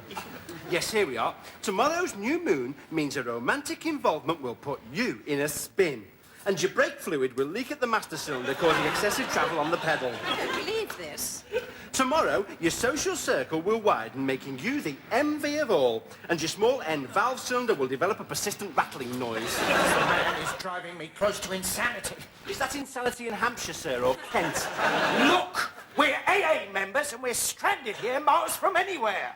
Yes, here we are. Tomorrow's new moon means a romantic involvement will put you in a spin. And your brake fluid will leak at the master cylinder, causing excessive travel on the pedal. I don't believe this. Tomorrow, your social circle will widen, making you the envy of all. And your small end valve cylinder will develop a persistent rattling noise. This man is driving me close to insanity. Is that insanity in Hampshire, sir, or Kent? Look! We're AA members and we're stranded here miles from anywhere.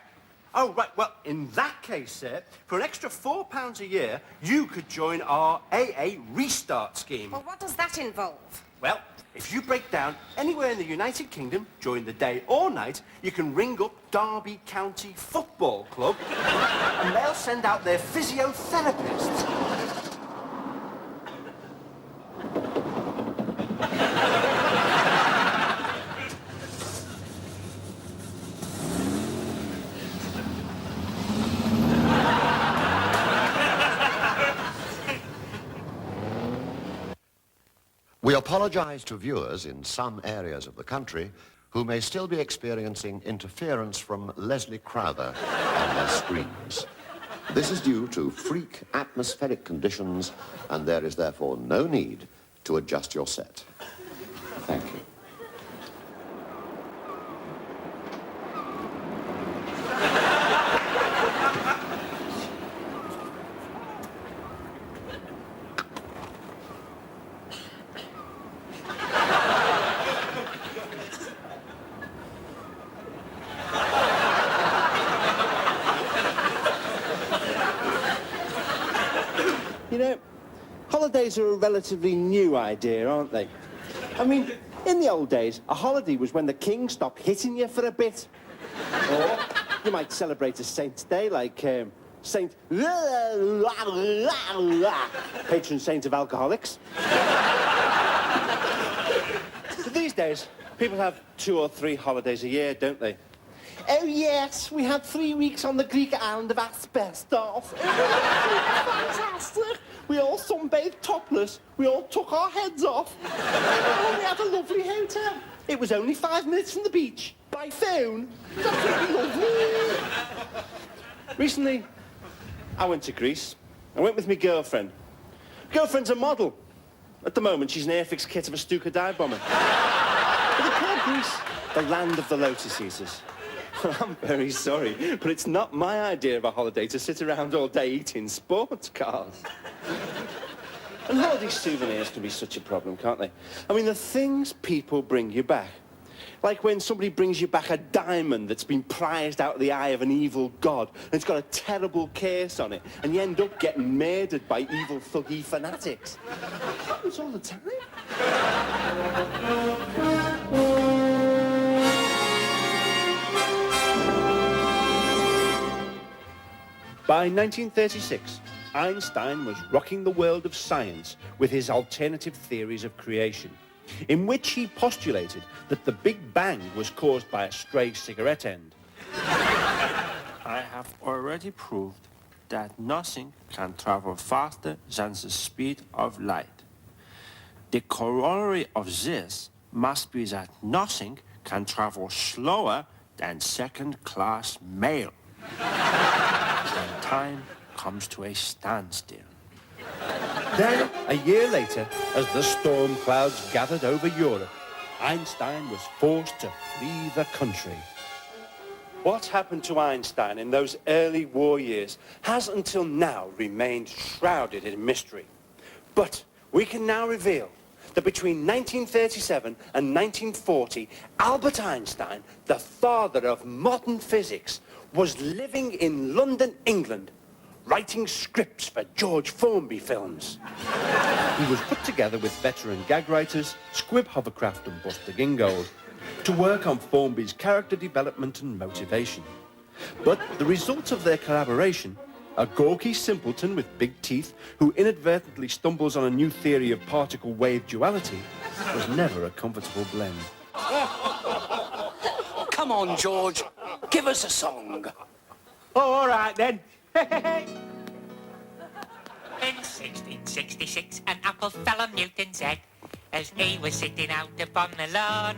Oh, right. Well, in that case, sir, for an extra £4 a year, you could join our AA Restart scheme. Well, what does that involve? Well, if you break down anywhere in the United Kingdom during the day or night, you can ring up Derby County Football Club and they'll send out their physiotherapists. We apologise to viewers in some areas of the country who may still be experiencing interference from Leslie Crowther on their screens. This is due to freak atmospheric conditions, and there is therefore no need to adjust your set. Thank you. You know, holidays are a relatively new idea, aren't they? I mean, in the old days, a holiday was when the king stopped hitting you for a bit. Or you might celebrate a saint's day like Saint... patron saint of alcoholics. But these days, people have 2 or 3 holidays a year, don't they? Oh, yes, we had 3 weeks on the Greek island of Asbestos. Fantastic. We all sunbathed topless. We all took our heads off. Oh, we had a lovely hotel. It was only 5 minutes from the beach. By phone. It was absolutely lovely. Recently, I went to Greece. I went with my girlfriend. Girlfriend's a model. At the moment, she's an airfix kit of a Stuka dive bomber. But they call Greece the land of the lotus eaters. I'm very sorry, but it's not my idea of a holiday to sit around all day eating sports cars. And holiday souvenirs can be such a problem, can't they? I mean, the things people bring you back. Like when somebody brings you back a diamond that's been prized out of the eye of an evil god, and it's got a terrible case on it, and you end up getting murdered by evil, thuggy fanatics. It happens all the time. By 1936, Einstein was rocking the world of science with his alternative theories of creation, in which he postulated that the Big Bang was caused by a stray cigarette end. I have already proved that nothing can travel faster than the speed of light. The corollary of this must be that nothing can travel slower than second-class mail. When time comes to a standstill. Then, a year later, as the storm clouds gathered over Europe, Einstein was forced to flee the country. What happened to Einstein in those early war years has until now remained shrouded in mystery. But we can now reveal that between 1937 and 1940, Albert Einstein, the father of modern physics, was living in London, England, writing scripts for George Formby films. He was put together with veteran gag writers Squib Hovercraft and Buster Gingold to work on Formby's character development and motivation. But the result of their collaboration, a gawky simpleton with big teeth who inadvertently stumbles on a new theory of particle wave duality, was never a comfortable blend. Come on, George. Give us a song. Oh, all right then. In 1666, an apple fell on Newton's head as he was sitting out upon the lawn.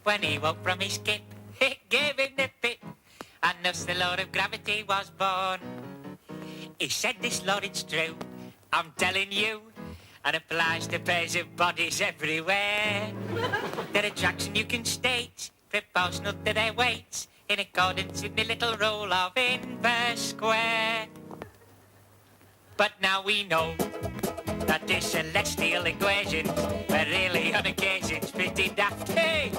When he woke from his skip, it gave him the pip, and thus the law of gravity was born. He said, "This law, it's true, I'm telling you, and applies to pairs of bodies everywhere. Their attraction you can state, proportional to their weights, in accordance with the little rule of inverse square." But now we know that the celestial equations were really on occasions pretty daft. Hey!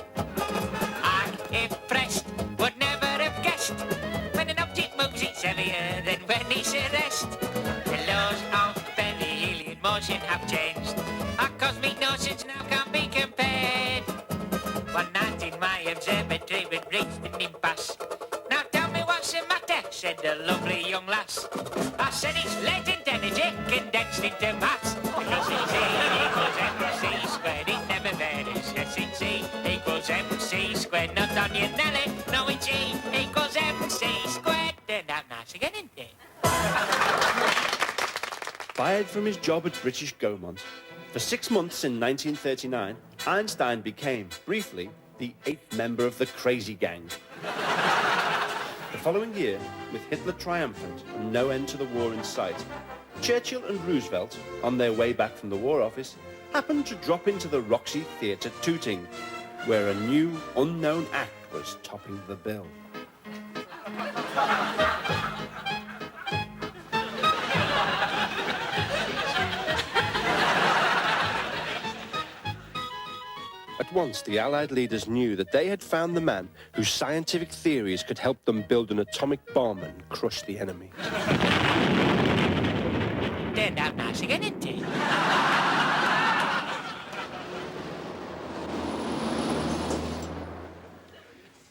I, if pressed, would never have guessed when an object moves it's heavier than when it's at rest. The laws of perihelion motion have changed. Our cosmic notions now can't be compared. One night in my observatory we'd reached an impasse. "Now tell me what's the matter," said the lovely young lass. I said, "It's latent energy condensed into mass. Because it's E equals mc squared, it never varies. Yes, it's E equals mc squared, not on your Nelly. No, it's E equals mc squared." Turned out nice again, didn't it? Fired from his job at British Gaumont, for 6 months in 1939, Einstein became, briefly, the 8th member of the Crazy Gang. The following year, with Hitler triumphant and no end to the war in sight, Churchill and Roosevelt, on their way back from the War Office, happened to drop into the Roxy Theatre Tooting, where a new, unknown act was topping the bill. At once, the Allied leaders knew that they had found the man whose scientific theories could help them build an atomic bomb and crush the enemy. Turned out nice again, didn't it?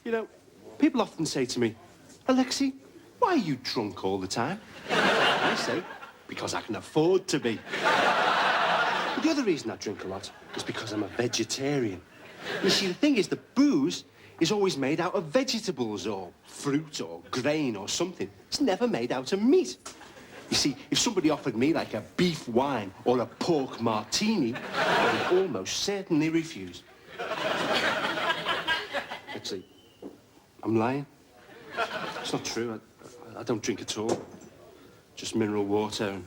You know, people often say to me, "Alexei, why are you drunk all the time?" I say, "Because I can afford to be." But the other reason I drink a lot is because I'm a vegetarian. You see, the thing is, the booze is always made out of vegetables or fruit or grain or something. It's never made out of meat. You see, if somebody offered me like a beef wine or a pork martini, I would almost certainly refuse. Actually, I'm lying. It's not true. I don't drink at all. Just mineral water, and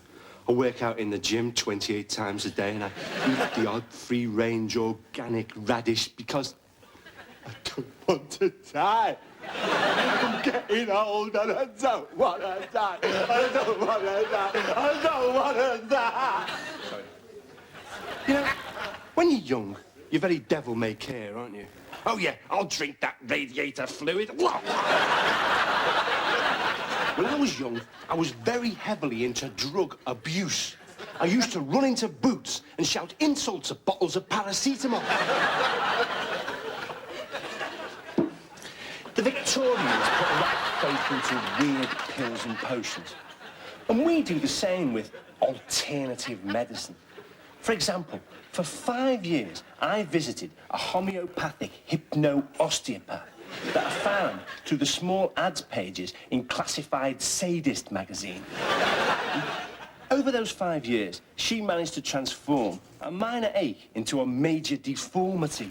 I work out in the gym 28 times a day, and I eat the odd free-range organic radish because I don't want to die. I'm getting old and I don't want to die. I don't want to die. I don't want to die. Sorry. You know, when you're young, you're very devil-may-care, aren't you? Oh, yeah, I'll drink that radiator fluid. When I was young, I was very heavily into drug abuse. I used to run into booths and shout insults at bottles of paracetamol. The Victorians put a lot of faith into weird pills and potions. And we do the same with alternative medicine. For example, for 5 years, I visited a homeopathic hypno-osteopath that I found through the small ads pages in Classified Sadist magazine. Over those 5 years, she managed to transform a minor ache into a major deformity.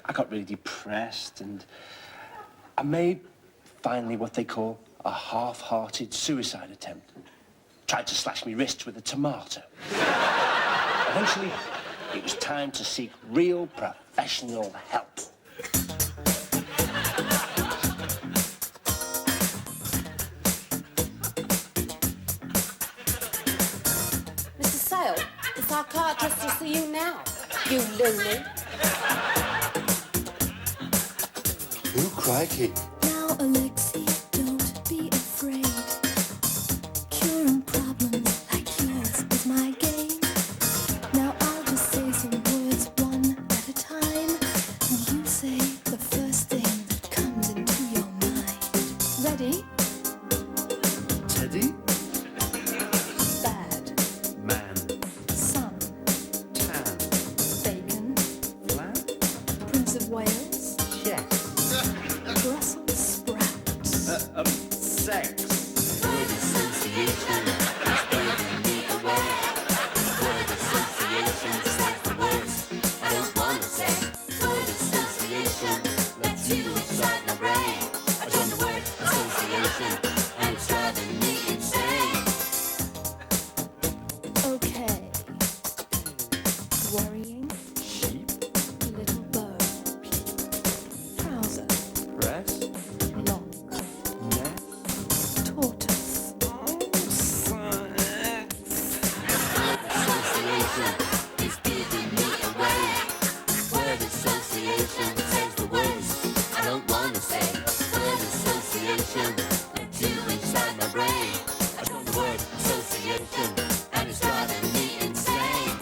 I got really depressed and I made, finally, what they call a half-hearted suicide attempt. Tried to slash me wrists with a tomato. Eventually, it was time to seek real professional help. Mr. Sale, the psychiatrist will see you now, you loony. Ooh, crikey. Now, Alexi, don't be afraid. Curing problems like yours is my game. Now I'll just say some words one at a time, and you say the first thing that comes into your mind. Ready? Teddy? Bad. Man. Sun. Tan. Bacon. Flat. Prince of Wales. Yes. Brussels sprouts. Sex. Word association is waving me away. Word association says the words I don't want to say. Word association lets you inside my brain. I joined the word association and it's driving me insane. Okay. Worrying. Sheep. Little bow. Trouser. Press. Lock. Net. Tortoise. Association is giving me away. Word association says the words I don't want to say. Word association lets you inside my brain. I joined the word association and it's driving me insane.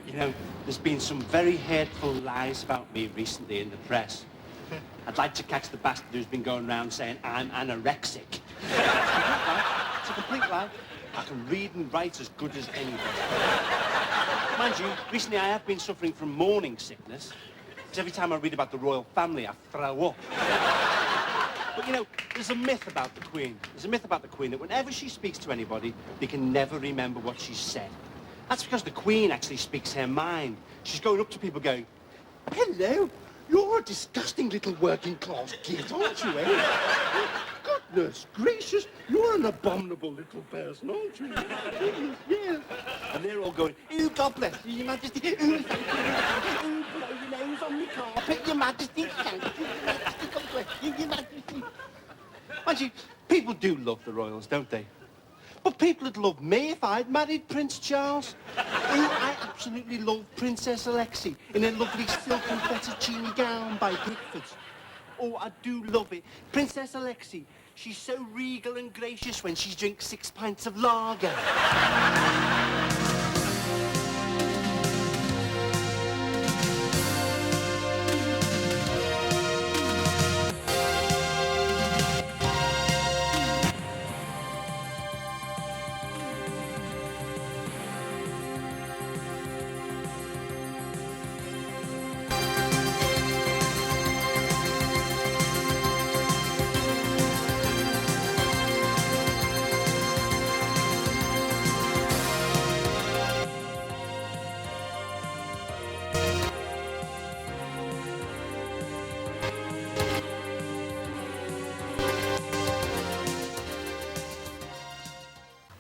You know, there's been some very hateful lies about me recently in the press. I'd like to catch the bastard who's been going around saying I'm anorexic. It's a complete lie. I can read and write as good as anybody. Mind you, recently I have been suffering from morning sickness. Because every time I read about the royal family, I throw up. But, you know, there's a myth about the Queen. There's a myth about the Queen that whenever she speaks to anybody, they can never remember what she said. That's because the Queen actually speaks her mind. She's going up to people going, "Hello, You're a disgusting little working-class git, aren't you, eh? Goodness gracious, you're an abominable little person, aren't you? Yes. And they're all going, "Oh, God bless you, Your Majesty. Oh, thank you. Oh, blow your nose on the carpet, Your Majesty. Thank you, Your Majesty. God bless you, Your Majesty." Mind you, people do love the royals, don't they? But people would love me if I'd married Prince Charles. I absolutely love Princess Alexei in a lovely silk and fettuccine gown by Griffiths. Oh, I do love it. Princess Alexei, she's so regal and gracious when she drinks 6 pints of lager.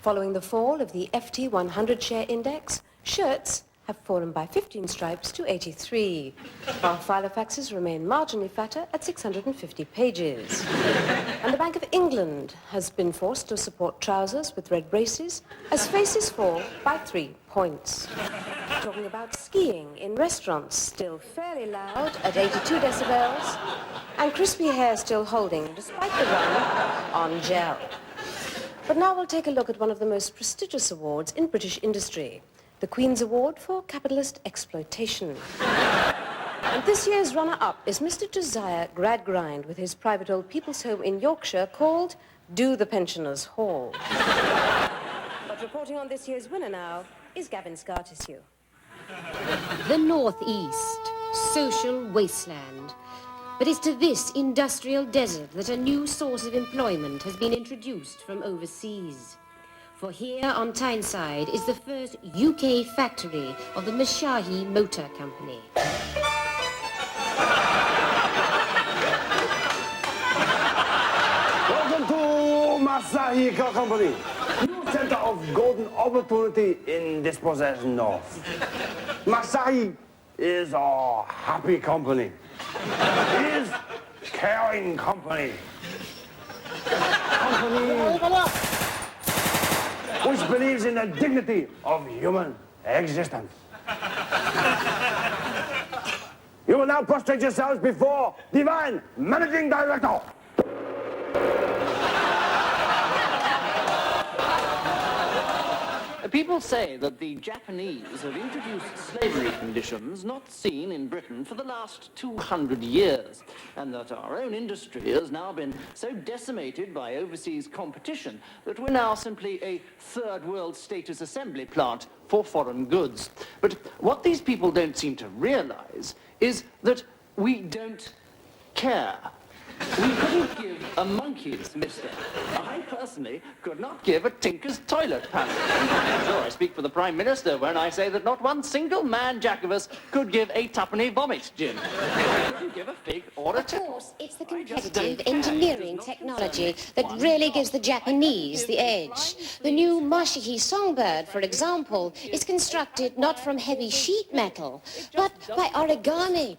Following the fall of the FT 100 share index, shirts have fallen by 15 stripes to 83, while Filofaxes remain marginally fatter at 650 pages. And the Bank of England has been forced to support trousers with red braces as faces fall by 3 points. Talking about skiing in restaurants, still fairly loud at 82 decibels, and crispy hair still holding despite the run on gel. But now we'll take a look at one of the most prestigious awards in British industry, the Queen's Award for Capitalist Exploitation. And this year's runner-up is Mr. Josiah Gradgrind with his private old people's home in Yorkshire called Do the Pensioners' Hall. But reporting on this year's winner now is Gavin Scartisue. The Northeast, social wasteland. But it's to this industrial desert that a new source of employment has been introduced from overseas. For here on Tyneside is the first UK factory of the Mashahi Motor Company. Welcome to Masahi Car Company, new center of golden opportunity in dispossessed north. Masahi is a happy company. It is caring company. Which believes in the dignity of human existence. You will now prostrate yourselves before Divine Managing Director. People say that the Japanese have introduced slavery conditions not seen in Britain for the last 200 years, and that our own industry has now been so decimated by overseas competition that we're now simply a third world status assembly plant for foreign goods. But what these people don't seem to realize is that we don't care. We couldn't give a monkey's, mister. I personally could not give a tinker's toilet panel. I'm sure I speak for the Prime Minister when I say that not one single man jack of us could give a tuppenny vomit gin. Couldn't give a fig or a Of course, it's the competitive engineering technology that really gives the Japanese the edge. The new Mashahi songbird, for example, is constructed not from heavy sheet metal, but by origami.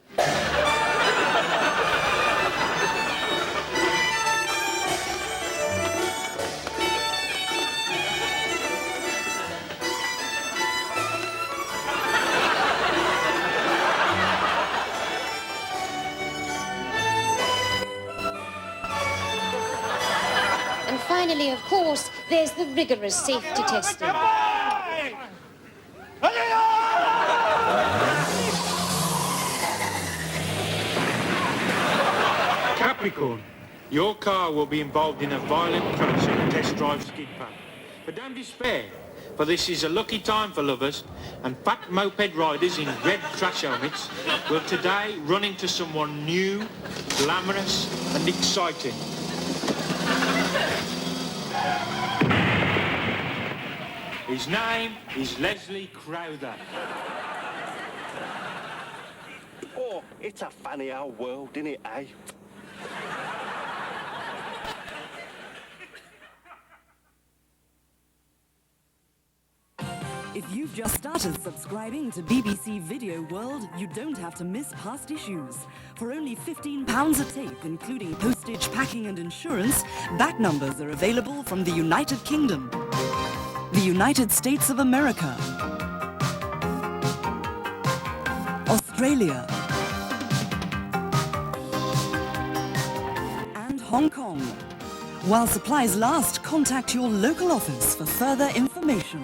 Finally, of course, there's the rigorous safety testing. Capricorn, your car will be involved in a violent crash on a test drive skid pad. But don't despair, for this is a lucky time for lovers, and fat moped riders in red crash helmets will today run into someone new, glamorous and exciting. His name is Leslie Crowther. Oh, It's a funny old world, isn't it, eh? If you've just started subscribing to BBC Video World, you don't have to miss past issues. For only £15 a tape, including postage, packing and insurance, back numbers are available from the United Kingdom, the United States of America, Australia, and Hong Kong. While supplies last, contact your local office for further information.